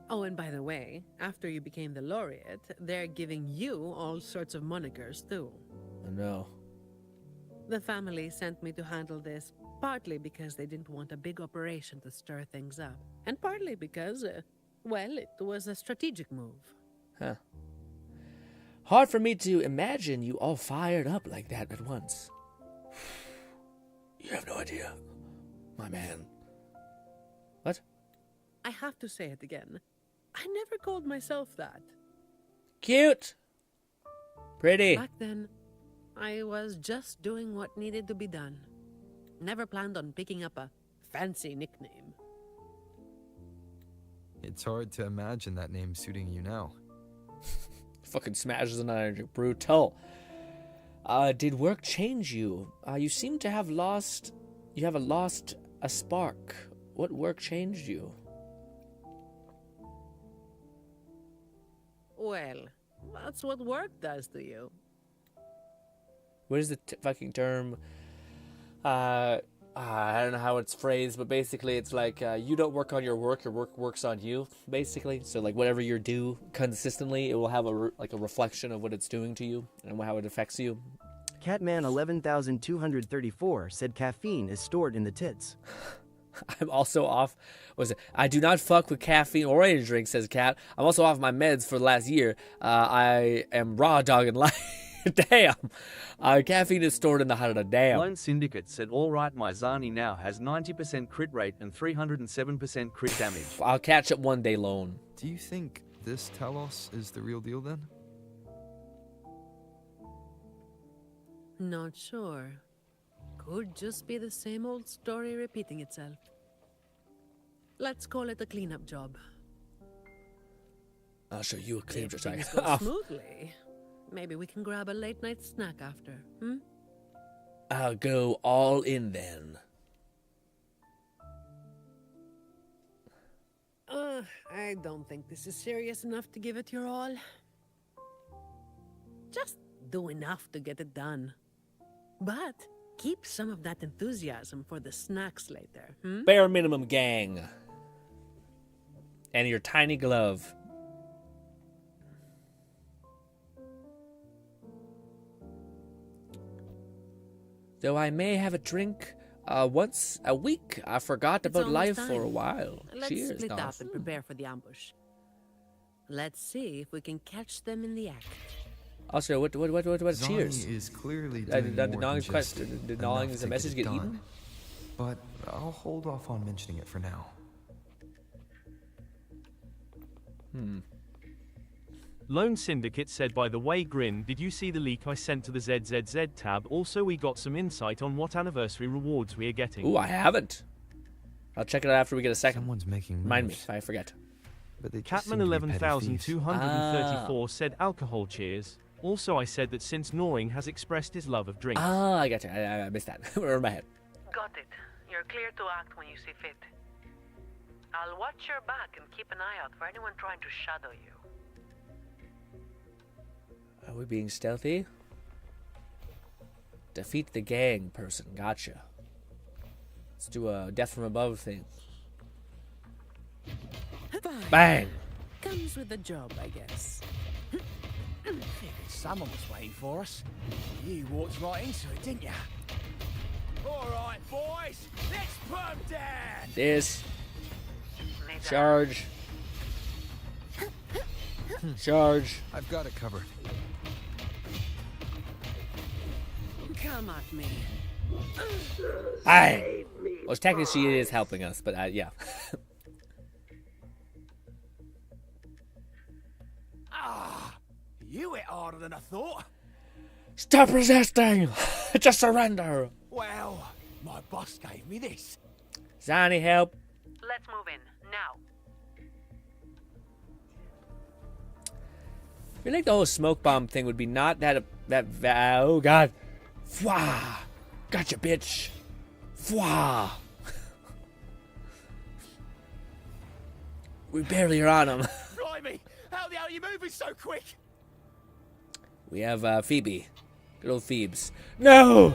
Oh, and by the way, after you became the laureate, they're giving you all sorts of monikers, too. Oh, no. The family sent me to handle this, partly because they didn't want a big operation to stir things up, and partly because, well, it was a strategic move. Huh. Hard for me to imagine you all fired up like that at once. You have no idea, my man. What? I have to say it again. I never called myself that. Cute. Pretty. Back then, I was just doing what needed to be done. Never planned on picking up a fancy nickname. It's hard to imagine that name suiting you now. Fucking smashes an energy. Brutal. Did work change you? You seem to have lost... You have lost a spark. What work changed you? Well, that's what work does to you. What is the fucking term? I don't know how it's phrased, but basically it's like you don't work on your work works on you, basically. So like whatever you do consistently, it will have a reflection of what it's doing to you and how it affects you. Catman 11234 said caffeine is stored in the tits. I'm also off. I do not fuck with caffeine or energy drink, says Cat. I'm also off my meds for the last year. I am raw dogging life. Damn. Caffeine is stored in the heart of the damn. Lone Syndicate said, alright, my Zani now has 90% crit rate and 307% crit damage. I'll catch up one day, Lone. Do you think this Talos is the real deal then? Not sure. Could just be the same old story repeating itself. Let's call it a cleanup job. I'll show you a cleanup If job. things go smoothly, maybe we can grab a late night snack after, I'll go all in then. I don't think this is serious enough to give it your all. Just do enough to get it done. But keep some of that enthusiasm for the snacks later, Bare minimum, gang. And your tiny glove. Though I may have a drink once a week, I forgot about life for a while. Let's Cheers, split guys. up and prepare for the ambush. Let's see if we can catch them in the act. Also, what Zani cheers? is clearly Did doing more than Nong's just question, did enough Nong's to message it get done. eaten? But I'll hold off on mentioning it for now. Lone Syndicate said, by the way, Grin, did you see the leak I sent to the ZZZ tab? Also, we got some insight on what anniversary rewards we are getting. Ooh, I haven't. I'll check it out after we get a second. Someone's making Remind me moves. if I forget. But they just Catman seem to be petty thieves. 11234 said alcohol cheers. Also, I said that since Noring has expressed his love of drinks. Ah, I got you. I missed that. We're in my head. Got it. You're clear to act when you see fit. I'll watch your back and keep an eye out for anyone trying to shadow you. Are we being stealthy? Defeat the gang person. Gotcha. Let's do a death from above thing. Fine. Bang! Comes with the job, I guess. Figured someone was waiting for us. You walked right into it, didn't you? All right, boys, let's put 'em down. This. Charge. Charge. I've got it covered. Come at me. Aye. Well, technically she is helping us, but yeah. You hit harder than I thought. Stop resisting! Just surrender! Well, my boss gave me this. Zani, help. Let's move in, now. I feel like the whole smoke bomb thing would be not that oh god. Fwah! Gotcha, bitch! Fwah! We barely are on him. Blimey, how the hell are you moving so quick? We have Phoebe. Good old Phoebes. No!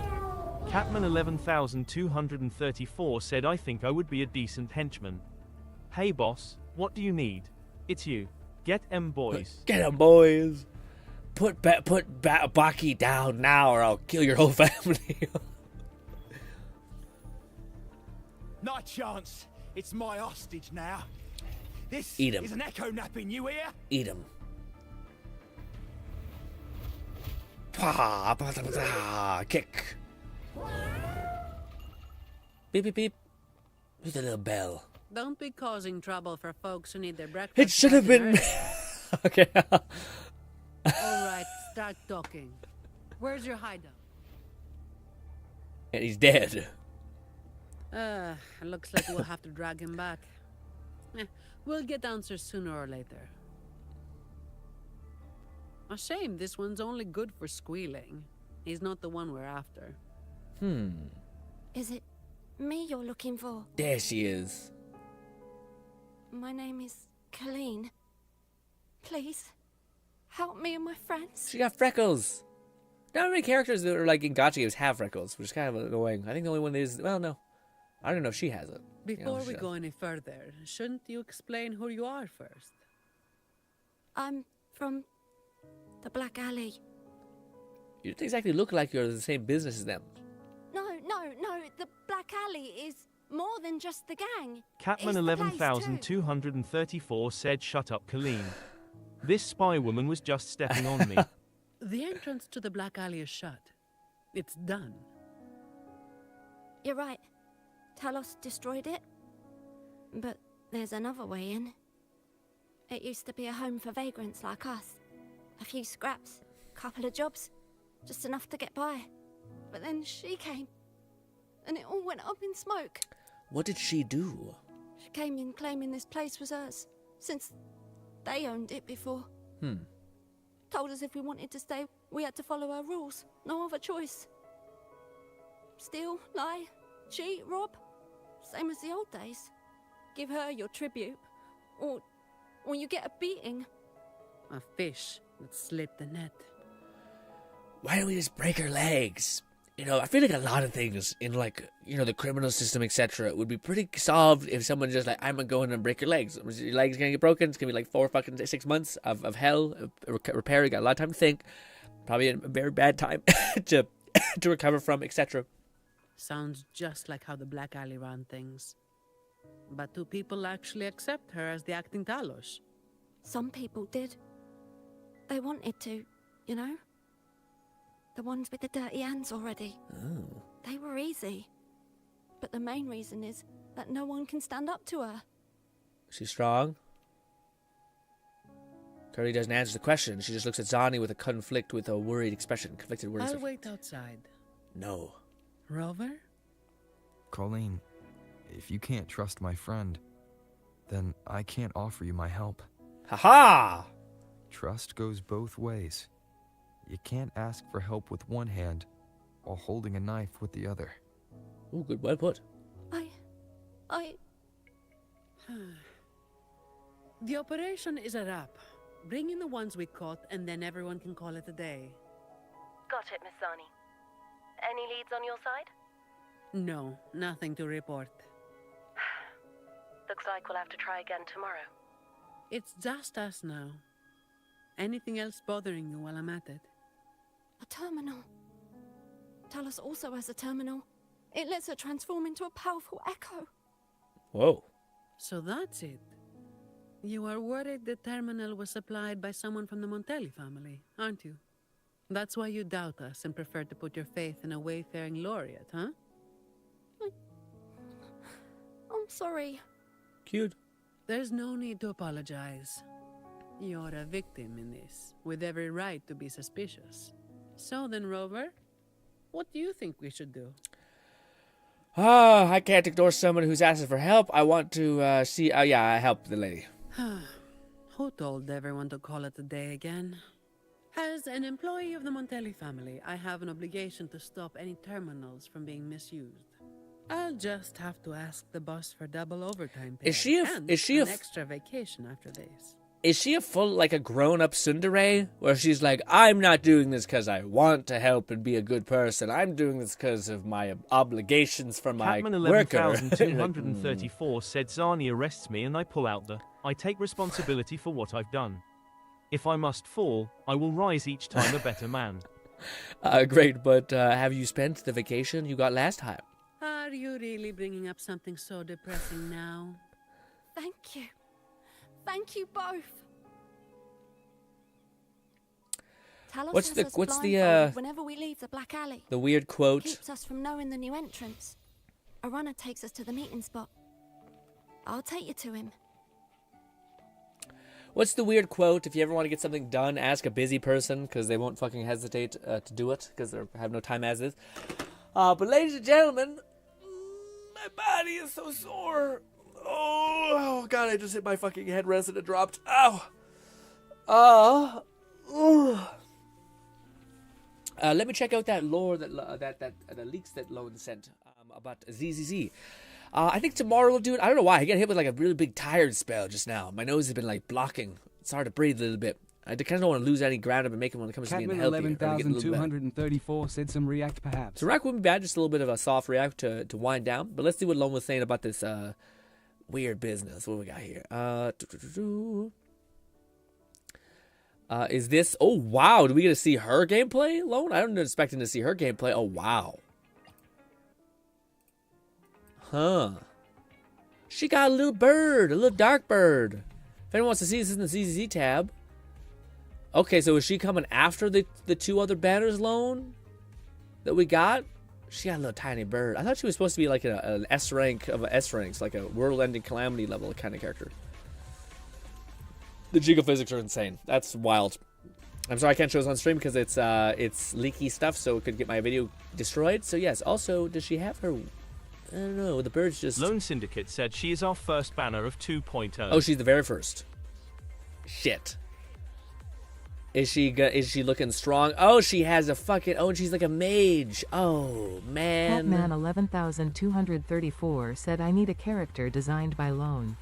Catman 11234 said, I think I would be a decent henchman. Hey boss, what do you need? It's you. Get 'em boys. Get 'em boys! Put Baki down now or I'll kill your whole family. Not a chance. It's my hostage now. This Eat 'em. is an echo napping, you hear? Eat him. Kick. Beep, beep, beep. With a little bell. Don't be causing trouble for folks who need their breakfast. It should have bright and been. Okay. early. All right, start talking. Where's your hideout? And he's dead. Looks like we'll have to drag him back. We'll get answers sooner or later. A shame this one's only good for squealing. He's not the one we're after. Is it me you're looking for? There she is. My name is Colleen. Please, help me and my friends. She got freckles. Not many characters that are like in gacha games have freckles, which is kind of annoying. I think the only one is, well, no. I don't know if she has it. Before we go any further, shouldn't you explain who you are first? I'm from the Black Alley. You don't exactly look like you're in the same business as them. No. The Black Alley is more than just the gang. Catman It's the place too. 11234 said, "Shut up, Colleen. This spy woman was just stepping on me." The entrance to the Black Alley is shut. It's done. You're right. Talos destroyed it. But there's another way in. It used to be a home for vagrants like us. A few scraps, couple of jobs, just enough to get by. But then she came, and it all went up in smoke. What did she do? She came in claiming this place was hers, since they owned it before. Told us if we wanted to stay, we had to follow her rules. No other choice. Steal, lie, cheat, rob. Same as the old days. Give her your tribute, or you get a beating. A fish that slit the net. Why don't we just break her legs? You know, I feel like a lot of things in, like, you know, the criminal system, etc., would be pretty solved if someone just, like, I'm gonna go in and break your legs. Your legs gonna get broken. It's gonna be like 6 months of hell, repair. You got a lot of time to think. Probably a very bad time to recover from, etc. Sounds just like how the Black Alley ran things. But do people actually accept her as the acting Talos? Some people did. They wanted to, you know? The ones with the dirty hands already. Oh. They were easy. But the main reason is that no one can stand up to her. She's strong. Curly doesn't answer the question. She just looks at Zani with a worried expression. Conflicted words. I'll wait outside. No. Rover? Colleen, if you can't trust my friend, then I can't offer you my help. Ha-ha! Trust goes both ways. You can't ask for help with one hand while holding a knife with the other. Ooh, good, well put. I... The operation is a wrap. Bring in the ones we caught, and then everyone can call it a day. Got it, Miss Zani. Any leads on your side? No, nothing to report. Looks like we'll have to try again tomorrow. It's just us now. Anything else bothering you while I'm at it? A terminal. Talos also has a terminal. It lets her transform into a powerful echo. Whoa. So that's it. You are worried the terminal was supplied by someone from the Montelli family, aren't you? That's why you doubt us and prefer to put your faith in a wayfaring laureate, huh? I'm sorry. Cute. There's no need to apologize. You're a victim in this, with every right to be suspicious. So then, Rover, what do you think we should do? I can't ignore someone who's asking for help. I want to see... I help the lady. Who told everyone to call it a day again? As an employee of the Montelli family, I have an obligation to stop any terminals from being misused. I'll just have to ask the boss for double overtime pay and an extra vacation after this. Is she a full, like, a grown-up tsundere? Where she's like, I'm not doing this because I want to help and be a good person. I'm doing this because of my obligations for my Catman worker. 11234 said, Zani arrests me and I pull out I take responsibility for what I've done. If I must fall, I will rise each time a better man. Great, but have you spent the vacation you got last time? Are you really bringing up something so depressing now? Thank you. Thank you both. Talos What's has the- us what's the, blindfolded whenever we leave the Black Alley. The weird quote. Keeps us from knowing the new entrance. A runner takes us to the meeting spot. I'll take you to him. What's the weird quote? If you ever want to get something done, ask a busy person, because they won't fucking hesitate to do it, because they have no time as is. But ladies and gentlemen, my body is so sore. Oh god, I just hit my fucking headrest and it dropped. Ow. Let me check out that lore that the leaks that Lone sent about ZZZ. I think tomorrow we'll do it. I don't know why. I get hit with like a really big tired spell just now. My nose has been like blocking. It's hard to breathe a little bit. I kind of don't want to lose any ground up and make him when it comes to being healthy. 11,234 said some react perhaps. So react wouldn't be bad, just a little bit of a soft react to wind down. But let's see what Lone was saying about this weird business. What do we got here? Is this... Oh, wow. Do we get to see her gameplay, Lone? I don't expecting to see her gameplay. Oh, wow. Huh. She got a little bird. A little dark bird. If anyone wants to see this in the ZZZ tab. Okay, so is she coming after the two other banners, Lone? That we got? She got a little tiny bird. I thought she was supposed to be like an S rank of S ranks. Like a world-ending calamity level kind of character. The gigaphysics are insane. That's wild. I'm sorry I can't show this on stream because it's leaky stuff, so it could get my video destroyed. So yes, also, does she have her... I don't know, the bird's just... Lone Syndicate said she is our first banner of 2.0. Oh, she's the very first. Shit. Is she looking strong? Oh, she has a fucking... Oh, and she's like a mage. Oh, man. Catman 11,234 said, I need a character designed by Lone.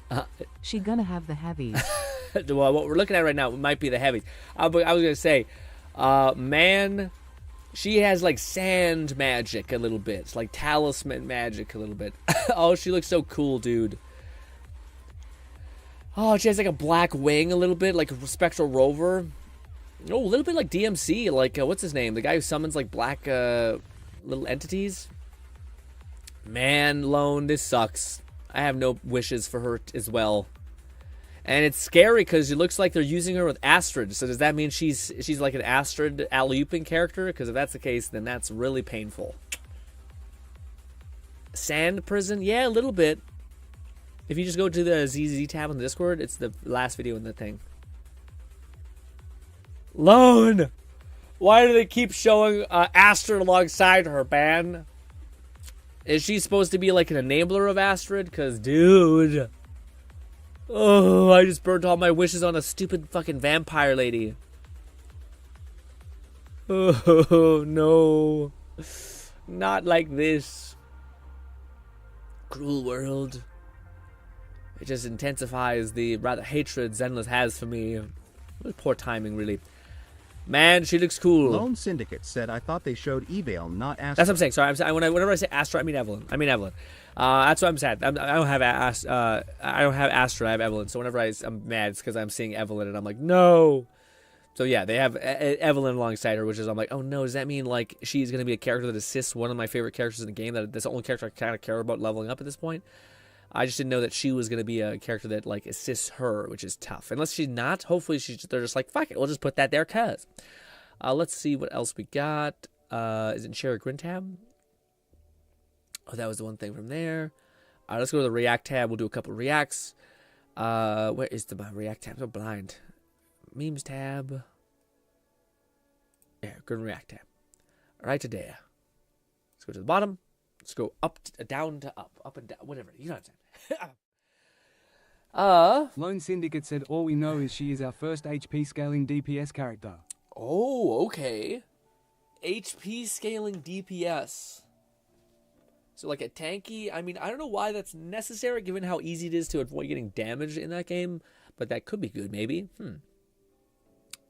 She gonna have the heavies. Well, what we're looking at right now might be the heavies. But I was going to say, man... She has like sand magic a little bit. It's like talisman magic a little bit. Oh, she looks so cool, dude. Oh, she has like a black wing a little bit, like a spectral rover. Oh, a little bit like DMC, like what's his name? The guy who summons like black little entities. Man, Lone, this sucks. I have no wishes for her as well. And it's scary because it looks like they're using her with Astrid. So does that mean she's like an Astrid alley-ooping character? Because if that's the case, then that's really painful. Sand prison? Yeah, a little bit. If you just go to the ZZ tab on the Discord, it's the last video in the thing. Lone! Why do they keep showing Astrid alongside her, man? Is she supposed to be like an enabler of Astrid? Because, dude... Oh, I just burnt all my wishes on a stupid fucking vampire lady. Oh, no. Not like this. Cruel world. It just intensifies the rather hatred Zenless has for me. Poor timing, really. Man, she looks cool. Lone Syndicate said, I thought they showed Evale, not Astra. That's what I'm saying. Sorry, whenever I say Astra, I mean Evelyn. That's what I'm sad. I don't have Astra. I have Evelyn. So whenever I'm mad, it's because I'm seeing Evelyn and I'm like, no. So yeah, they have Evelyn alongside her, which is I'm like, oh no, does that mean like she's gonna be a character that assists one of my favorite characters in the game? That's the only character I kind of care about leveling up at this point. I just didn't know that she was gonna be a character that like assists her, which is tough. Unless she's not, hopefully they're just like, fuck it, we'll just put that there, cuz. Let's see what else we got. Is it share a GRINN tab? Oh, that was the one thing from there. Let's go to the React tab. We'll do a couple of reacts. Where is my React tab? I'm so blind. Memes tab. There, GRINN React tab. Right to there. Let's go to the bottom. Let's go up, down to up and down, whatever. You know what I'm saying. Lone Syndicate said, all we know is she is our first HP scaling DPS character. Oh, okay. HP scaling DPS. So like a tanky, I mean, I don't know why that's necessary given how easy it is to avoid getting damaged in that game, but that could be good maybe. Kind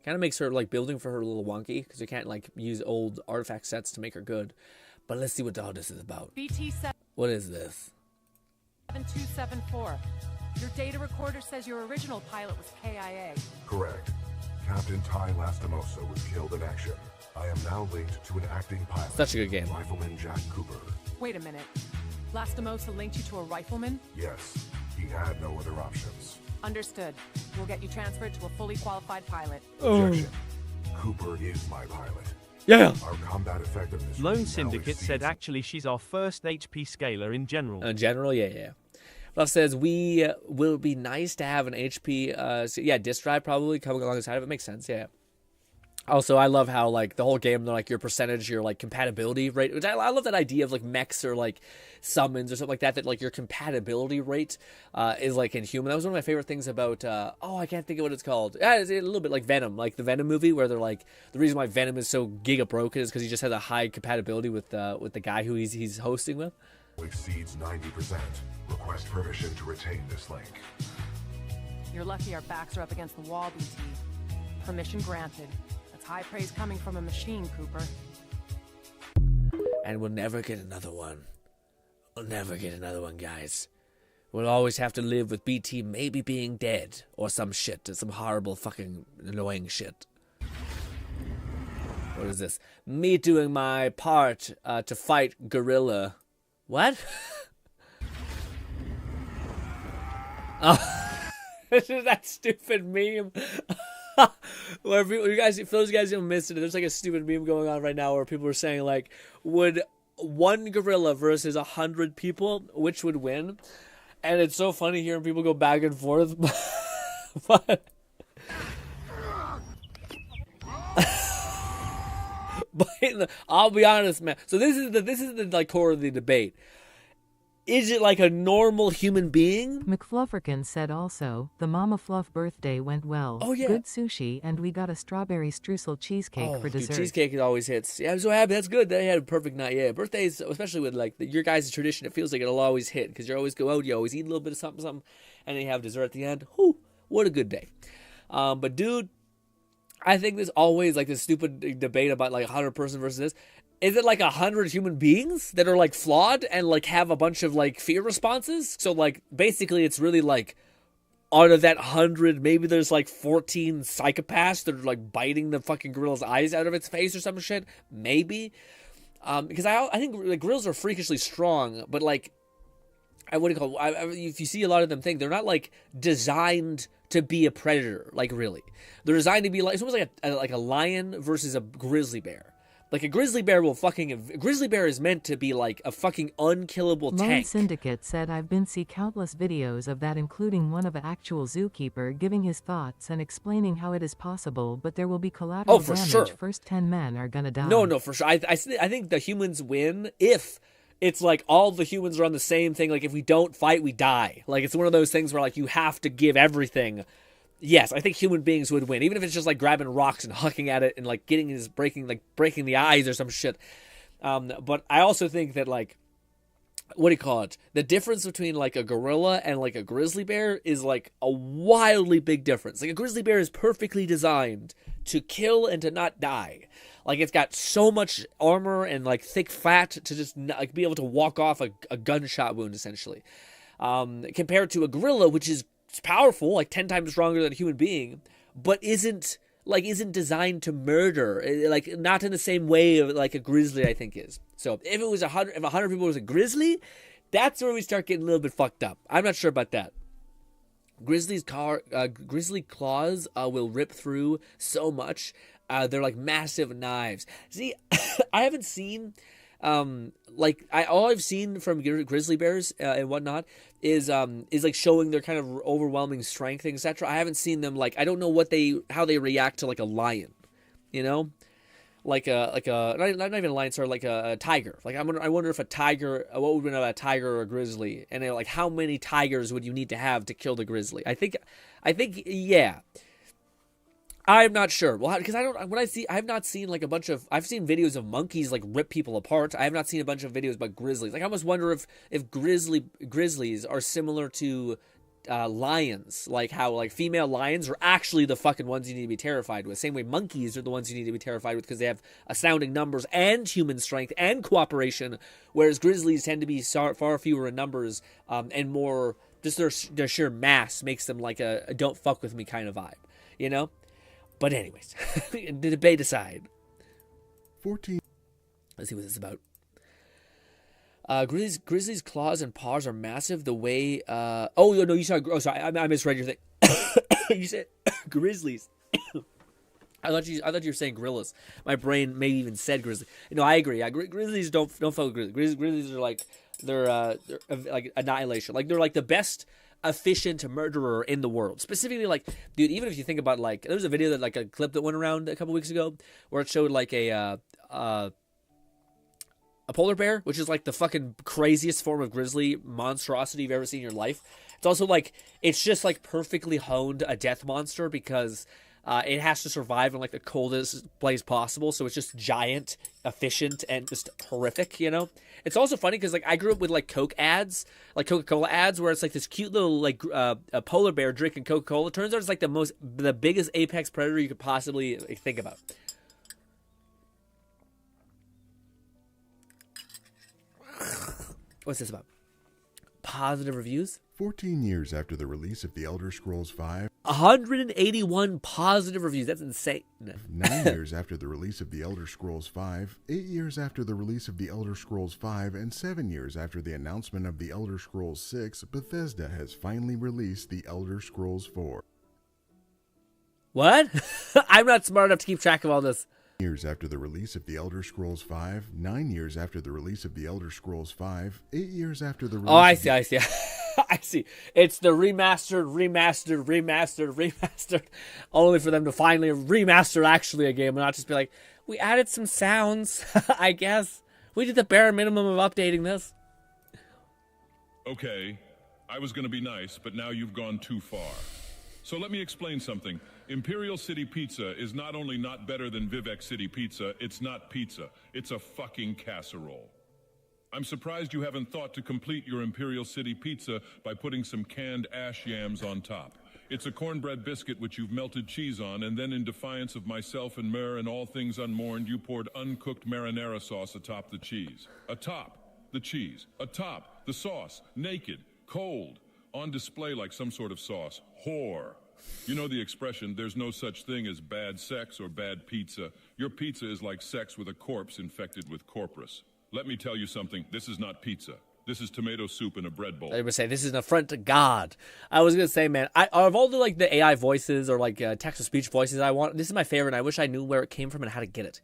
of makes her like building for her a little wonky because you can't like use old artifact sets to make her good. But let's see what all this is about. What is this? 7274. Your data recorder says your original pilot was KIA. Correct. Captain Ty Lastimosa was killed in action. I am now linked to an acting pilot. Such a good game. Rifleman Jack Cooper. Wait a minute. Lastimosa linked you to a rifleman? Yes. He had no other options. Understood. We'll get you transferred to a fully qualified pilot. Objection. Cooper is my pilot. Yeah. Our combat effectiveness. Lone Syndicate said actually she's our first HP scaler in general. In general, yeah. Love says we will be nice to have an HP, disk drive probably coming alongside of it. Makes sense, yeah. Also, I love how like the whole game, like your percentage, your like compatibility rate. Which I love that idea of like mechs or like summons or something like that. That like your compatibility rate is like inhuman. That was one of my favorite things about. I can't think of what it's called. It's a little bit like Venom, like the Venom movie, where they're like the reason why Venom is so giga broken is because he just has a high compatibility with the guy who he's hosting with. Exceeds 90%. Request permission to retain this link. You're lucky our backs are up against the wall, BT. Permission granted. That's high praise coming from a machine, Cooper. And we'll never get another one. We'll never get another one, guys. We'll always have to live with BT maybe being dead or some shit, or some horrible fucking annoying shit. What is this? Me doing my part to fight Gorilla. What? Oh, this is that stupid meme. Where people, for those guys who missed it, there's like a stupid meme going on right now where people are saying like, would one gorilla versus 100 people, which would win? And it's so funny hearing people go back and forth. But I'll be honest, man. So this is the like core of the debate. Is it like a normal human being? McFlufferkin said also, the Mama Fluff birthday went well. Oh, yeah. Good sushi, and we got a strawberry streusel cheesecake for dessert. Dude, cheesecake always hits. Yeah, I'm so happy. That's good. They had a perfect night. Yeah, birthdays, especially with like your guys' tradition, it feels like it'll always hit because you always go out, you always eat a little bit of something, and then you have dessert at the end. Whew, what a good day. But dude, I think there's always like this stupid debate about like 100 person versus this. Is it like 100 human beings that are like flawed and like have a bunch of like fear responses? So like basically it's really like out of that 100, maybe there's like 14 psychopaths that are like biting the fucking gorilla's eyes out of its face or some shit. Maybe. Because I think like gorillas are freakishly strong, but like, if you see a lot of them thing, they're not like designed to be a predator. Like really, they're designed to be like, it's almost like a lion versus a grizzly bear. Like a grizzly bear grizzly bear is meant to be like a fucking unkillable Lone tank. Syndicate said I've been see countless videos of that, including one of an actual zookeeper giving his thoughts and explaining how it is possible, but there will be collateral for damage. Sure. First 10 men are gonna die. No, for sure. I think the humans win if it's like all the humans are on the same thing. Like if we don't fight, we die. Like it's one of those things where like you have to give everything. Yes, I think human beings would win, even if it's just like grabbing rocks and hucking at it and like breaking the eyes or some shit. But I also think that like, what do you call it? The difference between like a gorilla and like a grizzly bear is like a wildly big difference. Like a grizzly bear is perfectly designed to kill and to not die. Like it's got so much armor and like thick fat to just like be able to walk off a gunshot wound essentially. Compared to a gorilla, which is powerful, like 10 times stronger than a human being, but isn't designed to murder, like not in the same way like a grizzly I think is. So if it was 100 people was a grizzly, that's where we start getting a little bit fucked up. I'm not sure about that. Grizzly claws will rip through so much. They're like massive knives. See, I haven't seen all I've seen from grizzly bears and whatnot is like showing their kind of overwhelming strength, etc. I haven't seen them like, I don't know how they react to like a lion, you know, not even a lion, sorry, like a tiger. Like I wonder if a tiger, what would win out of a tiger or a grizzly, and like how many tigers would you need to have to kill the grizzly? I think yeah. I'm not sure. Well, because I have not seen like I've seen videos of monkeys like rip people apart. I have not seen a bunch of videos about grizzlies. Like I almost wonder if grizzlies are similar to lions, like how like female lions are actually the fucking ones you need to be terrified with. Same way monkeys are the ones you need to be terrified with because they have astounding numbers and human strength and cooperation, whereas grizzlies tend to be far fewer in numbers and more just their sheer mass makes them like a don't fuck with me kind of vibe, you know? But anyways, the debate aside. 14. Let's see what this is about. Grizzly's claws and paws are massive. The way. Oh no, you saw. Oh, sorry, I misread your thing. You said grizzlies. I thought you were saying gorillas. My brain maybe even said grizzly. No, I agree. Grizzlies don't fuck with grizzlies. Grizzlies are like they're like annihilation. Like they're like the best efficient murderer in the world. Specifically, like, dude, even if you think about like, there was a video that like a clip that went around a couple weeks ago where it showed like a polar bear, which is like the fucking craziest form of grizzly monstrosity you've ever seen in your life. It's also like, it's just like perfectly honed a death monster because it has to survive in like the coldest place possible, so it's just giant, efficient, and just horrific, you know? It's also funny because like I grew up with like Coke ads, like Coca-Cola ads, where it's like this cute little like a polar bear drinking Coca-Cola. Turns out it's like the biggest apex predator you could possibly think about. What's this about? Positive reviews? 14 years after the release of The Elder Scrolls V, 181 positive reviews. That's insane. 9 years after the release of The Elder Scrolls V, 8 years after the release of The Elder Scrolls V, and 7 years after the announcement of The Elder Scrolls 6, Bethesda has finally released The Elder Scrolls 4. What? I'm not smart enough to keep track of all this. Years after the release of The Elder Scrolls V, 9 years after the release of The Elder Scrolls V, 8 years after the release I see. I see. It's the remastered, only for them to finally remaster actually a game and not just be like, we added some sounds, I guess. We did the bare minimum of updating this. Okay, I was going to be nice, but now you've gone too far. So let me explain something. Imperial City Pizza is not only not better than Vivek City Pizza, it's not pizza. It's a fucking casserole. I'm surprised you haven't thought to complete your Imperial City Pizza by putting some canned ash yams on top. It's a cornbread biscuit which you've melted cheese on, and then in defiance of myself and Myrrh and all things unmourned, you poured uncooked marinara sauce atop the cheese. Atop the cheese. Atop the sauce. Naked. Cold. On display like some sort of sauce. Whore. You know the expression, there's no such thing as bad sex or bad pizza. Your pizza is like sex with a corpse infected with corpus. Let me tell you something, this is not pizza. This is tomato soup in a bread bowl. I would say this is an affront to God. I was gonna say, man, of all the like the AI voices or like text-to-speech voices I want, this is my favorite. And I wish I knew where it came from and how to get it.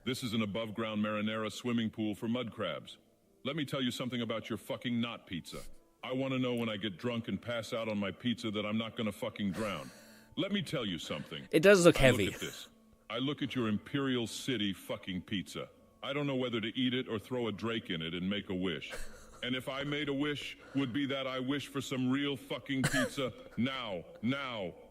This is an above-ground marinara swimming pool for mud crabs. Let me tell you something about your fucking not pizza. I want to know when I get drunk and pass out on my pizza that I'm not gonna fucking drown. Let me tell you something. It does look heavy. Look at this. I look at your Imperial City fucking pizza. I don't know whether to eat it or throw a Drake in it and make a wish. And if I made a wish, would be that I wish for some real fucking pizza now.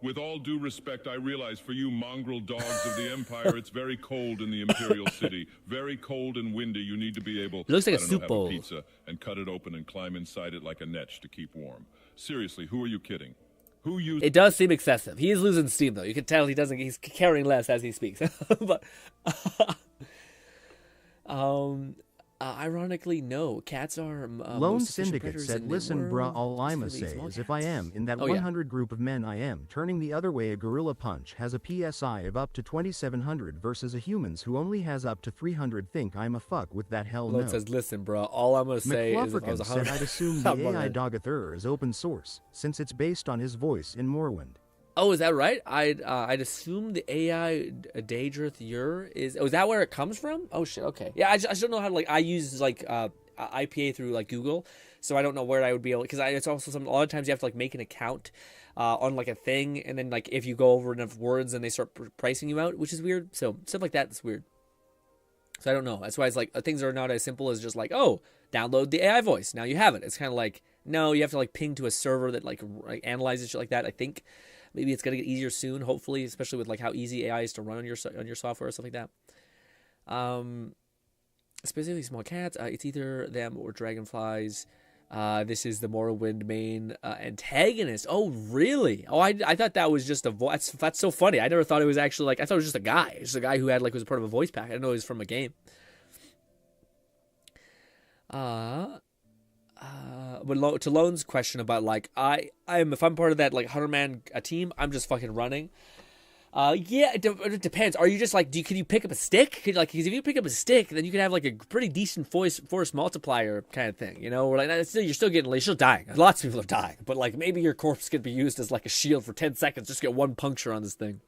With all due respect, I realize for you mongrel dogs of the Empire, it's very cold in the Imperial City. Very cold and windy. You need to be able It looks like a have soup bowl. a pizza and cut it open and climb inside it like a netch to keep warm. Seriously, who are you kidding? Who used... It does seem excessive. He is losing steam though. You can tell he's carrying less as he speaks. But ironically, no. Cats are Lone Syndicate said, listen bruh, all I'ma say is if I am in that 100 group of men I am turning the other way. A gorilla punch has a PSI of up to 2700 versus a humans who only has up to 300. Think I'm a fuck with that? Hell no. Lone says, listen bro, all I'm gonna say is if I was 100... said I'd assume the AI Dogathur is open source since it's based on his voice in Morrowind. Oh, is that right? I'd assume the AI Daedrith is... Oh, is that where it comes from? Oh, shit, okay. Yeah, I just don't know how to, like... I use, like, IPA through, like, Google, so I don't know where I would be able... Because it's also a lot of times you have to, like, make an account on, like, a thing, and then, like, if you go over enough words, then they start pricing you out, which is weird. So, stuff like that is weird. So I don't know. That's why it's, like, things are not as simple as just, like, oh, download the AI voice. Now you have it. It's kind of like, no, you have to, like, ping to a server that, like analyzes shit like that, I think. Maybe it's gonna get easier soon, hopefully, especially with like how easy AI is to run on your software or stuff like that. Specifically small cats. It's either them or dragonflies. This is the Morrowind main antagonist. Oh, really? Oh, I thought that was just a voice. That's so funny. I never thought it was actually like. I thought it was just a guy. Just a guy who had like was part of a voice pack. I didn't know it was from a game. But to Lone's question about like if I'm part of that like 100-man team, I'm just fucking running. Yeah, it depends. Are you just like, can you pick up a stick? Because if you pick up a stick, then you can have like a pretty decent force multiplier kind of thing, you know? Or like you're still dying. Lots of people are dying, but like maybe your corpse could be used as like a shield for 10 seconds. Just get one puncture on this thing.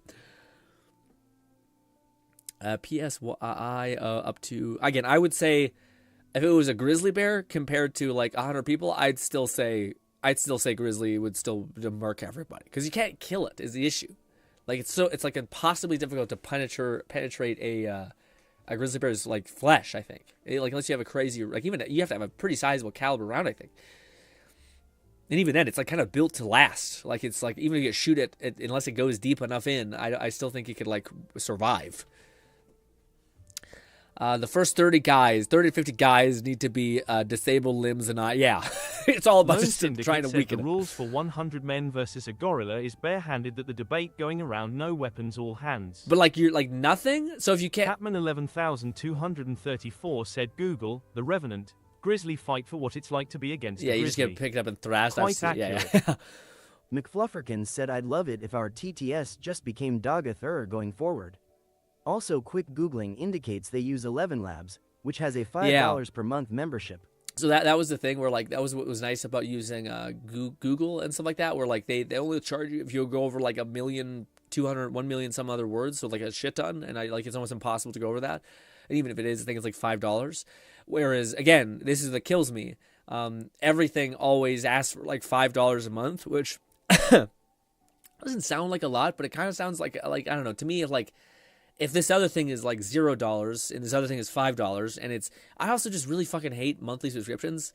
PSI up to again. I would say if it was a grizzly bear compared to like 100 people, I'd still say grizzly would still murk everybody because you can't kill it is the issue. Like it's like impossibly difficult to penetrate a grizzly bear's like flesh. I think like unless you have a crazy like even you have to have a pretty sizable caliber round. I think. And even then, it's like kind of built to last. Like it's like even if you shoot it, unless it goes deep enough in, I still think it could like survive. The first 30 to 50 guys need to be disabled limbs and yeah, it's all about just trying to weaken the rules for 100 men versus a gorilla is barehanded that the debate going around no weapons all hands. But like you're like nothing. So if you can't. Capman 11234 said Google the Revenant. Grizzly fight for what it's like to be against Yeah, a you just grizzly. get picked up and thrashed. Quite accurate. Yeah. McFlufferkin said I'd love it if our TTS just became Dogathur going forward. Also, quick Googling indicates they use 11 Labs, which has a $5 per month membership. So that was the thing where like that was what was nice about using Google and stuff like that, where like they only charge you if you go over like 1,200,000, 1 million some other words, so like a shit ton, and it's almost impossible to go over that. And even if it is, I think it's like $5. Whereas again, this is what kills me. Everything always asks for like $5 a month, which doesn't sound like a lot, but it kind of sounds like I don't know. To me, if this other thing is like $0 and this other thing is $5, and I also just really fucking hate monthly subscriptions.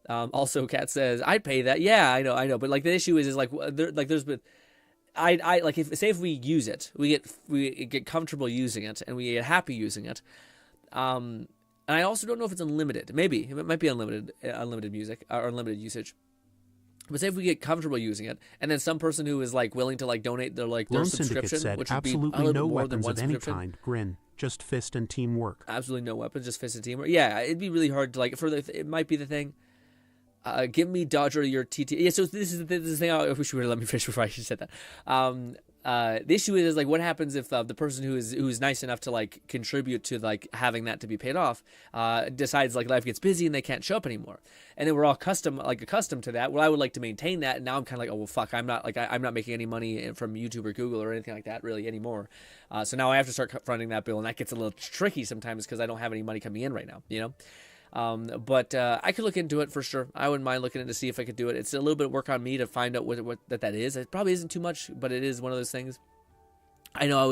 Also, Kat says I'd pay that. Yeah, I know, but like the issue is like there's been. I like if we use it, we get comfortable using it, and we get happy using it. And I also don't know if it's unlimited. Maybe it might be unlimited music or unlimited usage. But say if we get comfortable using it, and then some person who is like willing to like donate their Lone subscription, Syndicate said, which would absolutely be a no more than weapons one of any subscription. kind. Grin, just fist and teamwork. Absolutely no weapons, just fist and teamwork. Yeah, it'd be really hard to like. It might be the thing. Give me Dodger your TT. Yeah, so this is the thing. I wish you would have let me finish before I should have said that. The issue is like what happens if the person who is nice enough to like contribute to like having that to be paid off decides like life gets busy and they can't show up anymore, and then we're all accustomed to that. Well, I would like to maintain that, and now I'm kind of like, oh well, fuck, I'm not making any money from YouTube or Google or anything like that really anymore. So now I have to start fronting that bill, and that gets a little tricky sometimes because I don't have any money coming in right now, you know. But I could look into it for sure. I wouldn't mind looking into to see if I could do it. It's a little bit of work on me to find out what that is. It probably isn't too much, but it is one of those things. I know I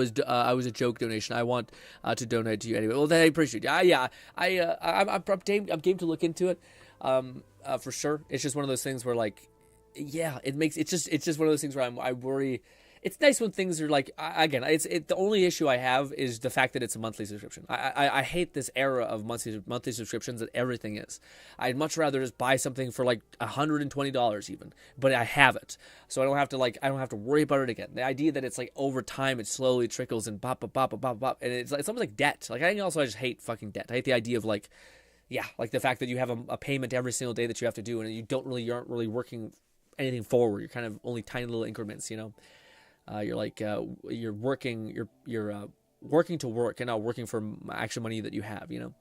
was a joke donation. I want to donate to you anyway. Well, then I appreciate it. I'm game to look into it for sure. It's just one of those things where like, yeah, it's just one of those things where I worry. It's nice when things are like, again, the only issue I have is the fact that it's a monthly subscription. I hate this era of monthly subscriptions that everything is. I'd much rather just buy something for like $120 even, but I have it. So I don't have to worry about it again. The idea that it's like over time, it slowly trickles and bop, and it's almost like debt. Like I just hate fucking debt. I hate the idea of like, yeah, like the fact that you have a payment every single day that you have to do, and you aren't really working anything forward. You're kind of only tiny little increments, you know. You're working to work and not working for actual money that you have, you know.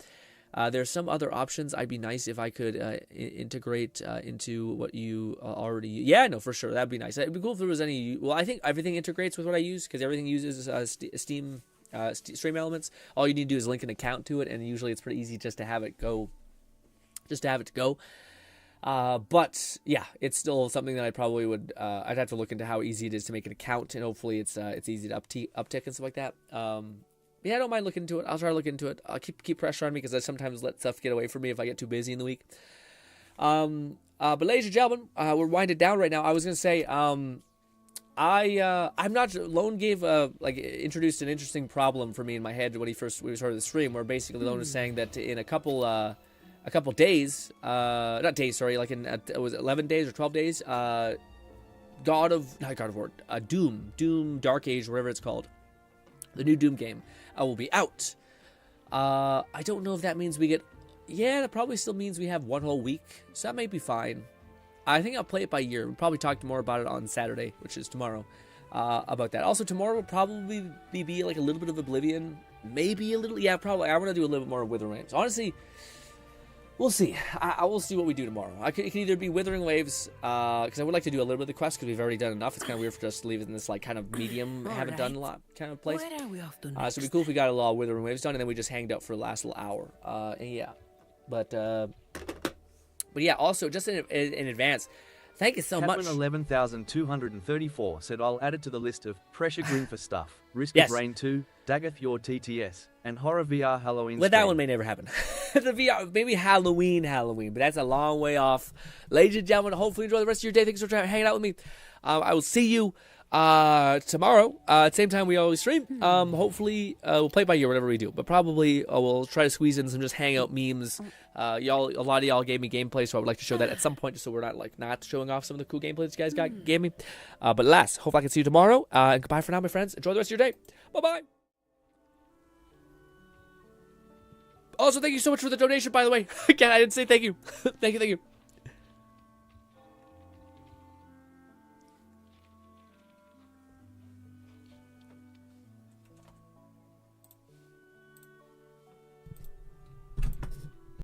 There's some other options. I'd be nice if I could integrate into what you already. Yeah, no, for sure, that'd be nice. It'd be cool if there was any. Well, I think everything integrates with what I use because everything uses Steam stream elements. All you need to do is link an account to it, and usually it's pretty easy just to have it go. But yeah, it's still something that I probably would. I'd have to look into how easy it is to make an account, and hopefully it's easy to uptick and stuff like that. Yeah, I don't mind looking into it. I'll try to look into it. I'll keep pressure on me because I sometimes let stuff get away from me if I get too busy in the week. But ladies and gentlemen, we're winding down right now. I was gonna say, I'm not. Lone gave introduced an interesting problem for me in my head when we started the stream, where basically Lone was saying that in a couple days, not days, sorry, like it was 11 days or 12 days, Doom, Dark Age, whatever it's called, the new Doom game, will be out. I don't know if that means that probably still means we have one whole week, so that might be fine. I think I'll play it by year. We'll probably talk more about it on Saturday, which is tomorrow, about that. Also, tomorrow will probably be like a little bit of Oblivion, maybe a little, yeah, probably. I want to do a little bit more Withering Waves. Honestly, we'll see. I will see what we do tomorrow. It can either be Withering Waves, because I would like to do a little bit of the quest, because we've already done enough. It's kind of weird for us to leave it in this like kind of medium, haven't done a lot kind of place. Where are we off to So it'd be cool if we got a lot of Withering Waves done, and then we just hanged out for the last little hour. And yeah, but yeah. Also, just in advance, thank you so much. Catman 11,234 said I'll add it to the list of pressure green for stuff. Risk Yes. of Rain 2, Daggeth your TTS, and Horror VR Halloween. Well, that one may never happen. the VR, maybe Halloween, but that's a long way off. Ladies and gentlemen, hopefully enjoy the rest of your day. Thanks for hanging out with me. I will see you tomorrow same time we always stream. Hopefully we'll play it by ear, whatever we do, but probably we'll try to squeeze in some just hangout memes. A lot of y'all gave me gameplay, so I would like to show that at some point, just so we're not not showing off some of the cool gameplay that you guys gave me. But last, hope I can see you tomorrow, and goodbye for now, my friends. Enjoy the rest of your day. Bye. Also, thank you so much for the donation, by the way. Again, I didn't say thank you. Thank you.